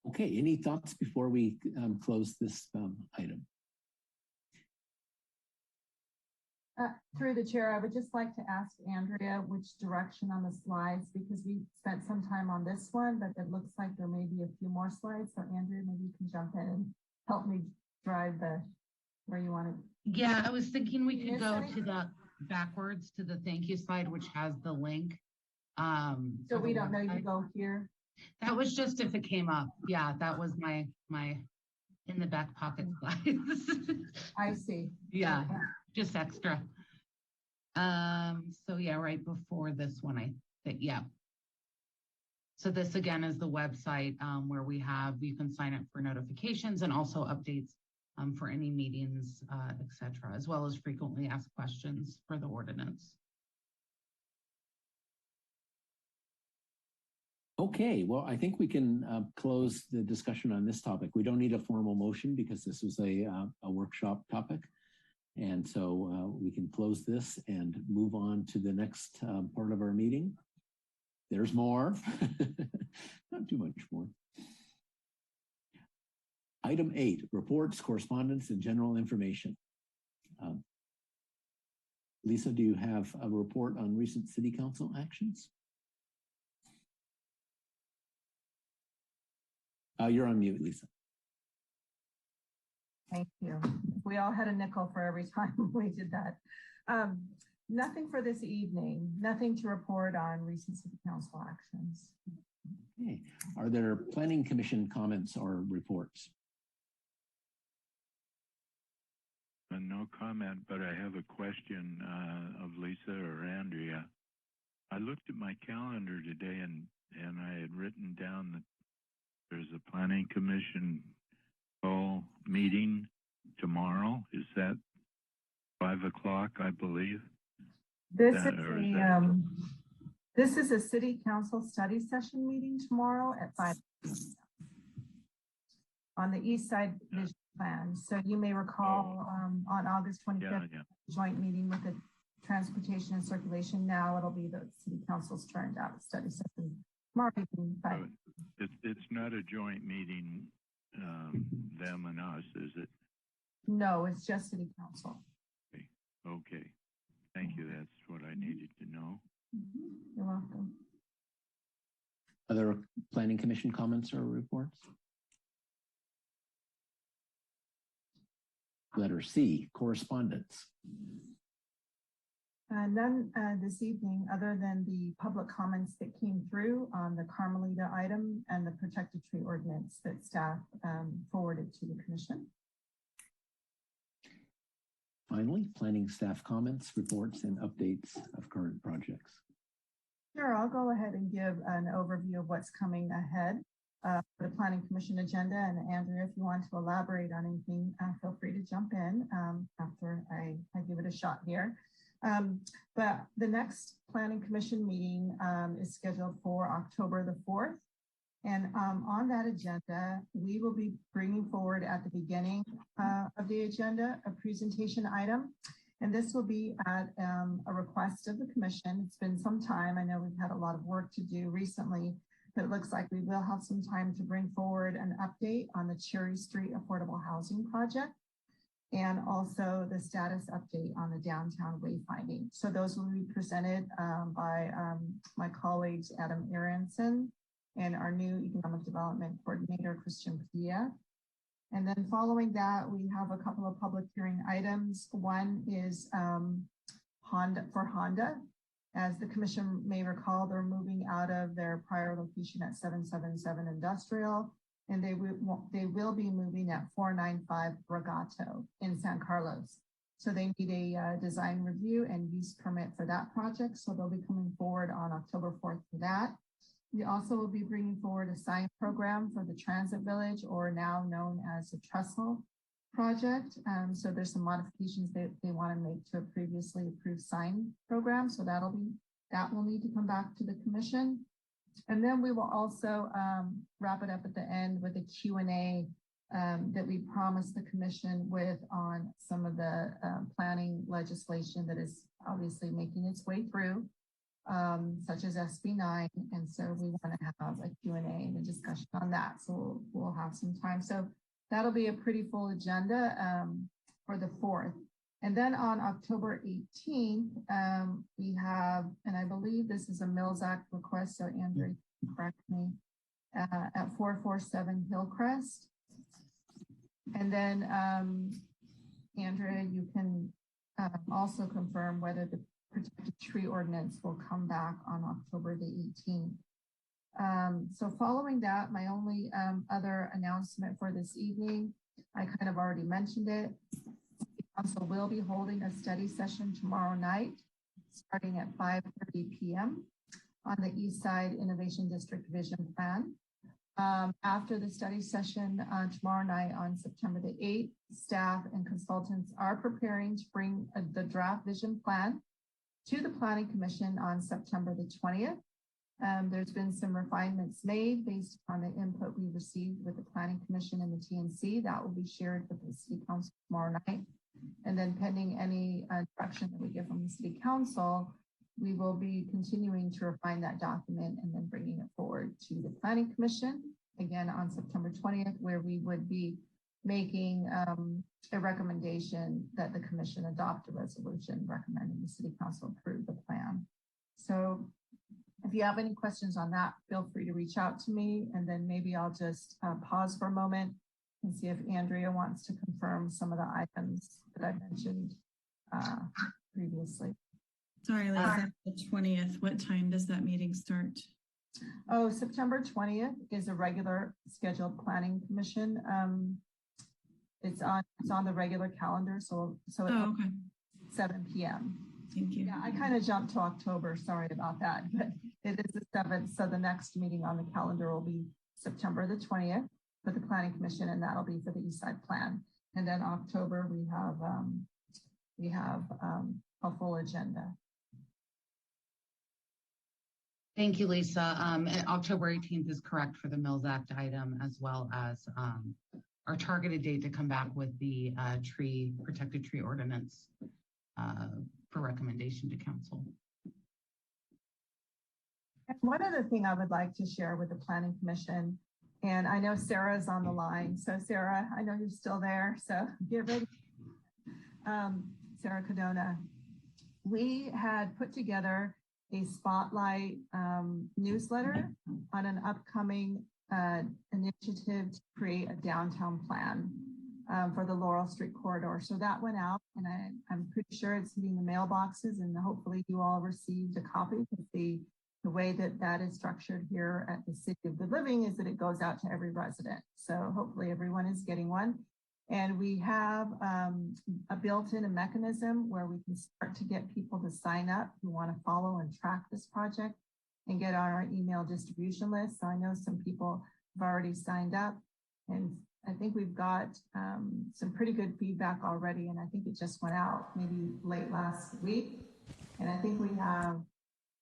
Okay, any thoughts before we close this item? Through the chair, I would just like to ask Andrea which direction on the slides, because we spent some time on this one, but it looks like there may be a few more slides. So Andrea, maybe you can jump in and help me drive where you want to. Yeah, I was thinking we could go to the backwards to the thank you slide, which has the link. So we don't know you go here. That was just if it came up. Yeah, that was my in the back pocket slides. I see. Yeah, just extra. So yeah, right before this one, I think, yeah. So this again is the website where you can sign up for notifications and also updates for any meetings, etc., as well as frequently asked questions for the ordinance. Okay, well, I think we can close the discussion on this topic. We don't need a formal motion because this was a workshop topic. And so we can close this and move on to the next part of our meeting. There's more, not too much more. Item 8, reports, correspondence, and general information. Lisa, do you have a report on recent city council actions? You're on mute, Lisa. Thank you. We all had a nickel for every time we did that. Nothing for this evening, nothing to report on recent city council actions. Okay. Are there planning commission comments or reports? No comment, but I have a question of Lisa or Andrea. I looked at my calendar today and I had written down that there's a planning commission call meeting tomorrow. Is that 5 o'clock, I believe? This is a city council study session meeting tomorrow at 5 on the East Side Vision Plan. So you may recall on August 25th, joint meeting with the Transportation and Circulation. Now it'll be the city council's turn to have a study session tomorrow evening. It's not a joint meeting, them and us, is it? No, it's just city council. Okay. Thank you. That's what I needed to know. You're welcome. Other planning commission comments or reports? Letter C, correspondence. None this evening, other than the public comments that came through on the Carmelita item and the protected tree ordinance that staff forwarded to the commission. Finally, planning staff comments, reports, and updates of current projects. Sure, I'll go ahead and give an overview of what's coming ahead for the Planning Commission agenda. And Andrea, if you want to elaborate on anything, feel free to jump in after I give it a shot here. But the next Planning Commission meeting is scheduled for October the 4th. And on that agenda, we will be bringing forward at the beginning of the agenda a presentation item. And this will be at a request of the commission. It's been some time. I know we've had a lot of work to do recently, but it looks like we will have some time to bring forward an update on the Cherry Street Affordable Housing Project and also the status update on the downtown wayfinding. So those will be presented by my colleagues, Adam Aronson, and our new Economic Development Coordinator, Christian Padilla. And then following that, we have a couple of public hearing items. One is Honda. As the commission may recall, they're moving out of their prior location at 777 Industrial, and they will be moving at 495 Regato in San Carlos. So they need a design review and use permit for that project. So they'll be coming forward on October 4th for that. We also will be bringing forward a sign program for the Transit Village, or now known as the Trestle project. So there's some modifications they want to make to a previously approved sign program. So that will need to come back to the commission. And then we will also wrap it up at the end with a Q&A that we promised the commission with on some of the planning legislation that is obviously making its way through, such as SB 9. And so we want to have a Q&A and a discussion on that. So we'll have some time. So that'll be a pretty full agenda for the 4th. And then on October 18th, we have, and I believe this is a Mills Act request, so Andrew, correct me, at 447 Hillcrest. And then, Andrea, you can also confirm whether the protected tree ordinance will come back on October the 18th. So following that, my only other announcement for this evening, I kind of already mentioned it. The council will be holding a study session tomorrow night, starting at 5:30 p.m. on the East Side Innovation District Vision Plan. After the study session tomorrow night on September the 8th, staff and consultants are preparing to bring the draft vision plan to the Planning Commission on September the 20th. There's been some refinements made based on the input we received with the Planning Commission and the TNC. That will be shared with the City Council tomorrow night. And then pending any direction that we get from the City Council, we will be continuing to refine that document and then bringing it forward to the Planning Commission, again on September 20th, where we would be making a recommendation that the Commission adopt a resolution recommending the City Council approve the plan. So if you have any questions on that, feel free to reach out to me, and then maybe I'll just pause for a moment and see if Andrea wants to confirm some of the items that I mentioned previously. Sorry, Lisa, the 20th, what time does that meeting start? Oh, September 20th is a regular scheduled Planning Commission. It's on the regular calendar, so it's okay. 7 p.m. Thank you. Yeah, I kind of jumped to October. Sorry about that, but it is the 7th. So the next meeting on the calendar will be September the 20th for the Planning Commission, and that'll be for the East Side Plan. And then October we have a full agenda. Thank you, Lisa. October 18th is correct for the Mills Act item, as well as our targeted date to come back with the protected tree ordinance for recommendation to council. And one other thing I would like to share with the Planning Commission, and I know Sarah's on the line. So Sarah, I know you're still there, so get ready. Sarah Cadona, we had put together a spotlight newsletter on an upcoming initiative to create a downtown plan for the Laurel Street corridor. So that went out, and I'm pretty sure it's hitting the mailboxes, and hopefully you all received a copy. The way that is structured here at the City of Good Living is that it goes out to every resident. So hopefully everyone is getting one. And we have a built-in mechanism where we can start to get people to sign up who want to follow and track this project and get on our email distribution list. So I know some people have already signed up, and I think we've got some pretty good feedback already. And I think it just went out maybe late last week. And I think we have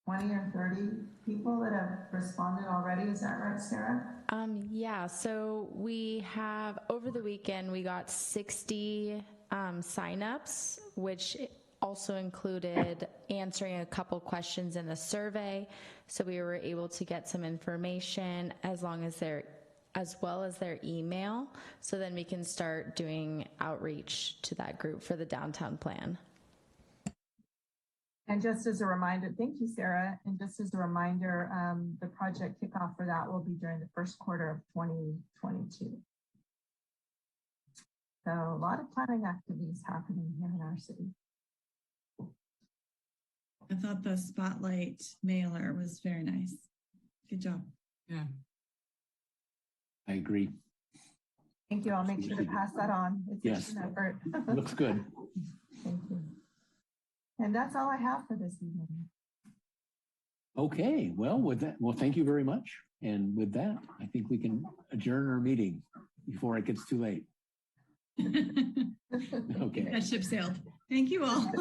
20 or 30 people that have responded already. Is that right, Sarah? Yeah, so we have, over the weekend, we got 60 signups, which also included answering a couple questions in the survey. So we were able to get some information as well as their email. So then we can start doing outreach to that group for the downtown plan. And just as a reminder, thank you, Sarah. And just as a reminder, the project kickoff for that will be during the first quarter of 2022. So a lot of planning activities happening here in our city. I thought the spotlight mailer was very nice. Good job. Yeah. I agree. Thank you. I'll make sure to pass that on. It's an effort. Looks good. Thank you. And that's all I have for this evening. Okay, well, thank you very much. And with that, I think we can adjourn our meeting before it gets too late. Okay. That ship sailed. Thank you all.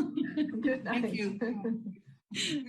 Good night. Thank you. Good job.